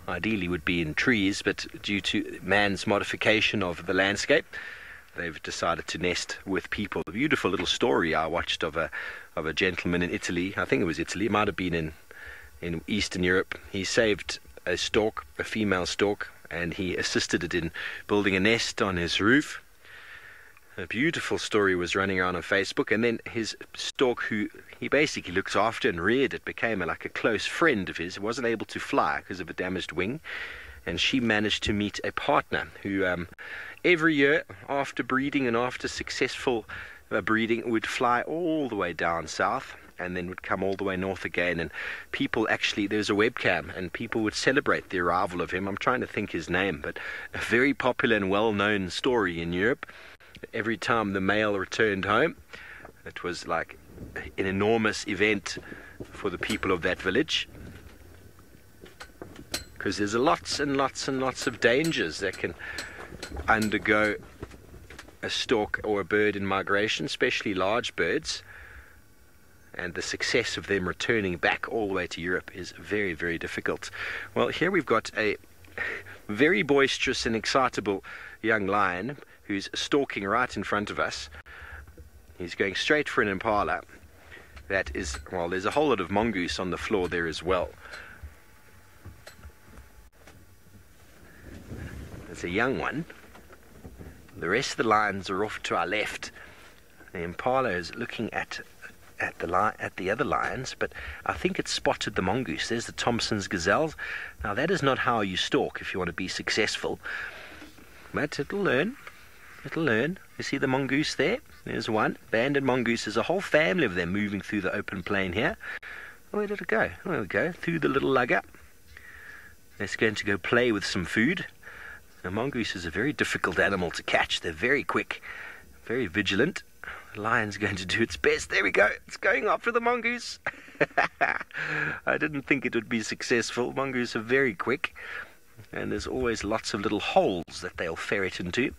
Ideally would be in trees, but due to man's modification of the landscape, they've decided to nest with people. A beautiful little story I watched of a gentleman in Italy. I think it was Italy. It might have been in Eastern Europe. He saved a stork, a female stork, and he assisted it in building a nest on his roof. A beautiful story was running around on Facebook, and then his stork, who he basically looked after and reared, it became like a close friend of his. It wasn't able to fly because of a damaged wing, and she managed to meet a partner who every year after breeding and after successful breeding would fly all the way down south and then would come all the way north again. And people actually, there's a webcam, and people would celebrate the arrival of him. I'm trying to think his name, but a very popular and well-known story in Europe. Every time the male returned home, it was like an enormous event for the people of that village, because there's lots and lots and lots of dangers that can undergo a stork or a bird in migration, especially large birds, and the success of them returning back all the way to Europe is very, very difficult. Well, here we've got a very boisterous and excitable young lion who's stalking right in front of us. He's going straight for an impala. That is, well, there's a whole lot of mongoose on the floor there as well. There's a young one. The rest of the lions are off to our left. The impala is looking at the other lions, but I think it's spotted the mongoose. There's the Thompson's gazelles. Now that is not how you stalk if you want to be successful, but it'll learn. It'll learn. You see the mongoose there? There's one. Banded mongoose. There's a whole family of them moving through the open plain here. Where did it go? There we go. Through the little lugger. It's going to go play with some food. The mongoose is a very difficult animal to catch. They're very quick, very vigilant. The lion's going to do its best. There we go. It's going after the mongoose. I didn't think it would be successful. Mongoose are very quick, and there's always lots of little holes that they'll ferret into.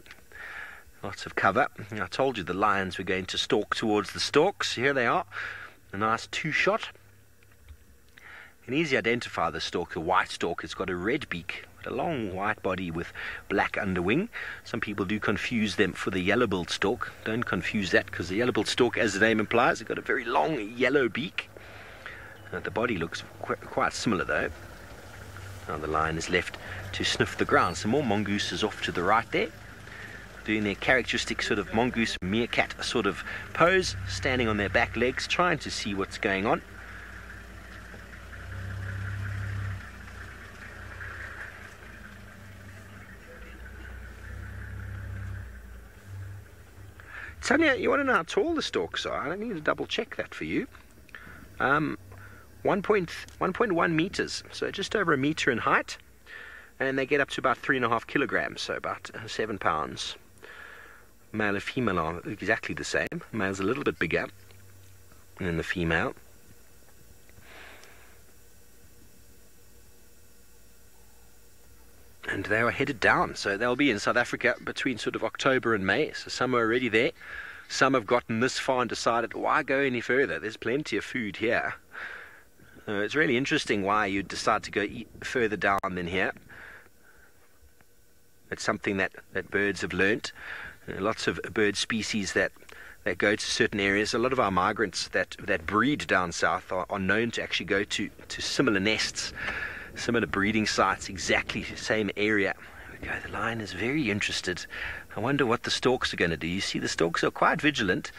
Lots of cover. I told you the lions were going to stalk towards the storks. Here they are. A nice two-shot. You can easily identify the stork. A white stork. It's got a red beak, a long white body with black underwing. Some people do confuse them for the yellow-billed stork. Don't confuse that, because the yellow-billed stork, as the name implies, has got a very long yellow beak. The body looks quite similar, though. Now the lion is left to sniff the ground. Some more mongooses off to the right there, doing their characteristic sort of mongoose meerkat sort of pose, standing on their back legs, trying to see what's going on. Tanya, you want to know how tall the storks are? I don't need to double check that for you. 1.1 meters, so just over a meter in height, and they get up to about 3.5 kilograms, so about 7 pounds. Male and female are exactly the same. Male's a little bit bigger than the female. And they are headed down, so they'll be in South Africa between sort of October and May. So some are already there. Some have gotten this far and decided, why go any further? There's plenty of food here. It's really interesting why you'd decide to go further down than here. It's something that birds have learnt. Lots of bird species that go to certain areas. A lot of our migrants that breed down south are known to actually go to similar nests, similar breeding sites, exactly the same area. There we go. The lion is very interested. I wonder what the storks are going to do. You see, the storks are quite vigilant.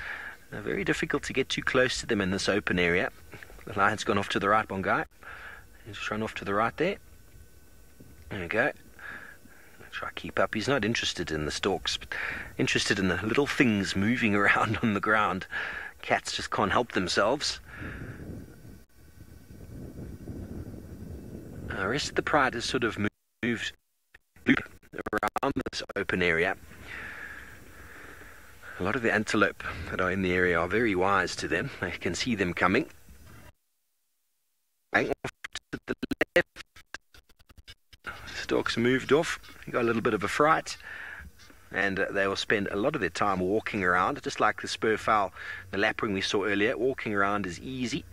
They're very difficult to get too close to them in this open area. The lion's gone off to the right, one guy. He's run off to the right there. There we go. Try to keep up. He's not interested in the storks, but interested in the little things moving around on the ground. Cats just can't help themselves. The rest of the pride has sort of moved around this open area. A lot of the antelope that are in the area are very wise to them. They can see them coming. Off to the left. Storks moved off. Got a little bit of a fright. And they will spend a lot of their time walking around, just like the spur fowl, the lapwing we saw earlier. Walking around is easy,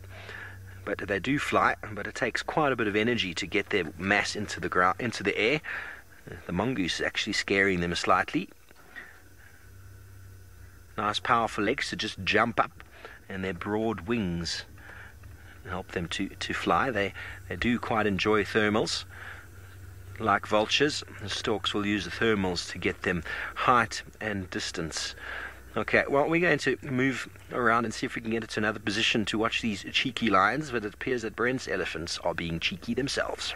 but they do fly, but it takes quite a bit of energy to get their mass into the ground, into the air. The mongoose is actually scaring them slightly. Nice powerful legs to just jump up, and their broad wings help them to fly. They do quite enjoy thermals. Like vultures, the storks will use the thermals to get them height and distance. Okay, well, we're going to move around and see if we can get it to another position to watch these cheeky lions, but it appears that Brent's elephants are being cheeky themselves.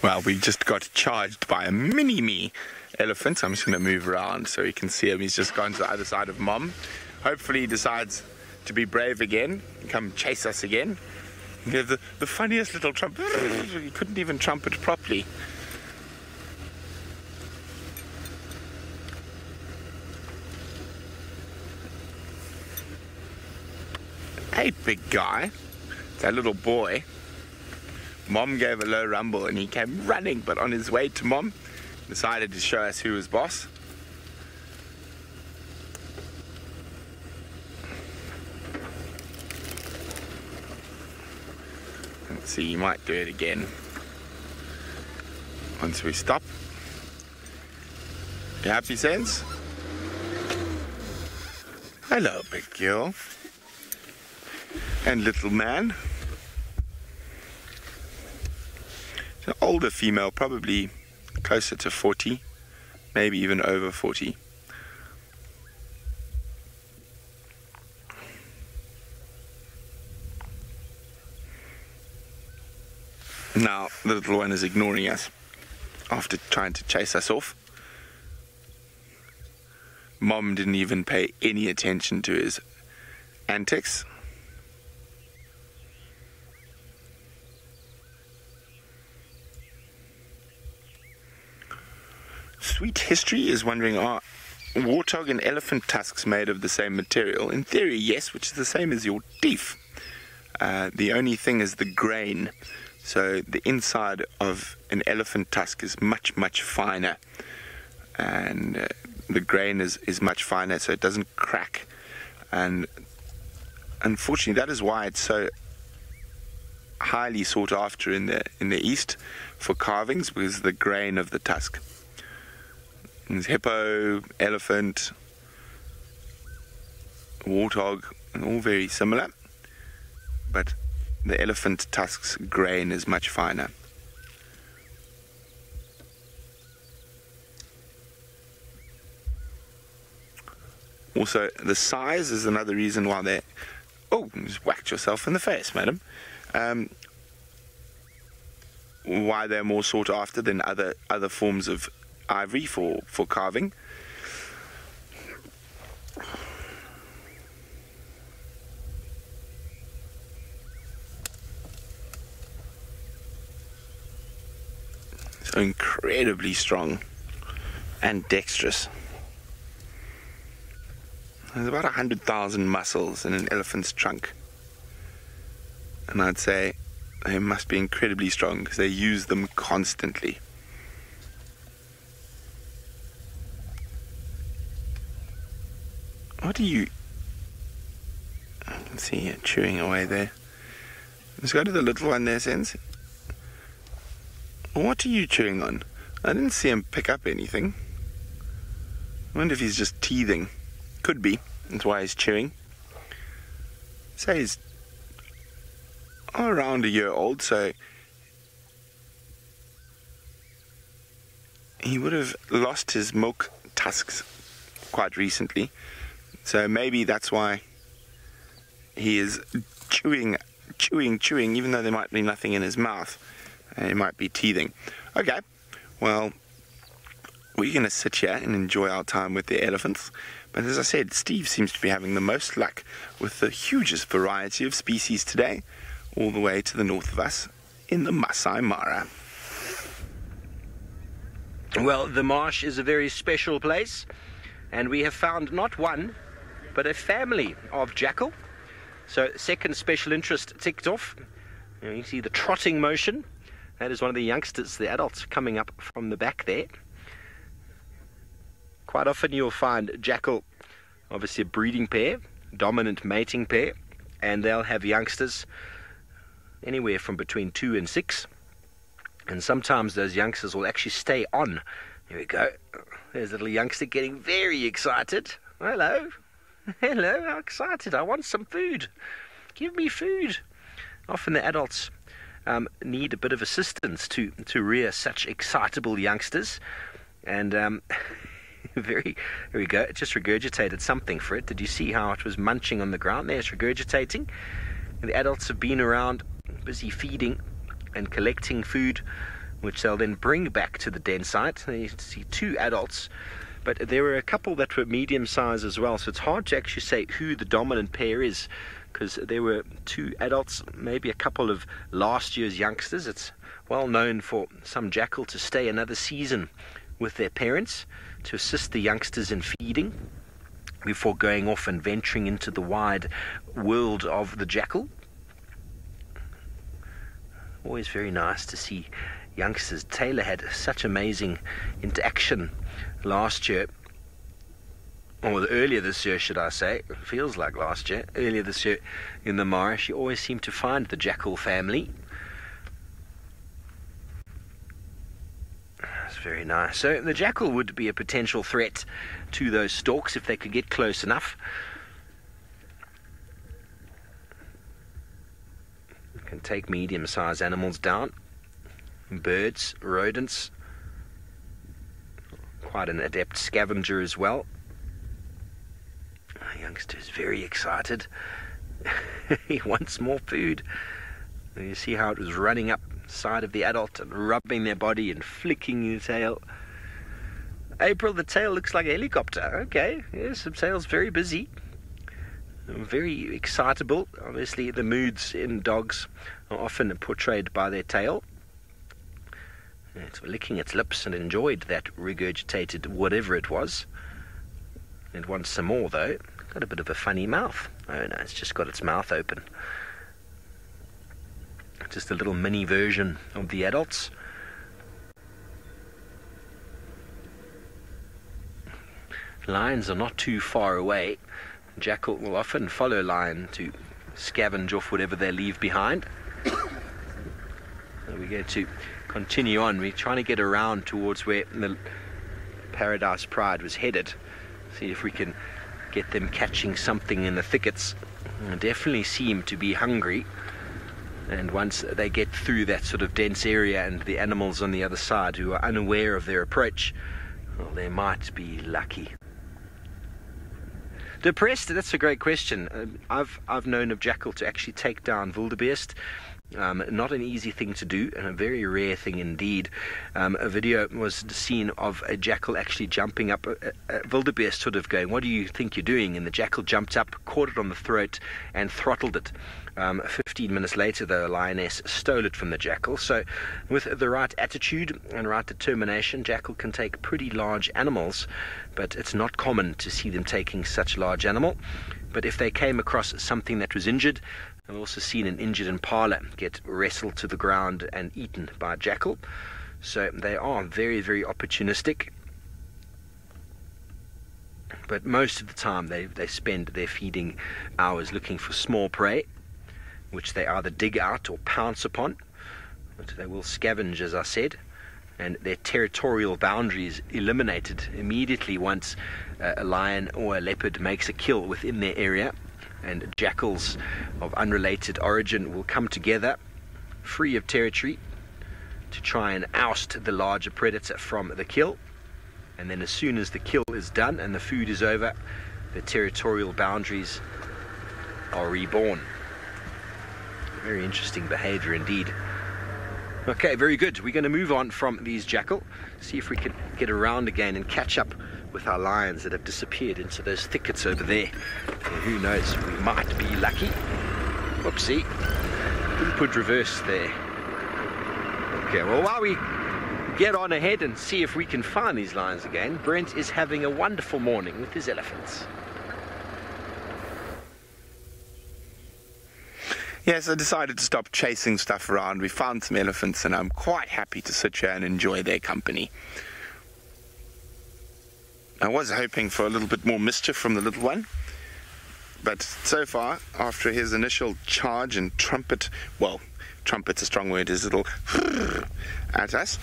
Well, we just got charged by a mini-me elephant. I'm just going to move around so you can see him. He's just gone to the other side of Mom. Hopefully he decides to be brave again and come chase us again. You have the funniest little trumpet. He couldn't even trumpet properly. Hey, big guy. That little boy. Mom gave a low rumble and he came running, but on his way to Mom, decided to show us who was boss. Let's see, he might do it again once we stop. You happy, Sense? Hello, big girl. And little man. It's an older female, probably closer to 40, maybe even over 40. Now, the little one is ignoring us after trying to chase us off. Mom didn't even pay any attention to his antics. Sweet History is wondering, are warthog and elephant tusks made of the same material? In theory, yes, which is the same as your teeth. The only thing is the grain. So the inside of an elephant tusk is much, much finer. And the grain is much finer, so it doesn't crack. And unfortunately, that is why it's so highly sought after in the East for carvings, because the grain of the tusk. There's hippo, elephant, warthog, and all very similar, but the elephant tusk's grain is much finer. Also, the size is another reason why they... Oh, you just whacked yourself in the face, madam. Why they're more sought after than other forms of ivory for carving. So incredibly strong and dexterous. There's about 100,000 muscles in an elephant's trunk, and I'd say they must be incredibly strong because they use them constantly. What are you... I can see you chewing away there. Let's go to the little one there, Sense. What are you chewing on? I didn't see him pick up anything. I wonder if he's just teething. Could be. That's why he's chewing. Say he's around a year old, so he would have lost his milk tusks quite recently. So maybe that's why he is chewing, even though there might be nothing in his mouth. He might be teething. Okay, well, we're going to sit here and enjoy our time with the elephants. But as I said, Steve seems to be having the most luck with the hugest variety of species today, all the way to the north of us in the Masai Mara. Well, the marsh is a very special place, and we have found not one, but a family of jackal. So, second special interest ticked off. You see the trotting motion. That is one of the youngsters, the adults, coming up from the back there. Quite often you'll find jackal, obviously a breeding pair, dominant mating pair, and they'll have youngsters anywhere from between 2 and 6. And sometimes those youngsters will actually stay on. Here we go. There's a little youngster getting very excited. Hello. Hello, how excited. I want some food. Give me food. Often the adults need a bit of assistance to rear such excitable youngsters. And here we go. It just regurgitated something for it. Did you see how it was munching on the ground there? It's regurgitating. And the adults have been around busy feeding and collecting food, which they'll then bring back to the den site. You see 2 adults, but there were a couple that were medium size as well, so it's hard to actually say who the dominant pair is, because there were 2 adults, maybe a couple of last year's youngsters. It's well known for some jackal to stay another season with their parents to assist the youngsters in feeding before going off and venturing into the wide world of the jackal. Always very nice to see youngsters. Taylor had such amazing interaction last year, or earlier this year, should I say. It feels like last year. Earlier this year in the marsh, you always seem to find the jackal family. That's very nice. So the jackal would be a potential threat to those storks if they could get close enough. Can take medium-sized animals down, birds, rodents. Quite an adept scavenger as well. Our youngster is very excited. He wants more food. And you see how it was running up the side of the adult and rubbing their body and flicking the tail. April, the tail looks like a helicopter. Okay, yes, the tail's very busy. Very excitable. Obviously the moods in dogs are often portrayed by their tail. It's licking its lips and enjoyed that regurgitated whatever it was. It wants some more though. Got a bit of a funny mouth. Oh no, it's just got its mouth open. Just a little mini version of the adults. Lions are not too far away. Jackal will often follow lion to scavenge off whatever they leave behind. So we're going to continue on. We're trying to get around towards where the Paradise Pride was headed. See if we can get them catching something in the thickets. They definitely seem to be hungry. And once they get through that sort of dense area and the animals on the other side who are unaware of their approach, well, they might be lucky. Depressed? That's a great question. I've known of jackal to actually take down wildebeest. Not an easy thing to do, and a very rare thing indeed. A video was seen of a jackal actually jumping up, a wildebeest sort of going, "What do you think you're doing?" And the jackal jumped up, caught it on the throat, and throttled it. 15 minutes later, the lioness stole it from the jackal. So with the right attitude and right determination, jackal can take pretty large animals, but it's not common to see them taking such large animal. But if they came across something that was injured, I've also seen an injured impala get wrestled to the ground and eaten by a jackal. So they are very, very opportunistic. But most of the time they spend their feeding hours looking for small prey, which they either dig out or pounce upon. But they will scavenge, as I said, and their territorial boundaries eliminated immediately once a lion or a leopard makes a kill within their area. And jackals of unrelated origin will come together, free of territory, to try and oust the larger predator from the kill. And then as soon as the kill is done and the food is over, the territorial boundaries are reborn. Very interesting behavior indeed. Okay, very good. We're going to move on from these jackal, see if we can get around again and catch up with our lions that have disappeared into those thickets over there. And who knows, we might be lucky. Whoopsie. Didn't put reverse there. Okay, well, while we get on ahead and see if we can find these lions again. Brent is having a wonderful morning with his elephants. Yes, I decided to stop chasing stuff around. We found some elephants and I'm quite happy to sit here and enjoy their company. I was hoping for a little bit more mischief from the little one, but so far, after his initial charge and trumpet, well, trumpet's a strong word, his little at us,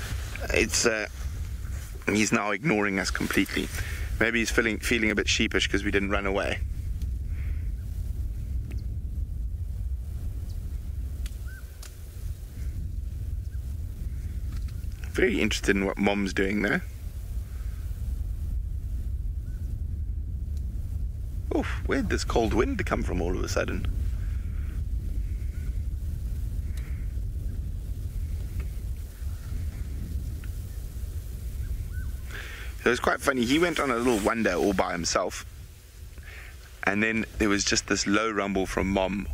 he's now ignoring us completely. Maybe he's feeling a bit sheepish because we didn't run away. Very interested in what Mom's doing there. Oof, where'd this cold wind come from all of a sudden? So it was quite funny. He went on a little wander all by himself, and then there was just this low rumble from Mom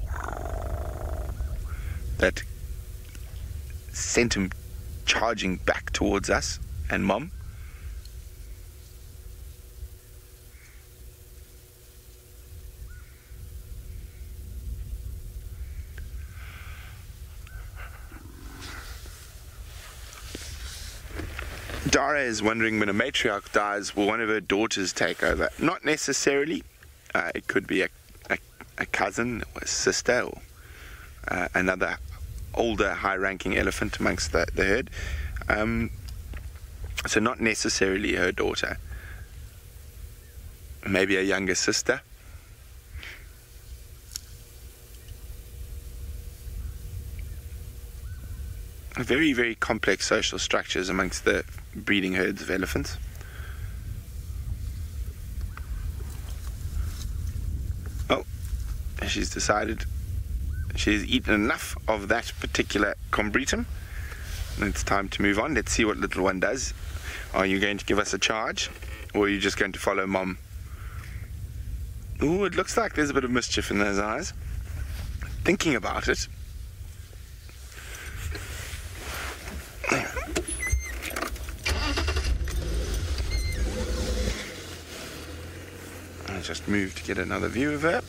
that sent him charging back towards us and Mom. Dara is wondering, when a matriarch dies, will one of her daughters take over? Not necessarily. It could be a cousin or a sister or another older high-ranking elephant amongst the herd. So not necessarily her daughter. Maybe a younger sister. Very, very complex social structures amongst the breeding herds of elephants. Oh, she's decided she's eaten enough of that particular combretum. It's time to move on. Let's see what little one does. Are you going to give us a charge, or are you just going to follow Mom? Ooh, it looks like there's a bit of mischief in those eyes. Thinking about it. I just moved to get another view of her.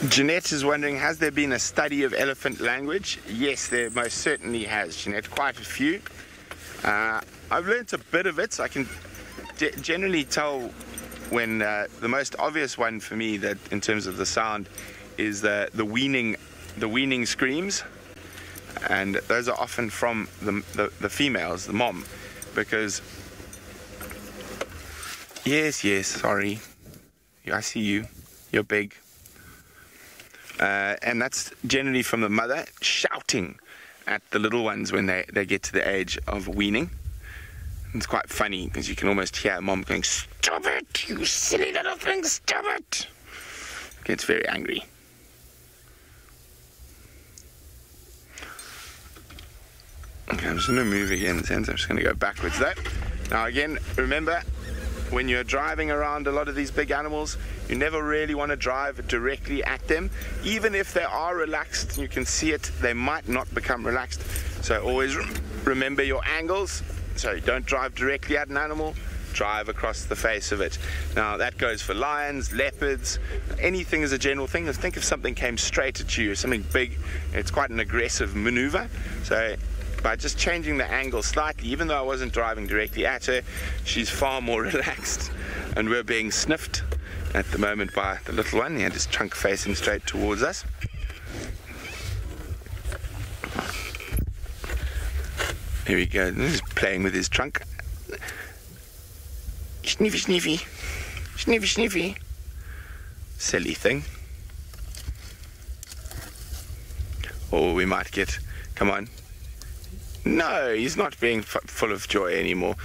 Jeanette is wondering, has there been a study of elephant language? Yes, there most certainly has, Jeanette, quite a few. I've learnt a bit of it, so I can generally tell when the most obvious one for me, that in terms of the sound, is the weaning screams, and those are often from the females, the mom, because yes, sorry, I see you, you're big. And that's generally from the mother shouting at the little ones when they get to the age of weaning. It's quite funny because you can almost hear Mom going, "Stop it, you silly little thing, stop it!" Gets very angry. Okay, I'm just going to move again. I'm just going to go backwards there. Now again, remember, when you're driving around a lot of these big animals, you never really want to drive directly at them. Even if they are relaxed, you can see it, they might not become relaxed. So always remember your angles. So don't drive directly at an animal, drive across the face of it. Now that goes for lions, leopards, anything as a general thing. Just think if something came straight at you, something big, it's quite an aggressive maneuver. So by just changing the angle slightly, even though I wasn't driving directly at her, she's far more relaxed. And we're being sniffed at the moment by the little one. He had his trunk facing straight towards us. Here we go. He's playing with his trunk. Sniffy, sniffy. Sniffy, sniffy. Silly thing. Oh, we might get... Come on. No, he's not being full of joy anymore.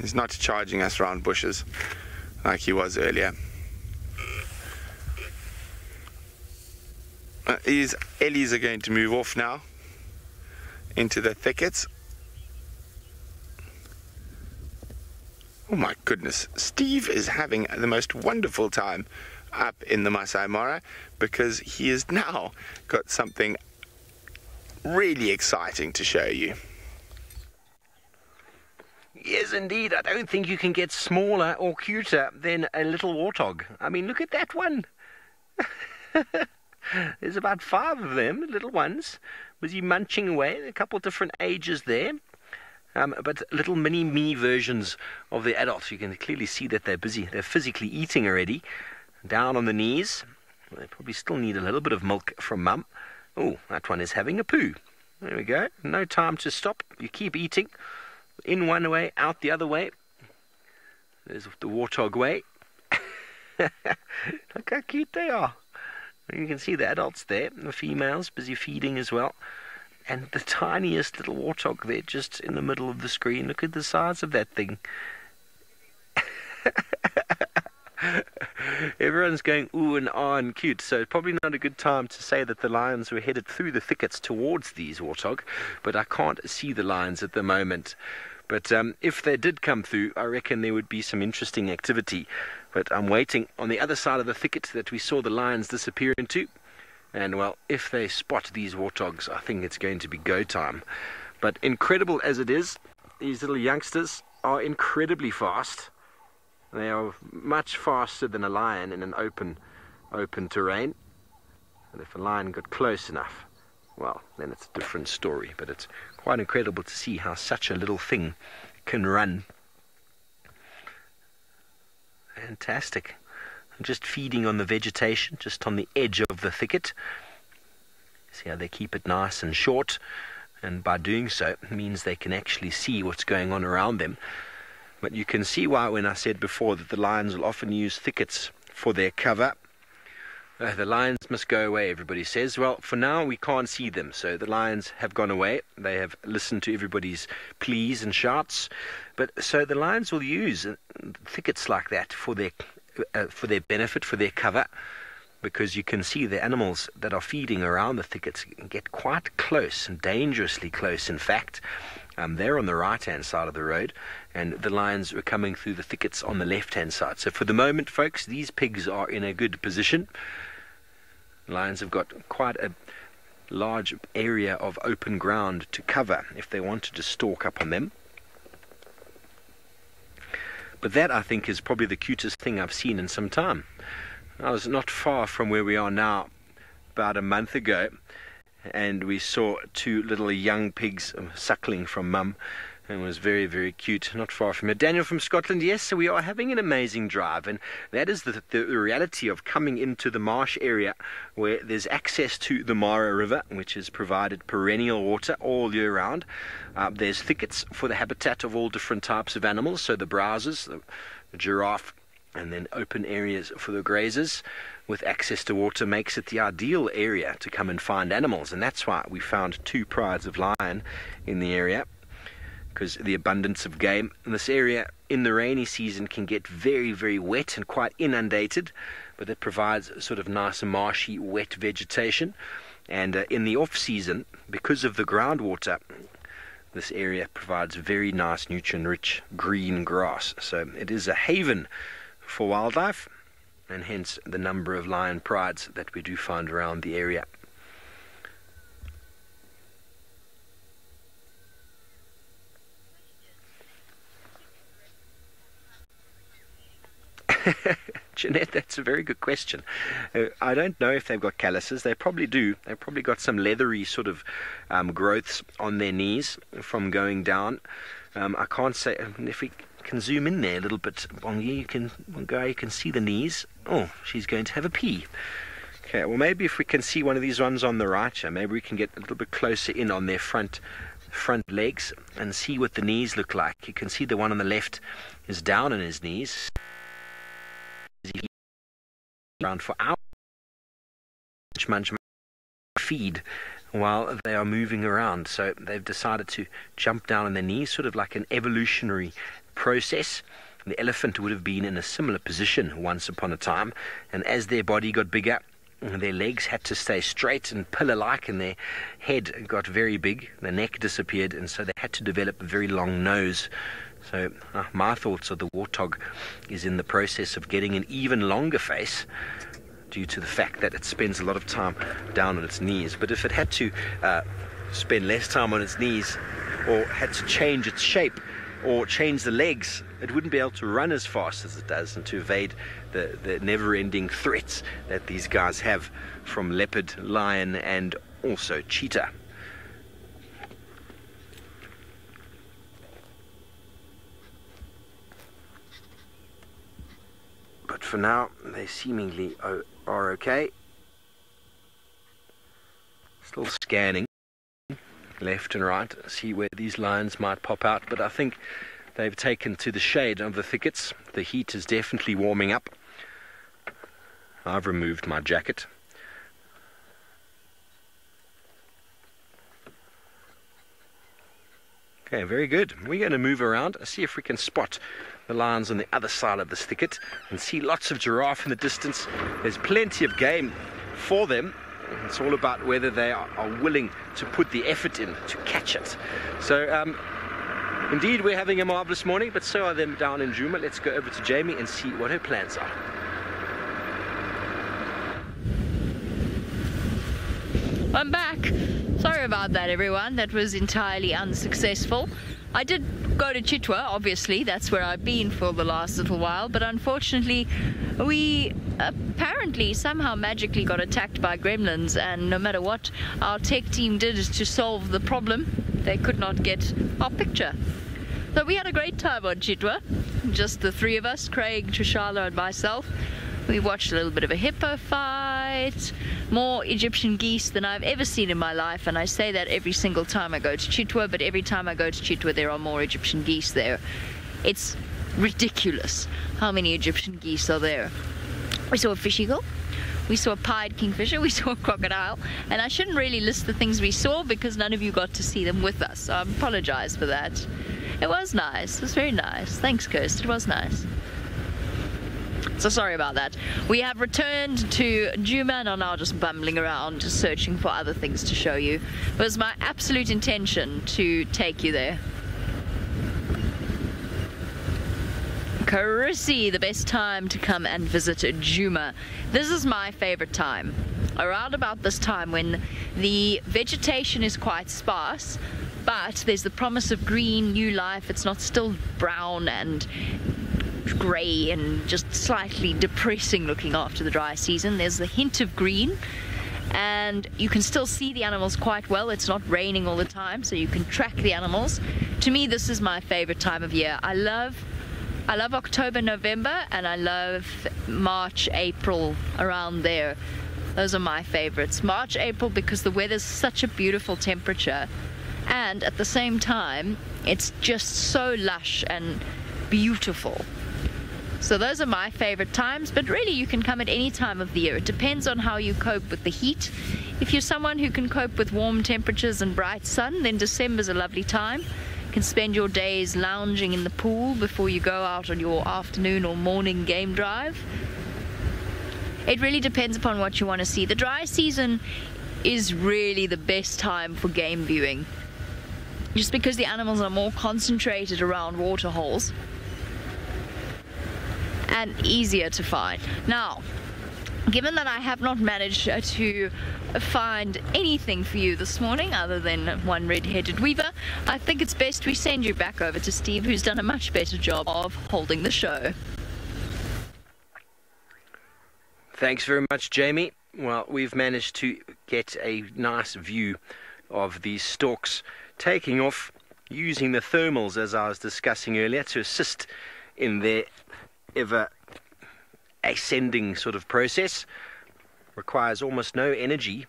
He's not charging us round bushes like he was earlier. These Ellies are going to move off now into the thickets. Oh my goodness, Steve is having the most wonderful time up in the Masai Mara because he has now got something really exciting to show you. Yes, indeed. I don't think you can get smaller or cuter than a little warthog. I mean, look at that one. There's about 5 of them, little ones, busy munching away. A couple of different ages there. But little mini-me versions of the adults. You can clearly see that they're busy. They're physically eating already. Down on the knees. They probably still need a little bit of milk from mum. Oh, that one is having a poo. There we go. No time to stop. You keep eating. In one way, out the other way. There's the warthog way. Look how cute they are. You can see the adults there. The females busy feeding as well. And the tiniest little warthog there just in the middle of the screen. Look at the size of that thing. Everyone's going ooh and ah and cute, so probably not a good time to say that the lions were headed through the thickets towards these warthog, but I can't see the lions at the moment. But if they did come through, I reckon there would be some interesting activity. But I'm waiting on the other side of the thicket that we saw the lions disappear into. And well, if they spot these warthogs, I think it's going to be go time. But incredible as it is, these little youngsters are incredibly fast. They are much faster than a lion in an open terrain. And if a lion got close enough, well, then it's a different story. But it's quite incredible to see how such a little thing can run. Fantastic. Just feeding on the vegetation, just on the edge of the thicket. See how they keep it nice and short. And by doing so, it means they can actually see what's going on around them. But you can see why when I said before that the lions will often use thickets for their cover. The lions must go away, everybody says. Well, for now we can't see them, so the lions have gone away. They have listened to everybody's pleas and shouts. But so the lions will use thickets like that for their benefit, for their cover, because you can see the animals that are feeding around the thickets get quite close, and dangerously close in fact. They're on the right-hand side of the road, and the lions are coming through the thickets on the left-hand side. So for the moment, folks, these pigs are in a good position. Lions have got quite a large area of open ground to cover if they wanted to stalk up on them. But that, I think, is probably the cutest thing I've seen in some time. I was not far from where we are now about a month ago, and we saw 2 little young pigs suckling from mum, and it was very, very cute, not far from here. Daniel from Scotland, yes, so we are having an amazing drive, and that is the reality of coming into the marsh area where there's access to the Mara River, which has provided perennial water all year round. There's thickets for the habitat of all different types of animals, so the browsers, the giraffe, and then open areas for the grazers with access to water makes it the ideal area to come and find animals. And that's why we found 2 prides of lion in the area, because the abundance of game. And this area in the rainy season can get very, very wet and quite inundated, but it provides a sort of nice marshy, wet vegetation. And in the off-season, because of the groundwater, this area provides very nice, nutrient-rich green grass. So it is a haven for wildlife, and hence the number of lion prides that we do find around the area. Jeanette, that's a very good question. I don't know if they've got calluses. They probably do. They've probably got some leathery sort of growths on their knees from going down. I can't say if we can zoom in there a little bit. You can see the knees. Oh, she's going to have a pee. Okay, well maybe if we can see one of these ones on the right here, maybe we can get a little bit closer in on their front legs and see what the knees look like. You can see the one on the left is down on his knees. Around for hours, munch, feed while they are moving around. So they've decided to jump down on their knees, sort of like an evolutionary process. The elephant would have been in a similar position once upon a time, and as their body got bigger, their legs had to stay straight and pillar-like, and their head got very big, the neck disappeared, and so they had to develop a very long nose So my thoughts are the warthog is in the process of getting an even longer face due to the fact that it spends a lot of time down on its knees. But if it had to spend less time on its knees, or had to change its shape or change the legs, it wouldn't be able to run as fast as it does, and to evade the never-ending threats that these guys have from leopard, lion and also cheetah. But for now, they seemingly are okay. Still scanning left and right, see where these lions might pop out, but I think they've taken to the shade of the thickets. The heat is definitely warming up. I've removed my jacket. Okay, very good. We're going to move around, see if we can spot the lions on the other side of this thicket, and see lots of giraffe in the distance. There's plenty of game for them. It's all about whether they are willing to put the effort in to catch it. So indeed, we're having a marvelous morning, but so are them down in Djuma. Let's go over to Jamie and see what her plans are. I'm back. Sorry about that, everyone. That was entirely unsuccessful. I did go to Chitwa, obviously. That's where I've been for the last little while. But unfortunately, we apparently somehow magically got attacked by gremlins. And no matter what our tech team did to solve the problem, they could not get our picture. So we had a great time on Chitwa. Just the three of us, Craig, Trishala and myself. We watched a little bit of a hippo fight, more Egyptian geese than I've ever seen in my life, and I say that every single time I go to Chitwa, but every time I go to Chitwa there are more Egyptian geese there. It's ridiculous how many Egyptian geese are there. We saw a fish eagle, we saw a pied kingfisher, we saw a crocodile, and I shouldn't really list the things we saw because none of you got to see them with us, so I apologize for that. It was nice, it was very nice. Thanks, Kirst, it was nice. So sorry about that. We have returned to Djuma and are now just bumbling around, just searching for other things to show you. It was my absolute intention to take you there. Carisi, the best time to come and visit Djuma. This is my favorite time. Around about this time when the vegetation is quite sparse, but there's the promise of green, new life. It's not still brown and grey and just slightly depressing looking after the dry season. There's a hint of green and you can still see the animals quite well. It's not raining all the time, so you can track the animals. To me, this is my favorite time of year. I love October, November, and I love March, April, around there. Those are my favorites. March, April, because the weather's such a beautiful temperature, and at the same time it's just so lush and beautiful. So those are my favorite times, but really you can come at any time of the year. It depends on how you cope with the heat. If you're someone who can cope with warm temperatures and bright sun, then December's a lovely time. You can spend your days lounging in the pool before you go out on your afternoon or morning game drive. It really depends upon what you want to see. The dry season is really the best time for game viewing, just because the animals are more concentrated around water holes and easier to find. Now, given that I have not managed to find anything for you this morning other than one red-headed weaver, I think it's best we send you back over to Steve, who's done a much better job of holding the show. Thanks very much, Jamie. Well, we've managed to get a nice view of these storks taking off using the thermals, as I was discussing earlier, to assist in their ever ascending sort of process. Requires almost no energy.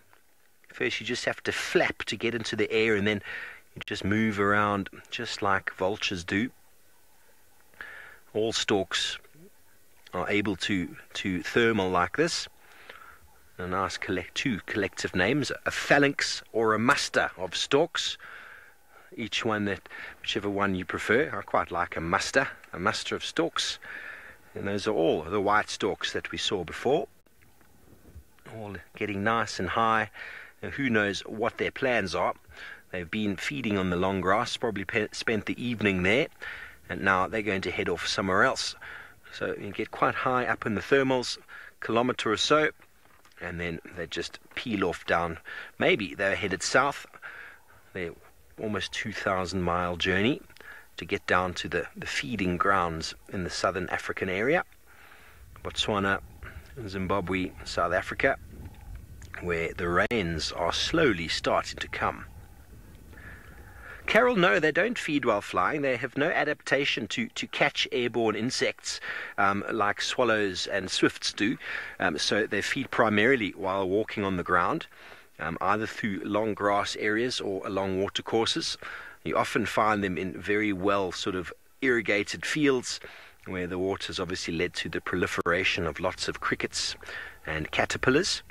First you just have to flap to get into the air, and then you just move around just like vultures do. All storks are able to thermal like this. A nice two collective names, a phalanx or a muster of storks. Each one, whichever one you prefer. I quite like a muster of storks. And those are all the white storks that we saw before. All getting nice and high. And who knows what their plans are. They've been feeding on the long grass, probably spent the evening there. and now they're going to head off somewhere else. So you get quite high up in the thermals, kilometre or so, and then they just peel off down. Maybe they're headed south. They're almost 2,000-mile journey to get down to the feeding grounds in the southern African area, Botswana, Zimbabwe, South Africa, where the rains are slowly starting to come. Carol, no, they don't feed while flying. They have no adaptation to catch airborne insects like swallows and swifts do. So they feed primarily while walking on the ground, either through long grass areas or along water courses. You often find them in very well sort of irrigated fields where the water's obviously led to the proliferation of lots of crickets and caterpillars.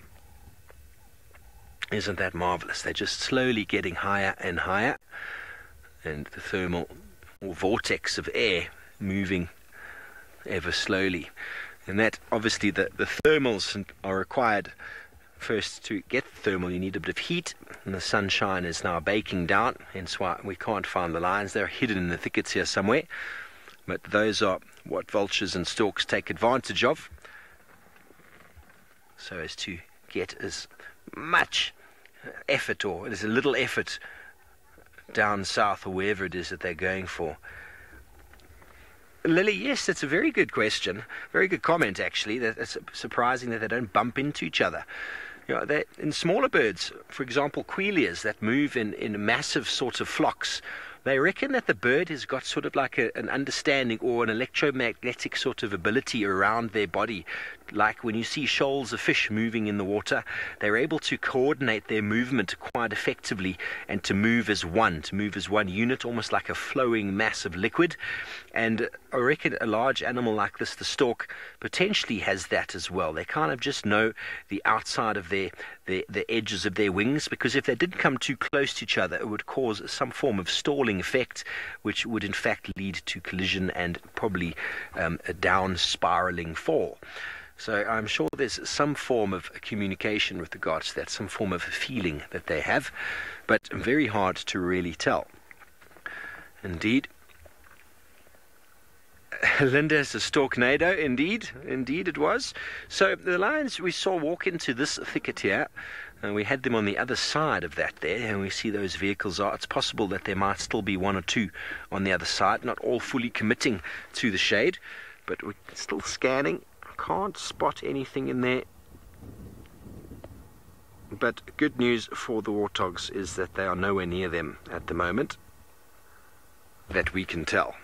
Isn't that marvelous? They're just slowly getting higher and higher, and the thermal or vortex of air moving ever slowly. And that obviously the thermals are required. First, to get the thermal, you need a bit of heat, and the sunshine is now baking down, hence why we can't find the lions. They're hidden in the thickets here somewhere, but those are what vultures and storks take advantage of, so as to get as much effort, or as a little effort, down south or wherever it is that they're going for. Lily, yes, that's a very good question. Very good comment, actually. It's surprising that they don't bump into each other. You know, in smaller birds, for example, quailias that move in massive sorts of flocks, they reckon that the bird has got sort of like an understanding or an electromagnetic sort of ability around their body. Like when you see shoals of fish moving in the water, they're able to coordinate their movement quite effectively and to move as one unit, almost like a flowing mass of liquid. And I reckon a large animal like this, the stork, potentially has that as well. They kind of just know the outside of the edges of their wings, because if they did come too close to each other, it would cause some form of stalling effect, which would in fact lead to collision and probably a down spiraling fall. So I'm sure there's some form of communication with regards to that, some form of feeling that they have, but very hard to really tell. Indeed. Linda's a storknado, indeed it was. So the lions we saw walk into this thicket here, and we had them on the other side of that there, and we see those vehicles are. It's possible that there might still be one or two on the other side, not all fully committing to the shade, but we're still scanning. Can't spot anything in there. But good news for the warthogs is that they are nowhere near them at the moment, that we can tell.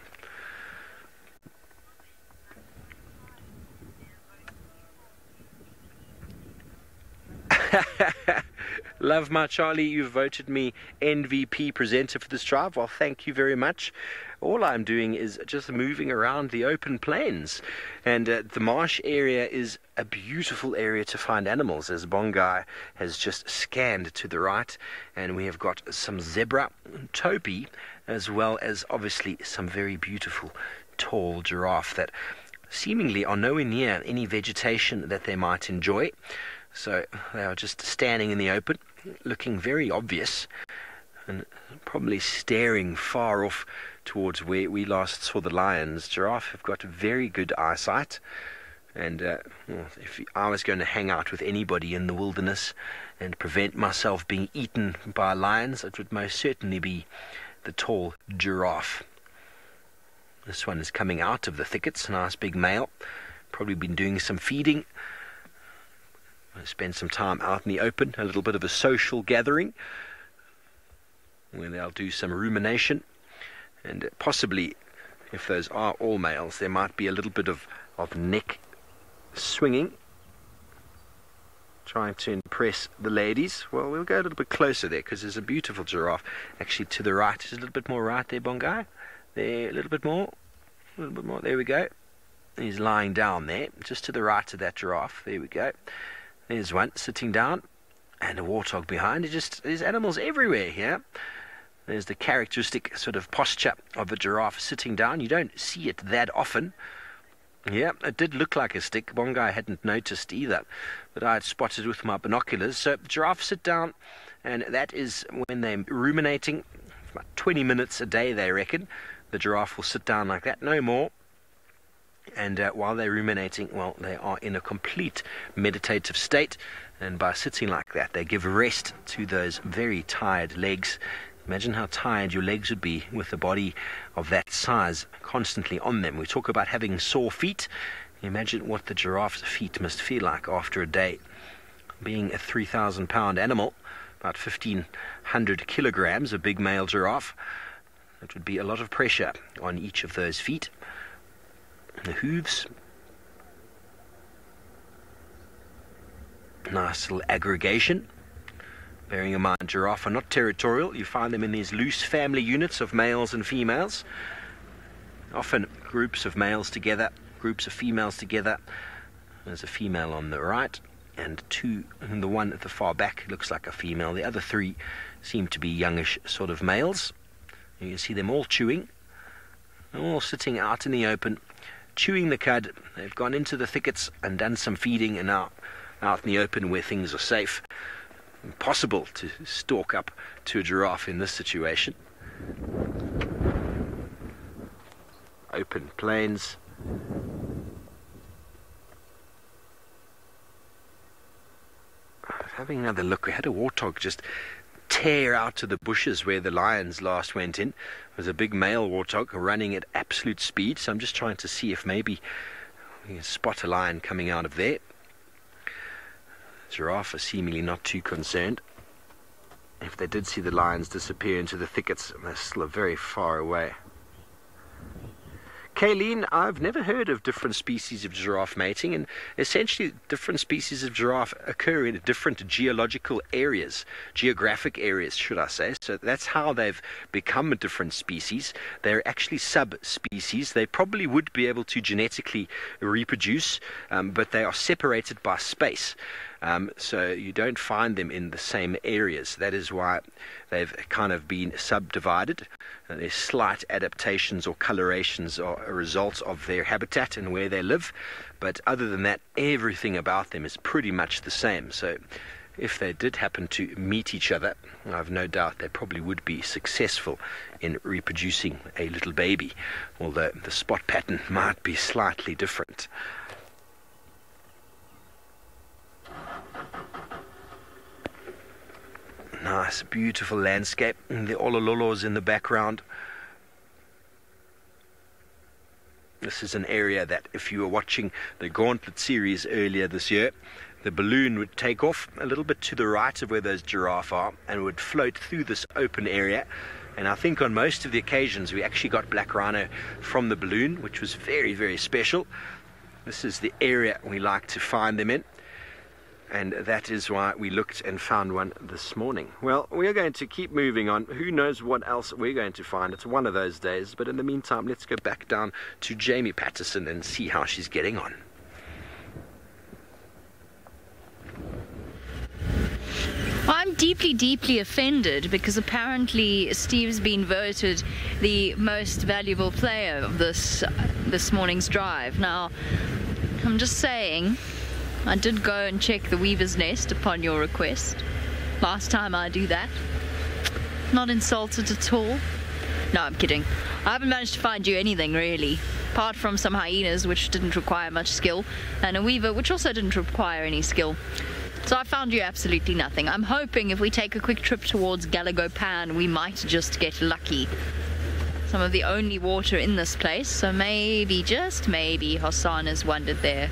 Love my Charlie, you've voted me MVP presenter for this drive. Well, thank you very much. All I'm doing is just moving around the open plains, and the marsh area is a beautiful area to find animals, as Bongai has just scanned to the right, and we have got some zebra, topi, as well as obviously some very beautiful tall giraffe that seemingly are nowhere near any vegetation that they might enjoy. So they are just standing in the open, looking very obvious, and probably staring far off towards where we last saw the lions. Giraffe have got very good eyesight, and if I was going to hang out with anybody in the wilderness and prevent myself being eaten by lions, it would most certainly be the tall giraffe. This one is coming out of the thickets, a nice big male, probably been doing some feeding. I'll spend some time out in the open, a little bit of a social gathering where they'll do some rumination, and possibly, if those are all males, there might be a little bit of neck swinging, trying to impress the ladies. Well, we'll go a little bit closer there, because there's a beautiful giraffe actually to the right. Just a little bit more right there, Bongai. There, a little bit more, there we go. He's lying down there, just to the right of that giraffe. There we go. There's one sitting down, and a warthog behind. There's animals everywhere here. There's the characteristic sort of posture of a giraffe sitting down. You don't see it that often. Yeah, it did look like a stick. Bongai hadn't noticed either, but I had spotted with my binoculars. So giraffes sit down, and that is when they're ruminating. About 20 minutes a day, they reckon. the giraffe will sit down like that, no more. And while they're ruminating, well, they are in a complete meditative state. And by sitting like that, they give rest to those very tired legs. Imagine how tired your legs would be with a body of that size constantly on them. We talk about having sore feet. Imagine what the giraffe's feet must feel like after a day. Being a 3,000-pound animal, about 1,500 kilograms, a big male giraffe, it would be a lot of pressure on each of those feet. The hooves. Nice little aggregation. Bearing in mind, giraffe are not territorial. You find them in these loose family units of males and females. Often groups of males together, groups of females together. There's a female on the right, and the one at the far back looks like a female. The other three seem to be youngish sort of males. You can see them all chewing, all sitting out in the open, chewing the cud. They've gone into the thickets and done some feeding, and now out in the open where things are safe. Impossible to stalk up to a giraffe in this situation. Open plains. Having another look, we had a warthog just tear out to the bushes where the lions last went in. There was a big male warthog running at absolute speed, so I'm just trying to see if maybe we can spot a lion coming out of there. Giraffe are seemingly not too concerned. If they did see the lions disappear into the thickets, they're still very far away. Kayleen, I've never heard of different species of giraffe mating, and essentially different species of giraffe occur in different geographic areas, should I say. So that's how they've become a different species. They're actually subspecies. They probably would be able to genetically reproduce, but they are separated by space. So you don't find them in the same areas. That is why they've kind of been subdivided. There's slight adaptations or colorations are a result of their habitat and where they live. But other than that, everything about them is pretty much the same. So if they did happen to meet each other, I've no doubt they probably would be successful in reproducing a little baby, although the spot pattern might be slightly different. Nice, beautiful landscape. The olololos in the background. This is an area that, if you were watching the Gauntlet series earlier this year, the balloon would take off a little bit to the right of where those giraffe are and would float through this open area. And I think on most of the occasions we actually got black rhino from the balloon, which was very, very special. This is the area we like to find them in. And that is why we looked and found one this morning. Well, we're going to keep moving on. Who knows what else we're going to find. It's one of those days. But in the meantime, let's go back down to Jamie Patterson and see how she's getting on. I'm deeply, deeply offended because apparently Steve's been voted the most valuable player of this morning's drive. Now, I'm just saying, I did go and check the Weaver's Nest upon your request. Last time I do that. Not insulted at all. No, I'm kidding. I haven't managed to find you anything really, apart from some hyenas, which didn't require much skill, and a weaver, which also didn't require any skill. So I found you absolutely nothing. I'm hoping if we take a quick trip towards Galagopan, we might just get lucky. Some of the only water in this place, so maybe, just maybe, Hassan has wandered there.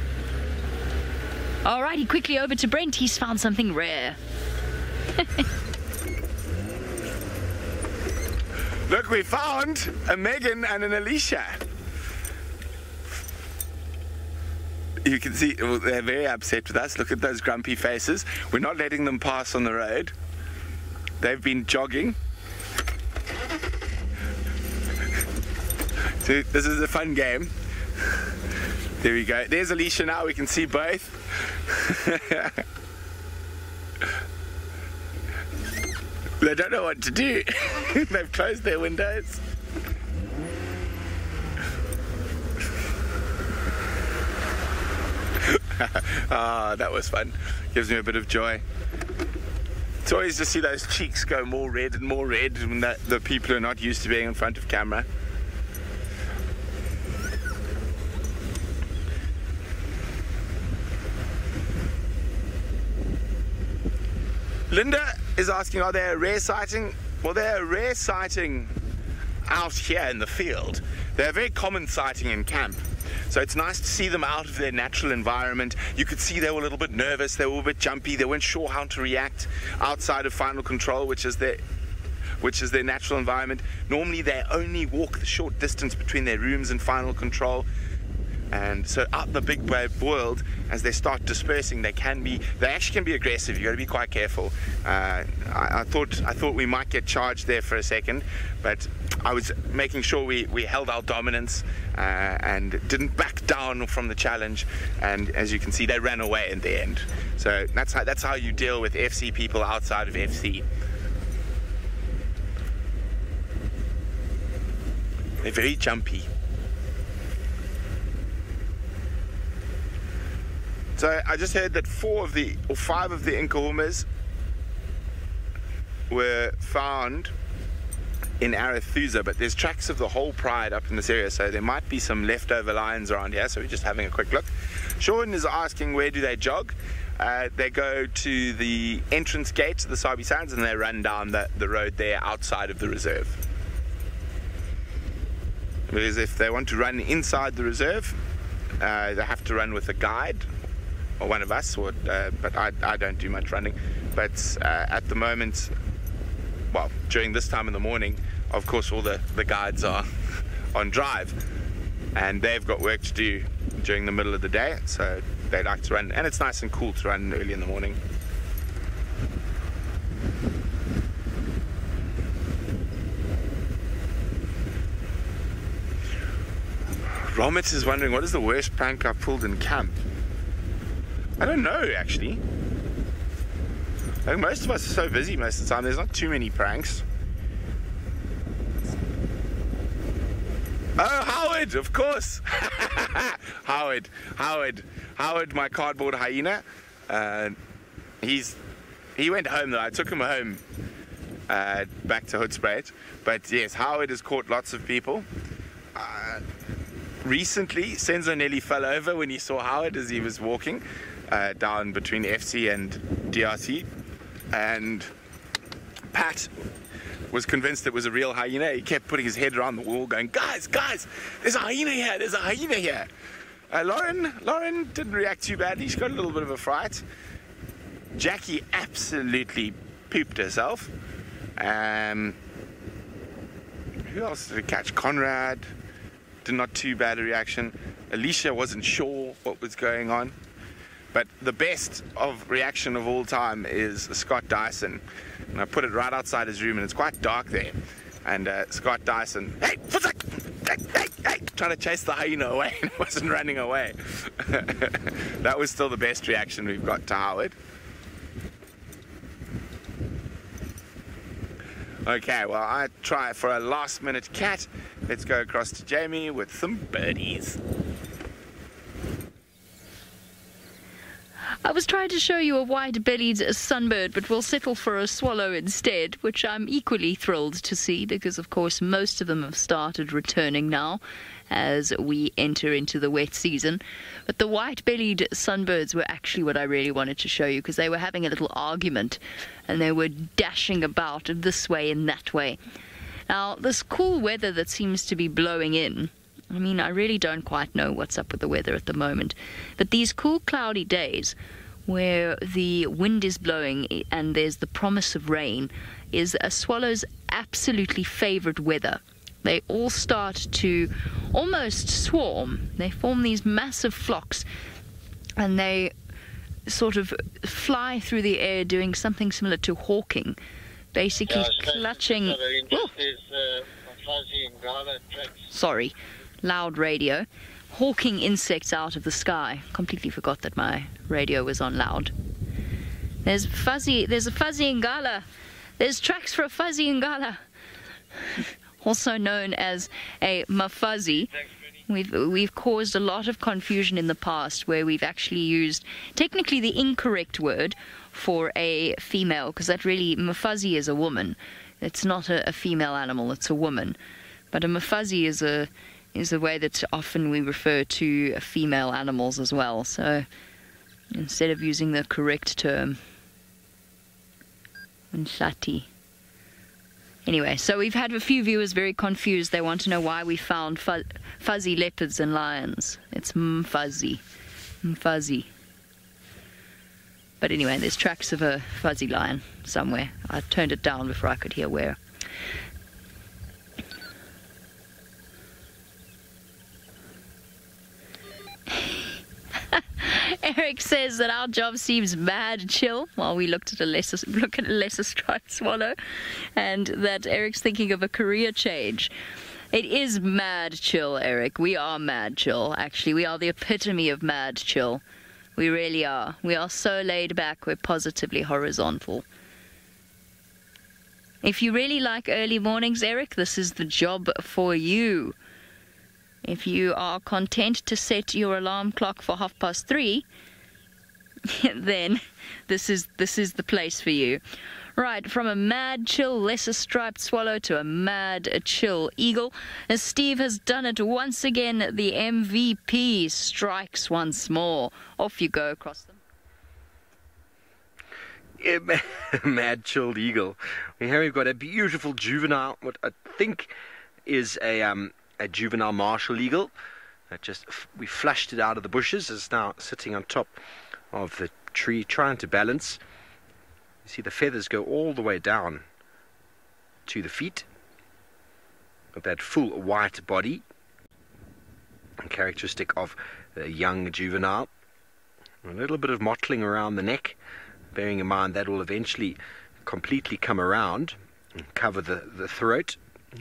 Alrighty, quickly over to Brent. He's found something rare. Look, we found a Megan and an Alicia. You can see they're very upset with us. Look at those grumpy faces. We're not letting them pass on the road. They've been jogging. So this is a fun game. There we go. There's Alicia now. We can see both. They don't know what to do. They've closed their windows. Ah, that was fun. Gives me a bit of joy. It's always to see those cheeks go more red and more red when the people are not used to being in front of camera. Linda is asking, are they a rare sighting? Well, they're a rare sighting out here in the field. They're a very common sighting in camp. So it's nice to see them out of their natural environment. You could see they were a little bit nervous, they were a bit jumpy, they weren't sure how to react outside of final control, which is their natural environment. Normally they only walk the short distance between their rooms and final control. And so out in the big world, as they start dispersing, they actually can be aggressive. You got to be quite careful. I thought we might get charged there for a second, but I was making sure we held our dominance and didn't back down from the challenge. And as you can see, they ran away in the end. So that's how you deal with FC people outside of FC. They're very jumpy. So I just heard that 5 of the Nkuhumas were found in Arathusa, but there's tracks of the whole pride up in this area, so there might be some leftover lions around here, so we're just having a quick look. Sean is asking, where do they jog? They go to the entrance gate to the Sabi Sands and they run down the road there outside of the reserve. Because if they want to run inside the reserve, they have to run with a guide, or one of us, but I don't do much running. But at the moment, well, during this time in the morning, of course all the guides are on drive and they've got work to do during the middle of the day, so they like to run, and it's nice and cool to run early in the morning. Romit is wondering, what is the worst prank I pulled in camp? I don't know, actually. I think most of us are so busy most of the time, there's not too many pranks. Oh, Howard, of course. Howard, my cardboard hyena. He went home though. I took him home back to Hoedspruit. But yes, Howard has caught lots of people. Recently, Senzo nearly fell over when he saw Howard as he was walking down between FC and DRC, and Pat was convinced it was a real hyena. He kept putting his head around the wall going, guys, there's a hyena here, there's a hyena here. Lauren didn't react too badly. She got a little bit of a fright. Jackie absolutely pooped herself. Who else did we catch? Conrad did not too bad a reaction. Alicia wasn't sure what was going on. But the best reaction of all time is Scott Dyson. And I put it right outside his room, and it's quite dark there. And Scott Dyson, hey, trying to chase the hyena away, and it wasn't running away. That was still the best reaction we've got to Howard. Okay, well, I try for a last minute cat. Let's go across to Jamie with some birdies. I was trying to show you a white-bellied sunbird, but we'll settle for a swallow instead, which I'm equally thrilled to see because, of course, most of them have started returning now as we enter into the wet season. But the white-bellied sunbirds were actually what I really wanted to show you because they were having a little argument and they were dashing about this way and that way. Now, this cool weather that seems to be blowing in, I mean, I really don't quite know what's up with the weather at the moment. But these cool, cloudy days where the wind is blowing and there's the promise of rain is a swallow's absolutely favorite weather. They all start to almost swarm. They form these massive flocks and they sort of fly through the air doing something similar to hawking, basically clutching... Sorry. Loud radio, hawking insects out of the sky. Completely forgot that my radio was on loud. There's a fuzzy Ngala. There's tracks for a fuzzy Ngala. Also known as a mafuzzy. We've caused a lot of confusion in the past where we've actually used technically the incorrect word for a female, because that really, mafuzzy is a woman. It's not a female animal, it's a woman. But a mafuzzy is a way that often we refer to female animals as well. So instead of using the correct term, Nhlati. Anyway, so we've had a few viewers very confused. They want to know why we found fuzzy leopards and lions. It's fuzzy. Fuzzy. But anyway, there's tracks of a fuzzy lion somewhere. I turned it down before I could hear where. Eric says that our job seems mad chill while we look at a lesser striped swallow, and that Eric's thinking of a career change. It is mad chill, Eric. We are mad chill, actually. We are the epitome of mad chill. We really are. We are so laid back, we're positively horizontal. If you really like early mornings, Eric, this is the job for you. If you are content to set your alarm clock for 3:30, then this is the place for you. Right, from a mad chill lesser striped swallow to a mad chill eagle, as Steve has done it once again. The MVP strikes once more. Off you go across them. Yeah, mad chilled eagle. Here we've got a beautiful juvenile, what I think is a juvenile martial eagle. We flushed it out of the bushes. It's now sitting on top of the tree, trying to balance. You see the feathers go all the way down to the feet, with that full white body, characteristic of a young juvenile. A little bit of mottling around the neck, bearing in mind that will eventually completely come around and cover the throat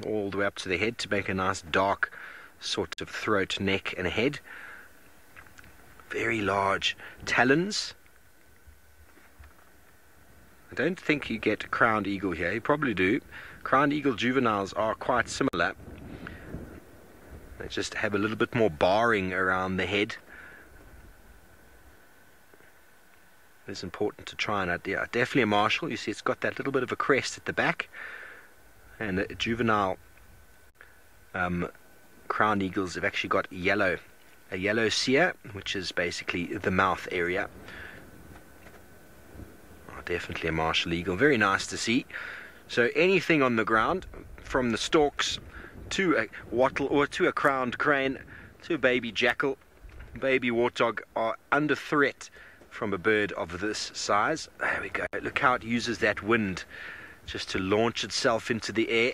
all the way up to the head to make a nice dark sort of throat, neck and head. Very large talons. I don't think you get crowned eagle here. You probably do. Crowned eagle juveniles are quite similar. They just have a little bit more barring around the head. It's important to try and yeah, definitely a martial. You see it's got that little bit of a crest at the back. And the juvenile crowned eagles have actually got a yellow cere, which is basically the mouth area. Oh, definitely a martial eagle. Very nice to see. So anything on the ground, from the storks to a wattle or to a crowned crane to a baby jackal, baby warthog, are under threat from a bird of this size. There we go. Look how it uses that wind just to launch itself into the air.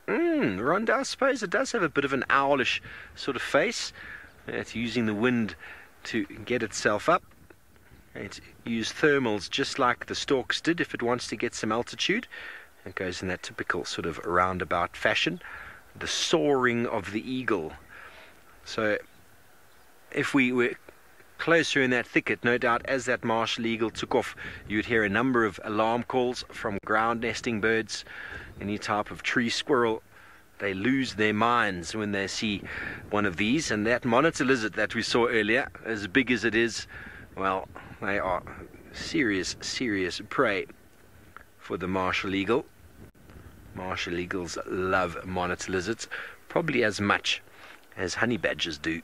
Rhonda, I suppose it does have a bit of an owlish sort of face. It's using the wind to get itself up. It used thermals just like the storks did if it wants to get some altitude. It goes in that typical sort of roundabout fashion. The soaring of the eagle. So if we were closer in that thicket, no doubt as that martial eagle took off, you would hear a number of alarm calls from ground nesting birds, any type of tree squirrel. They lose their minds when they see one of these. And that monitor lizard that we saw earlier, as big as it is, well, they are serious prey for the martial eagle. Martial eagles love monitor lizards, probably as much as honey badgers do.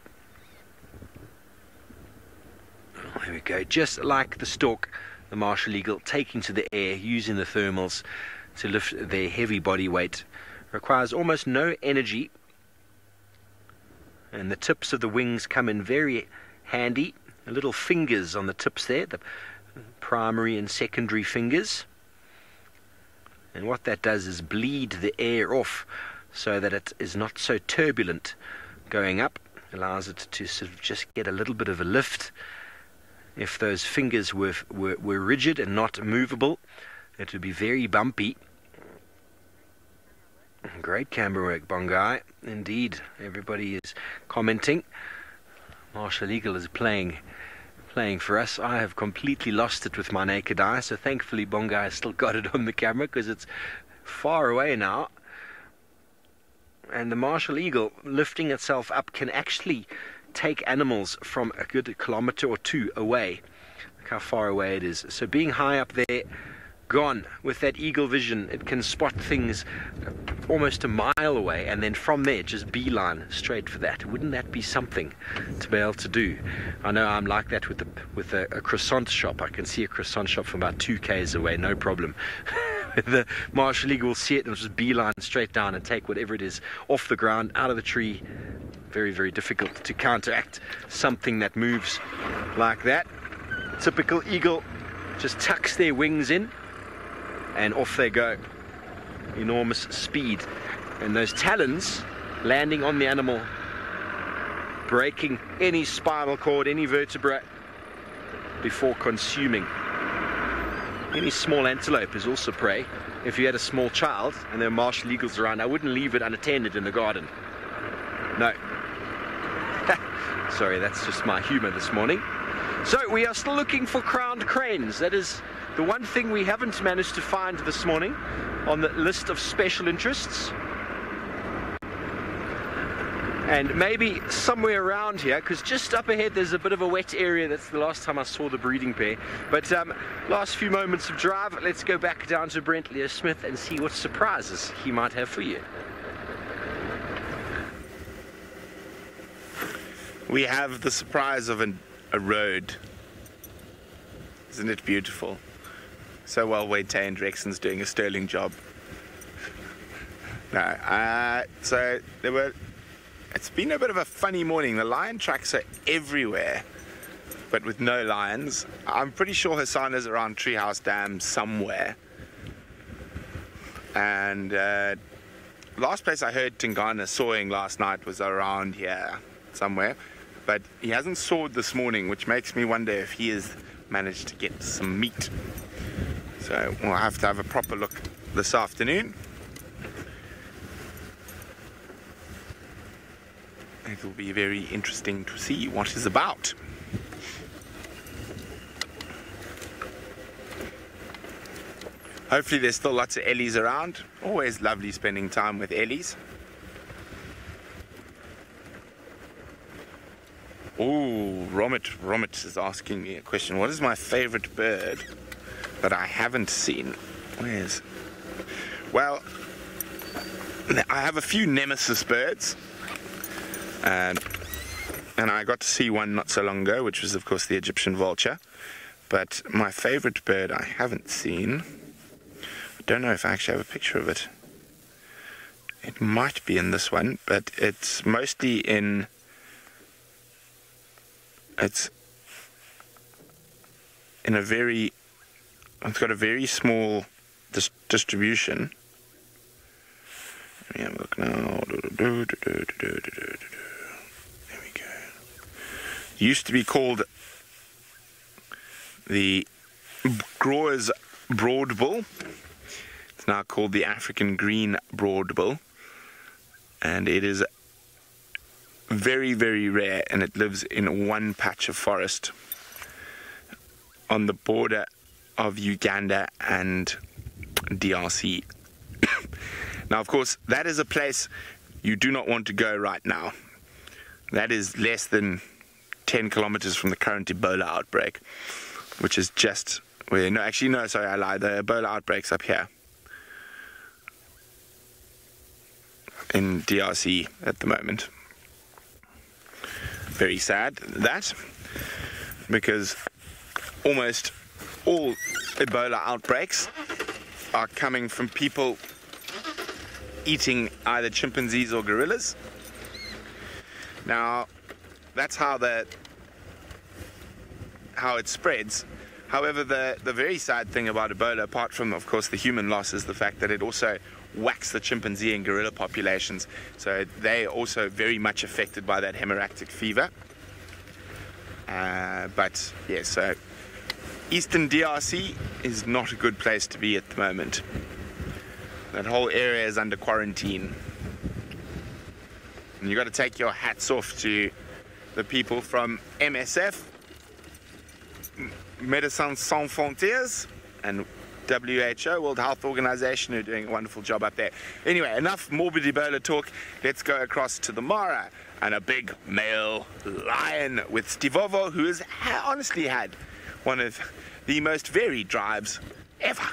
There we go, just like the stork, the martial eagle taking to the air, using the thermals to lift their heavy body weight. Requires almost no energy, and the tips of the wings come in very handy. The little fingers on the tips there, the primary and secondary fingers. And what that does is bleed the air off so that it is not so turbulent going up. Allows it to sort of just get a little bit of a lift. If those fingers were rigid and not movable, it would be very bumpy. Great camera work, Bongai. Indeed, everybody is commenting. Martial eagle is playing for us. I have completely lost it with my naked eye, so thankfully Bongai has still got it on the camera because it's far away now. And the martial eagle, lifting itself up, can actually take animals from a good kilometer or two away. Look how far away it is. So being high up there, gone with that eagle vision, it can spot things almost a mile away, and then from there just beeline straight for that. Wouldn't that be something to be able to do? I know I'm like that with a croissant shop. I can see a croissant shop from about 2 k's away, no problem. The Marshall Eagle will see it and just beeline straight down and take whatever it is off the ground, out of the tree. Very, very difficult to counteract something that moves like that. Typical eagle just tucks their wings in and off they go. Enormous speed, and those talons landing on the animal, breaking any spinal cord, any vertebra before consuming. Any small antelope is also prey. If you had a small child and there are martial eagles around, I wouldn't leave it unattended in the garden. No. Sorry, that's just my humor this morning. So we are still looking for crowned cranes. That is the one thing we haven't managed to find this morning on the list of special interests. And maybe somewhere around here, because just up ahead there's a bit of a wet area. That's the last time I saw the breeding pair. But last few moments of drive, let's go back down to Brent Leo Smith and see what surprises he might have for you. We have the surprise of a road. Isn't it beautiful? So well maintained. Rexon's doing a sterling job. No, so it's been a bit of a funny morning. The lion tracks are everywhere, but with no lions. I'm pretty sure Hassan is around Treehouse Dam somewhere. And last place I heard Tingana sawing last night was around here somewhere. But he hasn't sawed this morning, which makes me wonder if he has managed to get some meat. So we'll have to have a proper look this afternoon. It will be very interesting to see what it's about. Hopefully there's still lots of Ellies around. Always lovely spending time with Ellies. Oh, Romit is asking me a question. What is my favorite bird that I haven't seen? Where's? Well, I have a few nemesis birds, and I got to see one not so long ago, which was of course the Egyptian vulture. But my favorite bird I haven't seen, I don't know if I actually have a picture of it. It might be in this one, but it's mostly in, it's in a very, it's got a very small distribution. Let me have a look now. There we go. It used to be called the Grower's Broadbill. It's now called the African Green Broadbill, and it is very, very rare, and it lives in one patch of forest on the border of Uganda and DRC. Now, of course, that is a place you do not want to go right now. That is less than 10 kilometers from the current Ebola outbreak, which is just where, no, actually, no, sorry, I lied. The Ebola outbreak's up here in DRC at the moment. Very sad, that, because almost all Ebola outbreaks are coming from people eating either chimpanzees or gorillas. Now, that's how it spreads. However, the very sad thing about Ebola, apart from, of course, the human loss, is the fact that it also whacks the chimpanzee and gorilla populations. So they're also very much affected by that hemorrhagic fever. But, yeah, so Eastern DRC is not a good place to be at the moment. That whole area is under quarantine. And you've got to take your hats off to the people from MSF, Médecins Sans Frontières, and WHO, World Health Organization, who are doing a wonderful job up there. Anyway, enough morbid Ebola talk. Let's go across to the Mara and a big male lion with Stivovo, who has honestly had one of the most varied drives ever.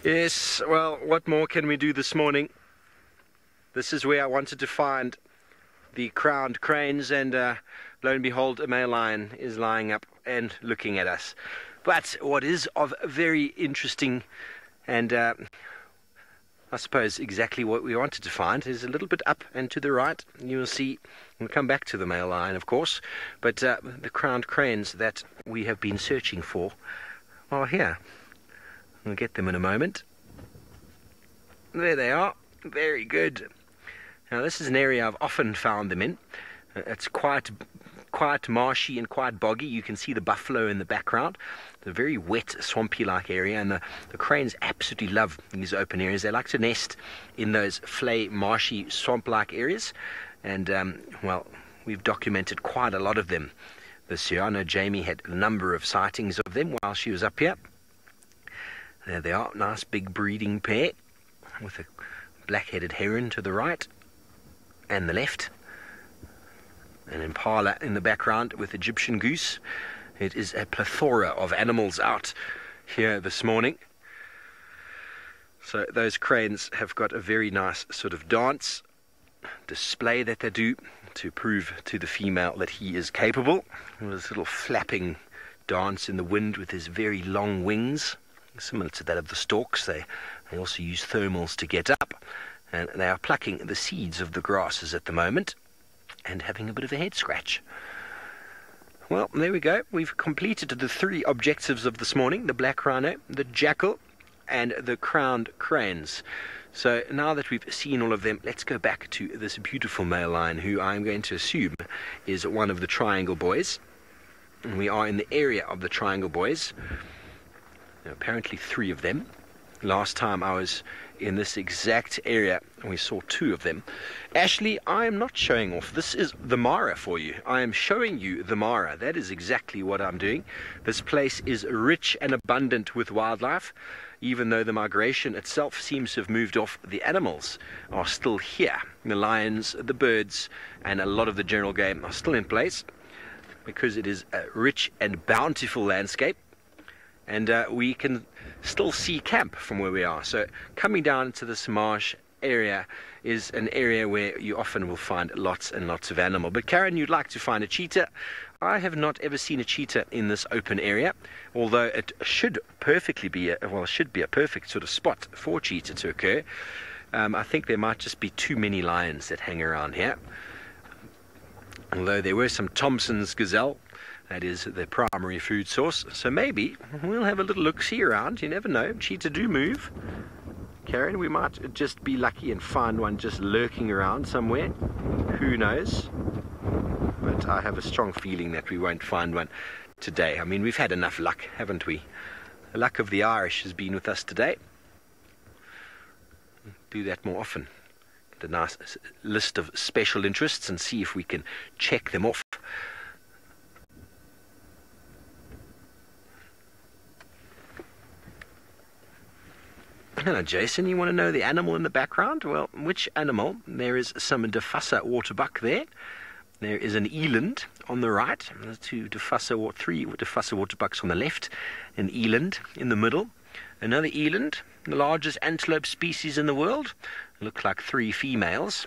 Yes, well, what more can we do this morning? This is where I wanted to find the crowned cranes, and lo and behold, a male lion is lying up and looking at us. But what is of very interesting and I suppose exactly what we wanted to find is a little bit up and to the right. You will see, we'll come back to the male lion, of course, but the crowned cranes that we have been searching for are here. We'll get them in a moment. There they are. Very good. Now this is an area I've often found them in. It's quite marshy and quite boggy. You can see the buffalo in the background. It's a very wet, swampy-like area, and the cranes absolutely love these open areas. They like to nest in those flay, marshy, swamp-like areas, and well, we've documented quite a lot of them this year. I know Jamie had a number of sightings of them while she was up here. There they are, nice big breeding pair with a black-headed heron to the right and the left. An impala in the background with Egyptian goose. It is a plethora of animals out here this morning. So those cranes have got a very nice sort of dance display that they do to prove to the female that he is capable. This little flapping dance in the wind with his very long wings, similar to that of the storks. They also use thermals to get up, and they are plucking the seeds of the grasses at the moment and having a bit of a head scratch. Well, there we go. We've completed the 3 objectives of this morning: the black rhino, the jackal, and the crowned cranes. So now that we've seen all of them, let's go back to this beautiful male lion, who I'm going to assume is one of the triangle boys. And we are in the area of the triangle boys. There are apparently 3 of them. Last time I was in this exact area, we saw 2 of them. Ashley, I am not showing off. This is the Mara for you. I am showing you the Mara. That is exactly what I'm doing. This place is rich and abundant with wildlife. Even though the migration itself seems to have moved off, the animals are still here. The lions, the birds, and a lot of the general game are still in place, because it is a rich and bountiful landscape. And we can still see camp from where we are. So coming down to this marsh area is an area where you often will find lots and lots of animal. But Karen, you'd like to find a cheetah. I have not ever seen a cheetah in this open area, although it should perfectly be a perfect sort of spot for cheetah to occur. I think there might just be too many lions that hang around here. Although there were some Thompson's gazelle. That is the primary food source. So maybe we'll have a little look-see around. You never know. Cheetah do move. Karen, we might just be lucky and find one just lurking around somewhere. Who knows? But I have a strong feeling that we won't find one today. I mean, we've had enough luck, haven't we? The luck of the Irish has been with us today. Do that more often. Get a nice list of special interests and see if we can check them off. Hello, Jason. You want to know the animal in the background? Well, which animal? There is some Defassa waterbuck there. There is an eland on the right. There's 3 Defassa waterbucks on the left. An eland in the middle. Another eland, the largest antelope species in the world. Look like 3 females.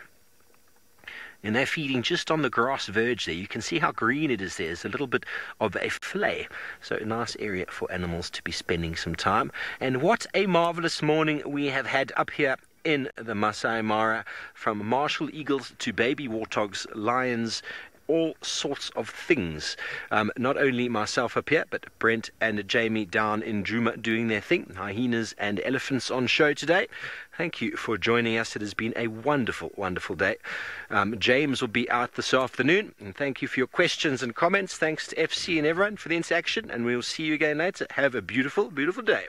And they're feeding just on the grass verge there. You can see how green it is there. There's a little bit of a flay. So a nice area for animals to be spending some time. And what a marvelous morning we have had up here in the Masai Mara. From martial eagles to baby warthogs, lions, all sorts of things. Not only myself up here, but Brent and Jamie down in Djuma doing their thing. Hyenas and elephants on show today. Thank you for joining us. It has been a wonderful, wonderful day. James will be out this afternoon. And thank you for your questions and comments. Thanks to FC and everyone for the interaction. And we'll see you again later. Have a beautiful, beautiful day.